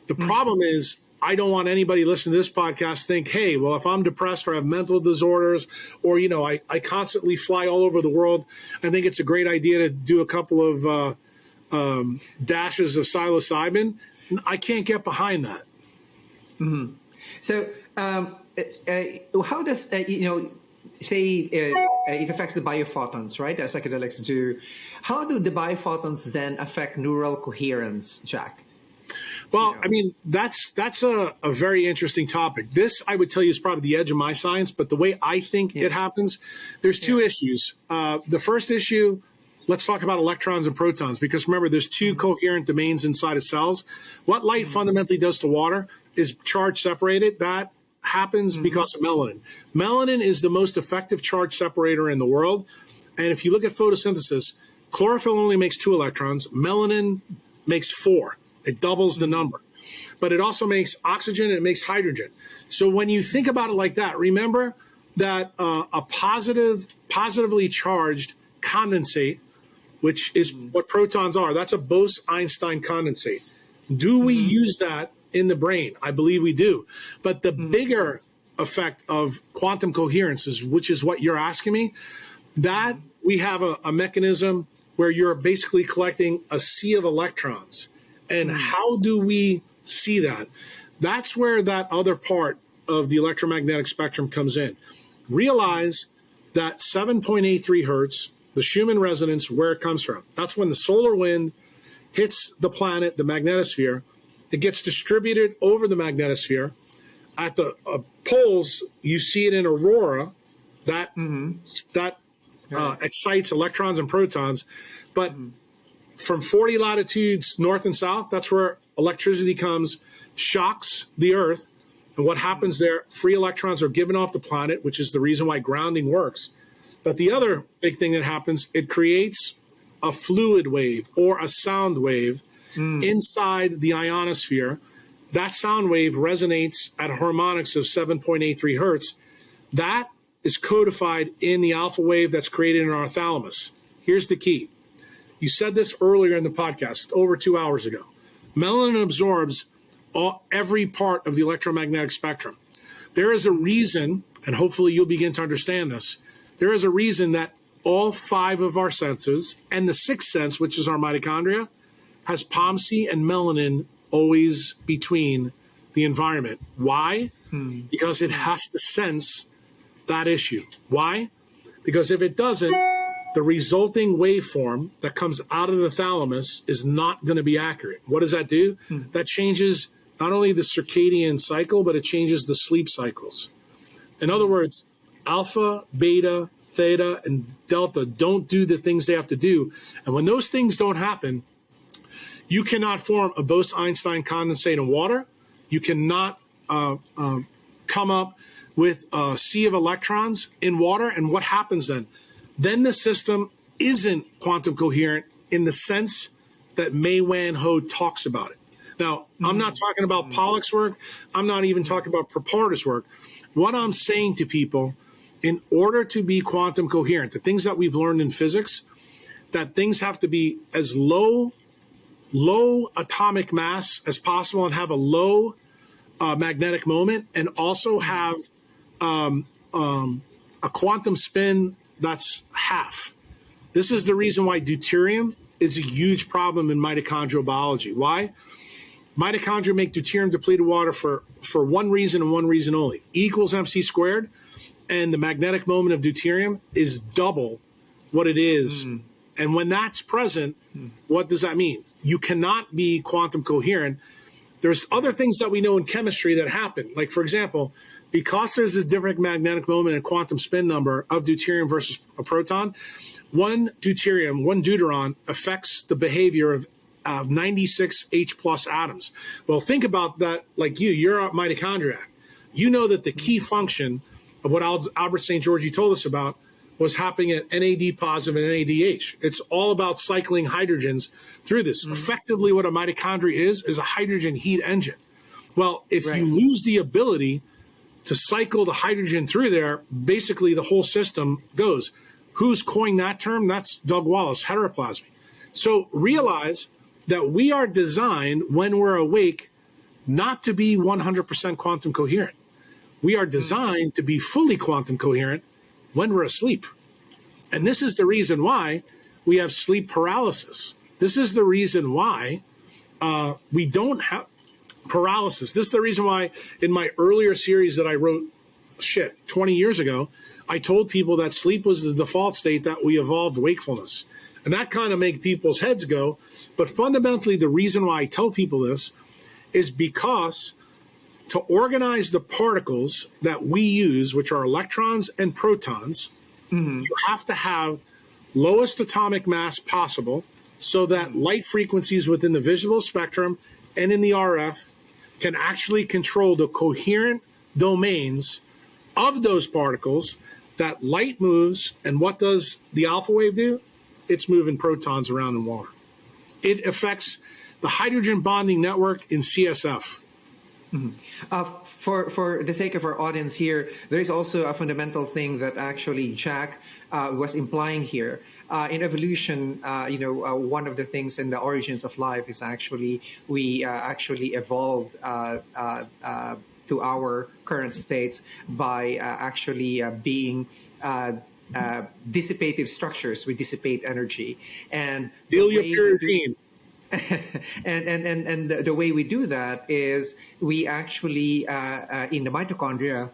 The problem is, I don't want anybody listening to this podcast think, hey, well, if I'm depressed or have mental disorders, or, I constantly fly all over the world, I think it's a great idea to do a couple of dashes of psilocybin. I can't get behind that. Mm-hmm. So how does, say it affects the biophotons, right, as psychedelics do. How do the biophotons then affect neural coherence, Jack? Well, I mean, that's a very interesting topic. This, I would tell you, is probably the edge of my science, but the way I think it happens, there's two issues. The first issue, let's talk about electrons and protons, because remember, there's two coherent domains inside of cells. What light fundamentally does to water is charge separated. That happens because of melanin. Melanin is the most effective charge separator in the world. And if you look at photosynthesis, chlorophyll only makes 2 electrons. Melanin makes 4. It doubles the number. But it also makes oxygen and it makes hydrogen. So when you think about it like that, remember that a positively charged condensate, which is what protons are, that's a Bose-Einstein condensate. Do we use that in the brain? I believe we do. But the bigger effect of quantum coherence, which is what you're asking me, that we have a mechanism where you're basically collecting a sea of electrons. And how do we see that? That's where that other part of the electromagnetic spectrum comes in. Realize that 7.83 hertz, the Schumann resonance, where it comes from. That's when the solar wind hits the planet, the magnetosphere. It gets distributed over the magnetosphere. At the poles, you see it in aurora. That excites electrons and protons. But from 40 latitudes north and south, that's where electricity comes, shocks the Earth. And what happens there, free electrons are given off the planet, which is the reason why grounding works. But the other big thing that happens, it creates a fluid wave or a sound wave inside the ionosphere. That sound wave resonates at harmonics of 7.83 hertz. That is codified in the alpha wave that's created in our thalamus. Here's the key. You said this earlier in the podcast, over 2 hours ago. Melanin absorbs every part of the electromagnetic spectrum. There is a reason, and hopefully you'll begin to understand this, there is a reason that all 5 of our senses and the 6th sense, which is our mitochondria, has POMC and melanin always between the environment. Why? Because it has to sense that issue. Why? Because if it doesn't, the resulting waveform that comes out of the thalamus is not going to be accurate. What does that do? That changes not only the circadian cycle, but it changes the sleep cycles. In other words, alpha, beta, theta, and delta don't do the things they have to do. And when those things don't happen, you cannot form a Bose-Einstein condensate in water. You cannot come up with a sea of electrons in water. And what happens then? Then the system isn't quantum coherent in the sense that May-Wan Ho talks about it. Now, I'm not talking about Pollack's work. I'm not even talking about Tripartite's work. What I'm saying to people, in order to be quantum coherent, the things that we've learned in physics, that things have to be as low atomic mass as possible and have a low magnetic moment, and also have a quantum spin that's half. This is the reason why deuterium is a huge problem in mitochondrial biology. Why? Mitochondria make deuterium depleted water for one reason and one reason only. E equals mc squared, and the magnetic moment of deuterium is double what it is. And when that's present, what does that mean? You cannot be quantum coherent. There's other things that we know in chemistry that happen. Like, for example, because there's a different magnetic moment and quantum spin number of deuterium versus a proton, one deuteron affects the behavior of 96 H plus atoms. Well, think about that like you're a mitochondriac. You know that the key function of what Albert St. George told us about was happening at NAD positive and NADH. It's all about cycling hydrogens through this. Effectively, what a mitochondria is a hydrogen heat engine. Well, if you lose the ability to cycle the hydrogen through there, basically the whole system goes. Who's coined that term? That's Doug Wallace, heteroplasmy. So realize that we are designed when we're awake not to be 100% quantum coherent. We are designed to be fully quantum coherent when we're asleep. And this is the reason why we have sleep paralysis. This is the reason why we don't have paralysis. This is the reason why in my earlier series that I wrote, 20 years ago, I told people that sleep was the default state, that we evolved wakefulness. And that kind of made people's heads go. But fundamentally, the reason why I tell people this is because to organize the particles that we use, which are electrons and protons, you have to have lowest atomic mass possible so that light frequencies within the visible spectrum and in the RF can actually control the coherent domains of those particles that light moves. And what does the alpha wave do? It's moving protons around in water. It affects the hydrogen bonding network in CSF. For the sake of our audience here, there is also a fundamental thing that actually Jack was implying here. In evolution, one of the things in the origins of life is actually we actually evolved to our current states by actually being dissipative structures. We dissipate energy, and and the way we do that is we actually in the mitochondria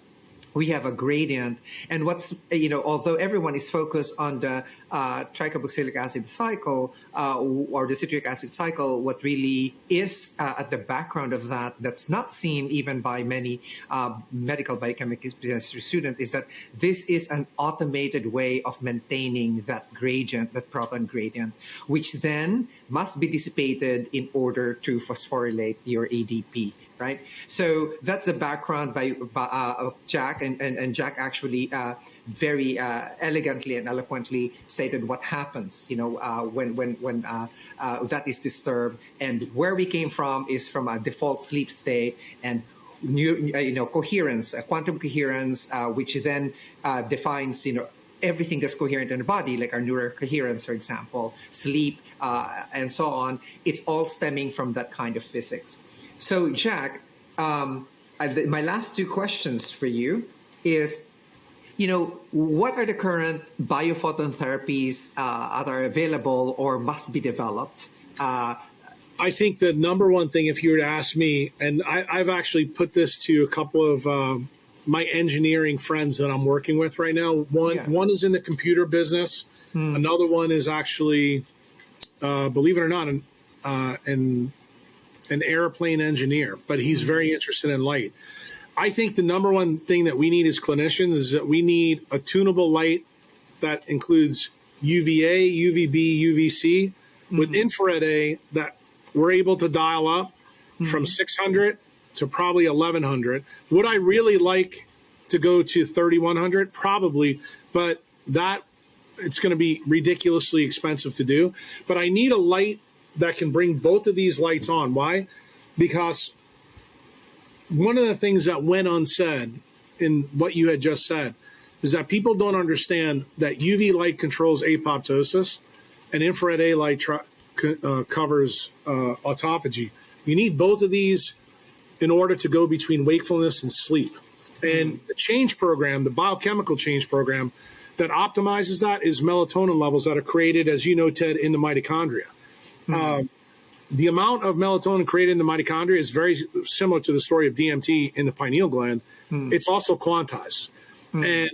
we have a gradient. And what's, although everyone is focused on the tricarboxylic acid cycle or the citric acid cycle, what really is at the background of that, that's not seen even by many medical biochemistry students, is that this is an automated way of maintaining that gradient, that proton gradient, which then must be dissipated in order to phosphorylate your ADP. Right, so that's the background of Jack, and Jack actually very elegantly and eloquently stated what happens, when that is disturbed, and where we came from is from a default sleep state, and coherence, quantum coherence, which then defines everything that's coherent in the body, like our neurocoherence, for example, sleep, and so on. It's all stemming from that kind of physics. So, Jack, my last two questions for you is, what are the current biophoton therapies that are available or must be developed? I think the number one thing, if you were to ask me, and I've actually put this to a couple of my engineering friends that I'm working with right now. One is in the computer business. Another one is actually, believe it or not, an airplane engineer, but he's very interested in light. I think the number one thing that we need as clinicians is that we need a tunable light that includes UVA, UVB, UVC, with infrared A that we're able to dial up from 600 to probably 1100. Would I really like to go to 3100? Probably, but it's going to be ridiculously expensive to do. But I need a light that can bring both of these lights on. Why? Because one of the things that went unsaid in what you had just said is that people don't understand that UV light controls apoptosis and infrared A light covers autophagy. You need both of these in order to go between wakefulness and sleep. And the change program, the biochemical change program that optimizes that is melatonin levels that are created, as you know, Ted, in the mitochondria. The amount of melatonin created in the mitochondria is very similar to the story of DMT in the pineal gland. It's also quantized. And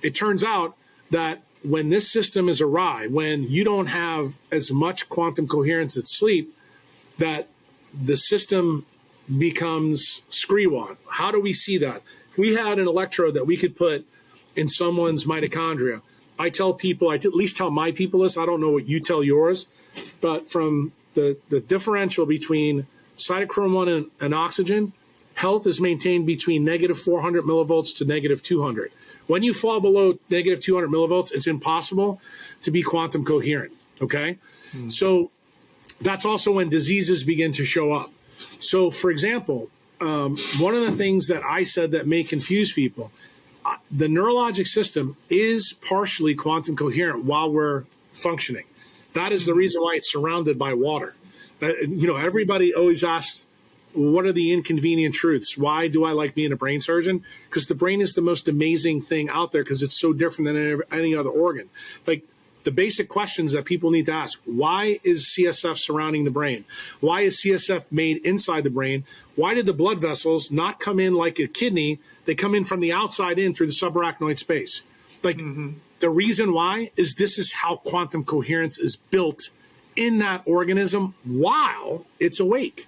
it turns out that when this system is awry, when you don't have as much quantum coherence at sleep, that the system becomes screwed. How do we see that? If we had an electrode that we could put in someone's mitochondria, I tell people, I at least tell my people this, I don't know what you tell yours, but from the differential between cytochrome 1 and oxygen health is maintained between negative 400 millivolts to negative 200. When you fall below negative 200 millivolts, it's impossible to be quantum coherent, okay? So that's also when diseases begin to show up. So, for example, one of the things that I said that may confuse people, the neurologic system is partially quantum coherent while we're functioning. That is the reason why it's surrounded by water. Everybody always asks, what are the inconvenient truths? Why do I like being a brain surgeon? Because the brain is the most amazing thing out there because it's so different than any other organ. Like the basic questions that people need to ask, why is CSF surrounding the brain? Why is CSF made inside the brain? Why did the blood vessels not come in like a kidney? They come in from the outside in through the subarachnoid space. Like the reason why is this is how quantum coherence is built in that organism while it's awake.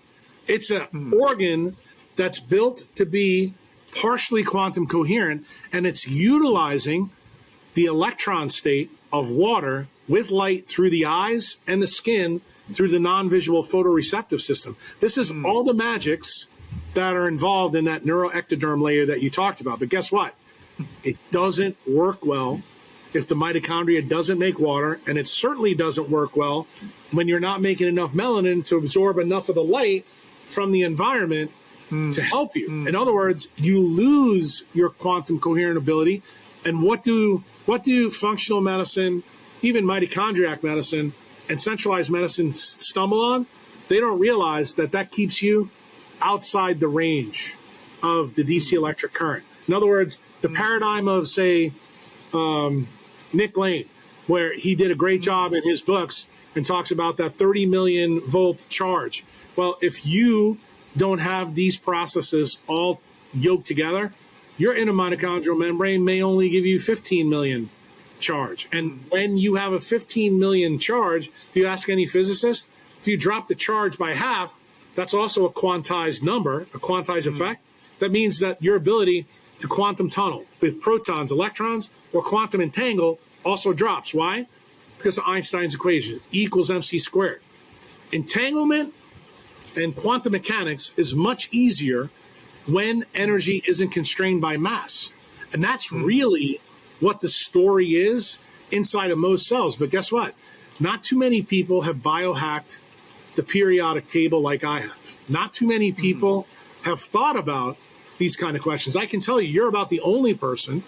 It's an organ that's built to be partially quantum coherent, and it's utilizing the electron state of water with light through the eyes and the skin through the non-visual photoreceptive system. This is all the magics that are involved in that neuroectoderm layer that you talked about. But guess what? It doesn't work well if the mitochondria doesn't make water, and it certainly doesn't work well when you're not making enough melanin to absorb enough of the light from the environment to help you. In other words, you lose your quantum coherent ability. And what do functional medicine, even mitochondriac medicine, and centralized medicine stumble on? They don't realize that keeps you outside the range of the DC electric current. In other words, the paradigm of, say, Nick Lane, where he did a great job in his books and talks about that 30 million volt charge. Well, if you don't have these processes all yoked together, your inner mitochondrial membrane may only give you 15 million charge. And when you have a 15 million charge, if you ask any physicist, if you drop the charge by half, that's also a quantized number, a quantized effect. That means that your ability to quantum tunnel with protons, electrons, or quantum entangle also drops. Why? Because of Einstein's equation, E equals mc squared. Entanglement and quantum mechanics is much easier when energy isn't constrained by mass. And that's really what the story is inside of most cells. But guess what? Not too many people have biohacked the periodic table like I have. Not too many people have thought about these kind of questions. I can tell you, you're about the only person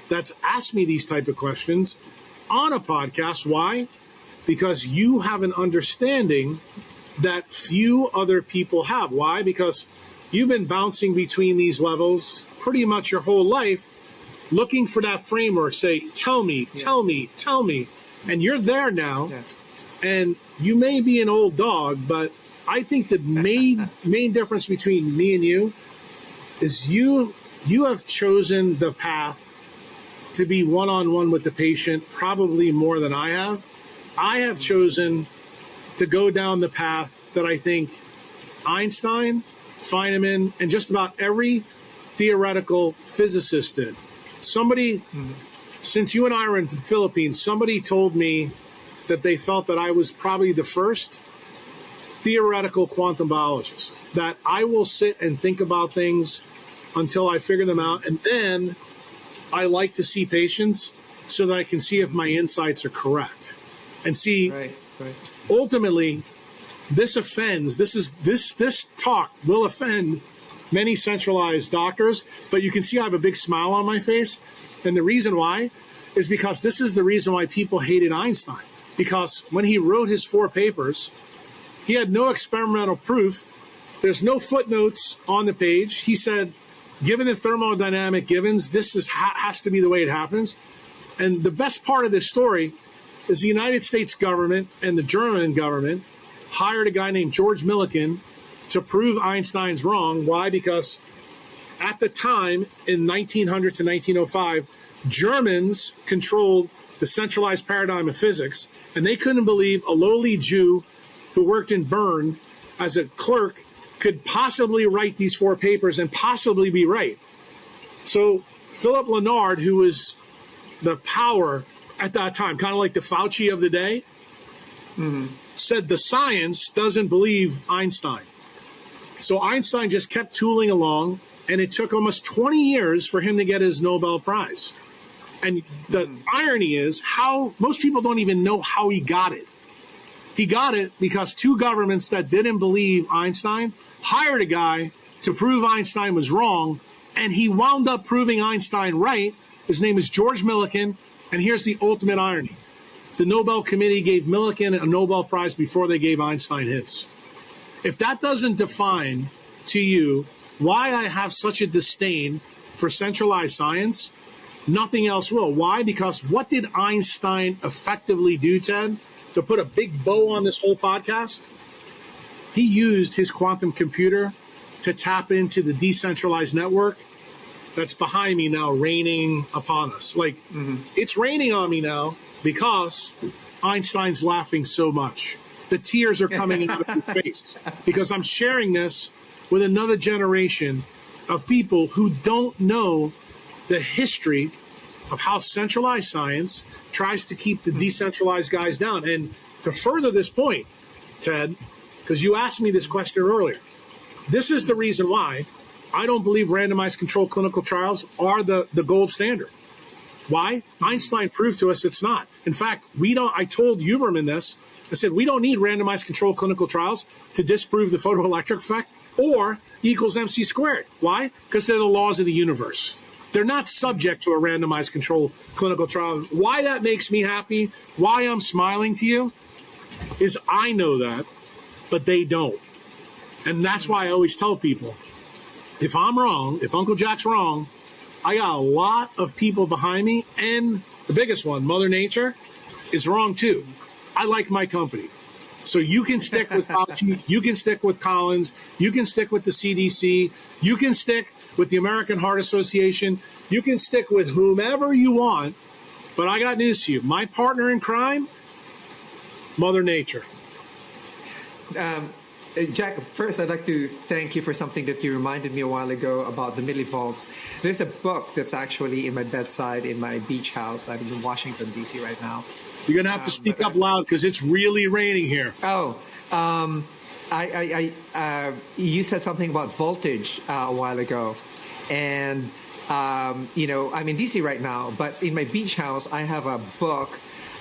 that's asked me these type of questions on a podcast. Why? Because you have an understanding that few other people have. Why? Because you've been bouncing between these levels pretty much your whole life, looking for that framework, say, tell me, tell me, tell me. And you're there now. Yeah. And you may be an old dog, but I think the main difference between me and you is you have chosen the path to be one-on-one with the patient probably more than I have. I have chosen to go down the path that I think Einstein, Feynman, and just about every theoretical physicist did. Somebody, since you and I were in the Philippines, somebody told me that they felt that I was probably the first theoretical quantum biologist, that I will sit and think about things until I figure them out, and then I like to see patients so that I can see if my insights are correct. And see, ultimately, this offends, this talk will offend many centralized doctors, but you can see I have a big smile on my face. And the reason why is because this is the reason why people hated Einstein. Because when he wrote his 4 papers, he had no experimental proof. There's no footnotes on the page. He said, given the thermodynamic givens, this has to be the way it happens. And the best part of this story is the United States government and the German government hired a guy named George Millikan to prove Einstein's wrong. Why? Because at the time, in 1900 to 1905, Germans controlled the centralized paradigm of physics, and they couldn't believe a lowly Jew who worked in Bern as a clerk could possibly write these 4 papers and possibly be right. So Philip Leonard, who was the power at that time, kind of like the Fauci of the day, said the science doesn't believe Einstein. So Einstein just kept tooling along, and it took almost 20 years for him to get his Nobel Prize. And the irony is how most people don't even know how he got it. He got it because two governments that didn't believe Einstein hired a guy to prove Einstein was wrong, and he wound up proving Einstein right. His name is George Millikan, and here's the ultimate irony. The Nobel Committee gave Millikan a Nobel Prize before they gave Einstein his. If that doesn't define to you why I have such a disdain for centralized science, nothing else will. Why? Because what did Einstein effectively do, Ted, to put a big bow on this whole podcast? He used his quantum computer to tap into the decentralized network that's behind me now, raining upon us. It's raining on me now because Einstein's laughing so much. The tears are coming out of his face because I'm sharing this with another generation of people who don't know the history of how centralized science tries to keep the decentralized guys down. And to further this point, Ted, because you asked me this question earlier, this is the reason why I don't believe randomized controlled clinical trials are the gold standard. Why? Einstein proved to us it's not. In fact, I told Huberman this. I said, we don't need randomized controlled clinical trials to disprove the photoelectric effect or E equals MC squared. Why? Because they're the laws of the universe. They're not subject to a randomized controlled clinical trial. Why that makes me happy, why I'm smiling to you, is I know that, but they don't. And that's why I always tell people, if I'm wrong, if Uncle Jack's wrong, I got a lot of people behind me, and the biggest one, Mother Nature, is wrong too. I like my company. So you can stick with Fauci, you can stick with Collins, you can stick with the CDC, you can stick with the American Heart Association, you can stick with whomever you want, but I got news to you. My partner in crime, Mother Nature. Jack, first I'd like to thank you for something that you reminded me a while ago about the millivolts. There's a book that's actually in my bedside in my beach house. I'm in Washington, D.C. right now. You're going to have to speak up loud because it's really raining here. You said something about voltage a while ago. And, I'm in D.C. right now, but in my beach house, I have a book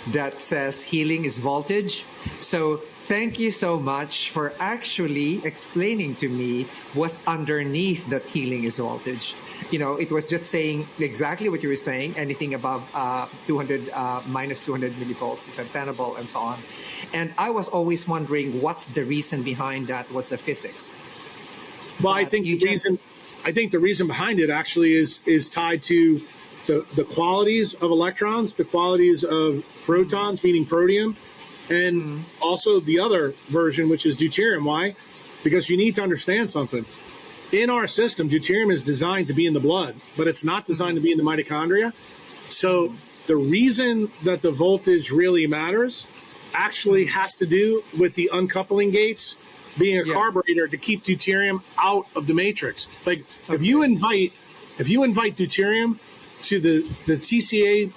that says healing is voltage. So thank you so much for actually explaining to me what's underneath that healing is voltage. It was just saying exactly what you were saying. Anything above 200 minus 200 millivolts is untenable and so on. And I was always wondering what's the reason behind that? What's the physics? Well, I think the reason behind it actually is tied to the qualities of electrons, the qualities of protons, meaning protium, and also the other version, which is deuterium. Why? Because you need to understand something. In our system, deuterium is designed to be in the blood, but it's not designed to be in the mitochondria. So the reason that the voltage really matters actually has to do with the uncoupling gates being a carburetor to keep deuterium out of the matrix. If you invite deuterium to the TCA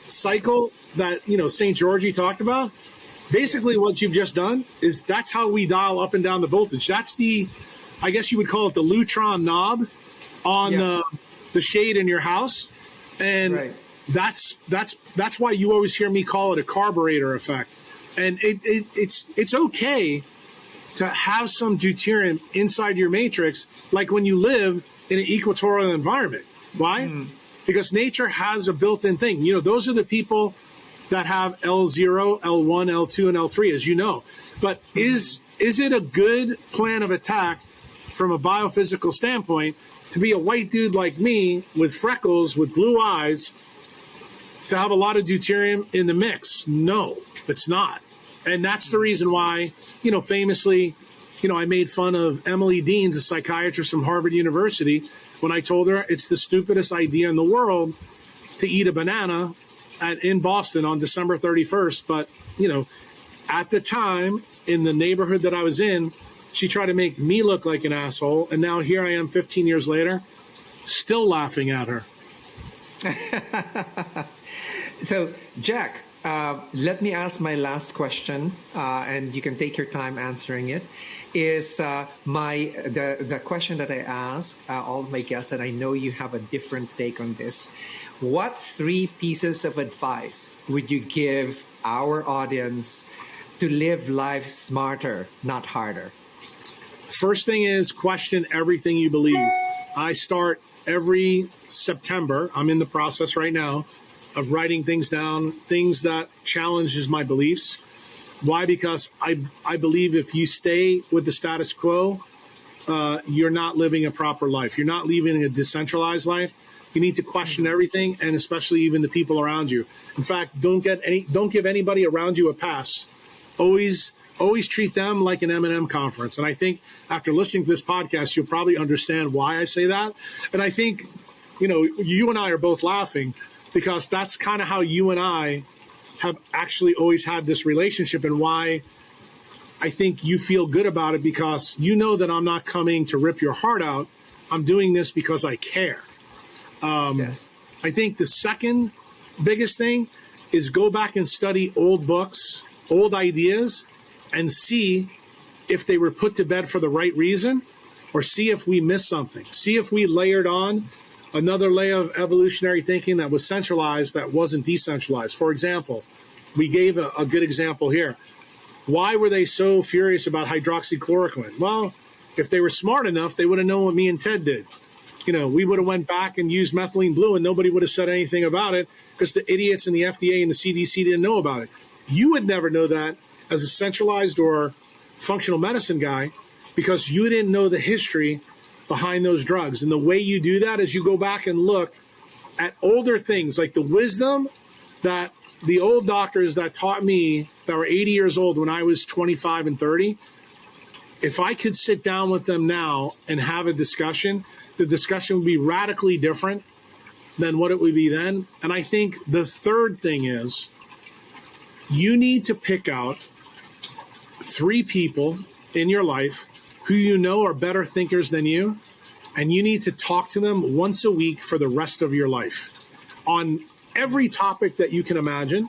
cycle that St. Georgie talked about, basically what you've just done is that's how we dial up and down the voltage. That's I guess you would call it the Lutron knob on the shade in your house, and that's why you always hear me call it a carburetor effect. And it's okay to have some deuterium inside your matrix, like when you live in an equatorial environment. Why? Because nature has a built-in thing. Those are the people that have L0, L1, L2, and L3, as you know. But is it a good plan of attack from a biophysical standpoint to be a white dude like me with freckles, with blue eyes, to have a lot of deuterium in the mix? No, it's not. And that's the reason why, famously, I made fun of Emily Deans, a psychiatrist from Harvard University, when I told her it's the stupidest idea in the world to eat a banana in Boston on December 31st. But, at the time, in the neighborhood that I was in, she tried to make me look like an asshole. And now here I am 15 years later, still laughing at her. So, Jack, let me ask my last question, and you can take your time answering it. is the question that I ask all of my guests, and I know you have a different take on this. What 3 pieces of advice would you give our audience to live life smarter, not harder? First thing is question everything you believe. I start every September. I'm in the process right now of writing things down, things that challenges my beliefs. Why? Because I believe if you stay with the status quo, you're not living a proper life. You're not living a decentralized life. You need to question everything, and especially even the people around you. In fact, don't give anybody around you a pass. Always treat them like an M&M conference. And I think after listening to this podcast, you'll probably understand why I say that. And I think, you and I are both laughing because that's kind of how you and I have actually always had this relationship, and why I think you feel good about it, because you know that I'm not coming to rip your heart out. I'm doing this because I care. Yes. I think the second biggest thing is go back and study old books, old ideas, and see if they were put to bed for the right reason, or see if we missed something. See if we layered on another layer of evolutionary thinking that was centralized that wasn't decentralized. For example, we gave a good example here. Why were they so furious about hydroxychloroquine? Well, if they were smart enough, they would have known what me and Ted did. We would have went back and used methylene blue and nobody would have said anything about it because the idiots in the FDA and the CDC didn't know about it. You would never know that as a centralized or functional medicine guy because you didn't know the history behind those drugs. And the way you do that is you go back and look at older things, like the wisdom that the old doctors that taught me that were 80 years old when I was 25 and 30. If I could sit down with them now and have a discussion, the discussion would be radically different than what it would be then. And I think the third thing is you need to pick out 3 people in your life who you know are better thinkers than you, and you need to talk to them once a week for the rest of your life on every topic that you can imagine.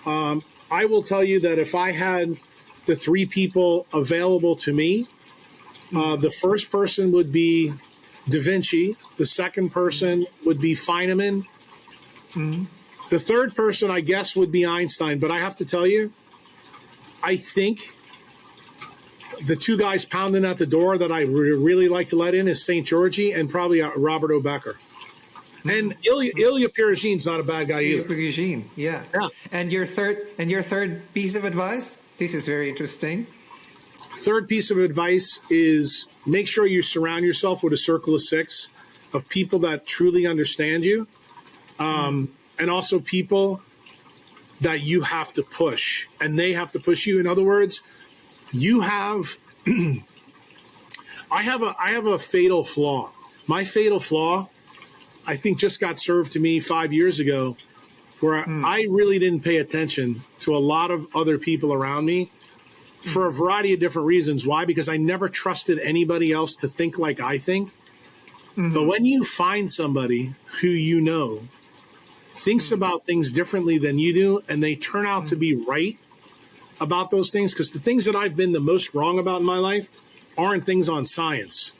I will tell you that if I had the 3 people available to me, the first person would be Da Vinci. The second person would be Feynman. The third person, I guess, would be Einstein. But I have to tell you, I think the 2 guys pounding at the door that I really like to let in is St. Georgie and probably Robert O. Becker. And Ilya Piroghine's not a bad guy either. Pirogine, yeah. And your third piece of advice? This is very interesting. Third piece of advice is make sure you surround yourself with a circle of 6 of people that truly understand you, and also people that you have to push, and they have to push you. In other words, you have I have a fatal flaw. My fatal flaw, I think, just got served to me 5 years ago, where I really didn't pay attention to a lot of other people around me for a variety of different reasons. Why? Because I never trusted anybody else to think like I think. But when you find somebody who you know thinks about things differently than you do, and they turn out to be right about those things, because the things that I've been the most wrong about in my life aren't things on science.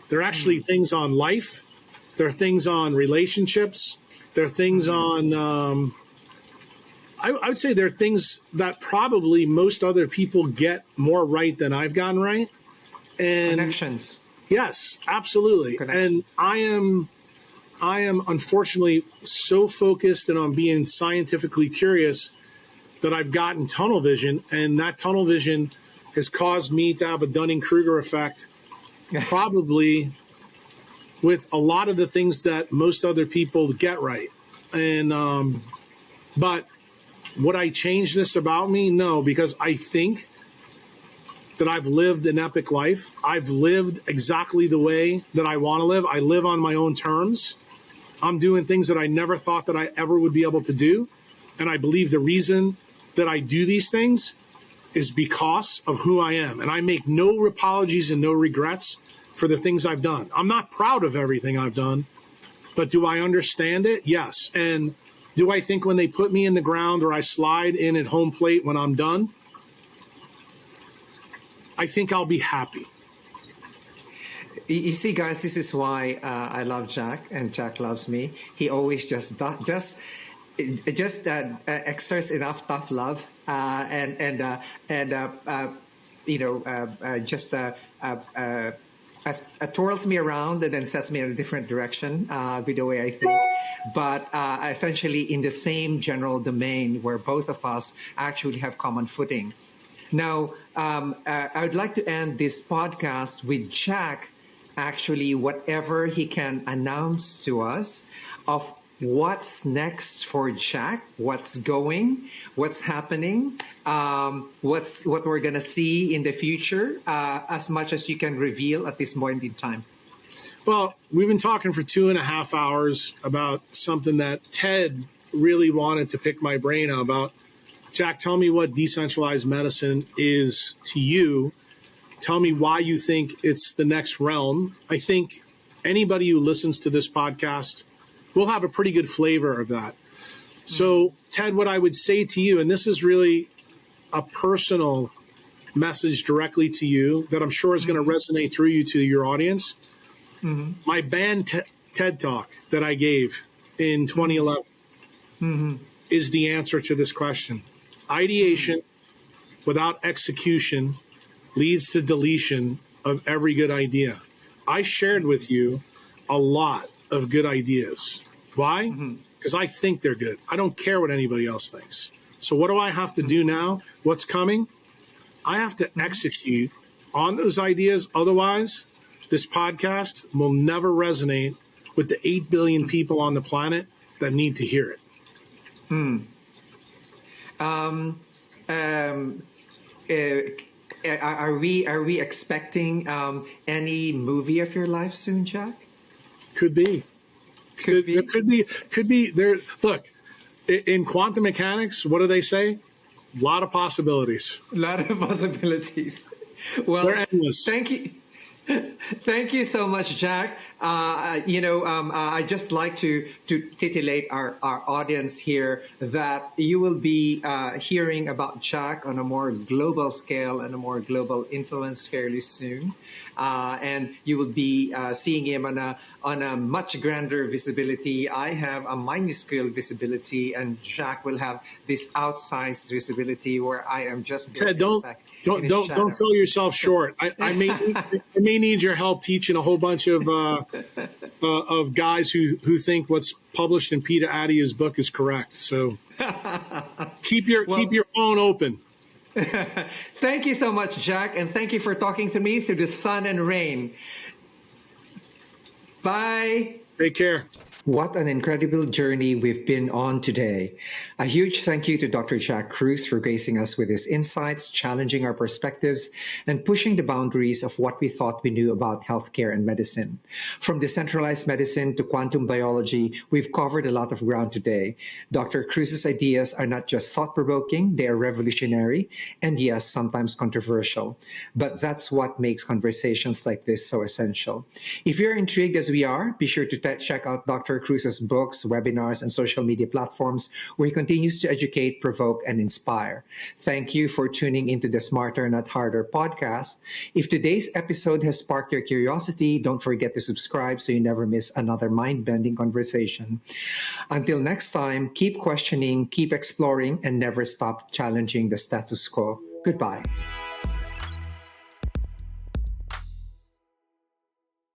They're actually things on life. They're things on relationships. They're things on, I would say they're things that probably most other people get more right than I've gotten right. And connections. Yes, absolutely. And I am unfortunately so focused and on being scientifically curious that I've gotten tunnel vision, and that tunnel vision has caused me to have a Dunning-Kruger effect, probably with a lot of the things that most other people get right. And but would I change this about me? No, because I think that I've lived an epic life. I've lived exactly the way that I want to live. I live on my own terms. I'm doing things that I never thought that I ever would be able to do. And I believe the reason that I do these things is because of who I am. And I make no apologies and no regrets for the things I've done. I'm not proud of everything I've done, but do I understand it? Yes. And do I think when they put me in the ground or I slide in at home plate when I'm done, I think I'll be happy. You see, guys, this is why I love Jack, and Jack loves me. He always just exerts enough tough love, twirls me around and then sets me in a different direction with the way I think. But essentially, in the same general domain where both of us actually have common footing. Now, I would like to end this podcast with Jack. Actually, whatever he can announce to us of what's next for Jack, what's happening, what we're going to see in the future, as much as you can reveal at this point in time. Well, we've been talking for 2.5 hours about something that Ted really wanted to pick my brain about. Jack, tell me what decentralized medicine is to you. Tell me why you think it's the next realm. I think anybody who listens to this podcast will have a pretty good flavor of that. So, Ted, what I would say to you, and this is really a personal message directly to you that I'm sure is going to resonate through you to your audience. My banned TED Talk that I gave in 2011 is the answer to this question. Ideation without execution leads to deletion of every good idea. I shared with you a lot of good ideas. Why? Because I think they're good. I don't care what anybody else thinks. So what do I have to do now? What's coming? I have to execute on those ideas. Otherwise, this podcast will never resonate with the 8 billion people on the planet that need to hear it. Are we expecting any movie of your life soon, Jack? Could be. Could be. There. Look, in quantum mechanics, what do they say? A lot of possibilities. A lot of possibilities. Well, they're endless. Thank you. Thank you so much, Jack. I just like to titillate our audience here that you will be hearing about Jack on a more global scale and a more global influence fairly soon. And you will be seeing him on a much grander visibility. I have a minuscule visibility, and Jack will have this outsized visibility where I am just Ted, don't sell yourself short. I may need your help teaching a whole bunch of guys who think what's published in Peter Attia's book is correct. So keep your phone open. Thank you so much, Jack, and thank you for talking to me through the sun and rain. Bye. Take care. What an incredible journey we've been on today. A huge thank you to Dr. Jack Kruse for gracing us with his insights, challenging our perspectives, and pushing the boundaries of what we thought we knew about healthcare and medicine. From decentralized medicine to quantum biology, we've covered a lot of ground today. Dr. Kruse's ideas are not just thought-provoking, they are revolutionary, and yes, sometimes controversial. But that's what makes conversations like this so essential. If you're intrigued as we are, be sure to check out Dr. Kruse's books, webinars, and social media platforms where he continues to educate, provoke, and inspire. Thank you for tuning into the Smarter Not Harder podcast. If today's episode has sparked your curiosity, don't forget to subscribe so you never miss another mind-bending conversation. Until next time, keep questioning, keep exploring, and never stop challenging the status quo. Goodbye.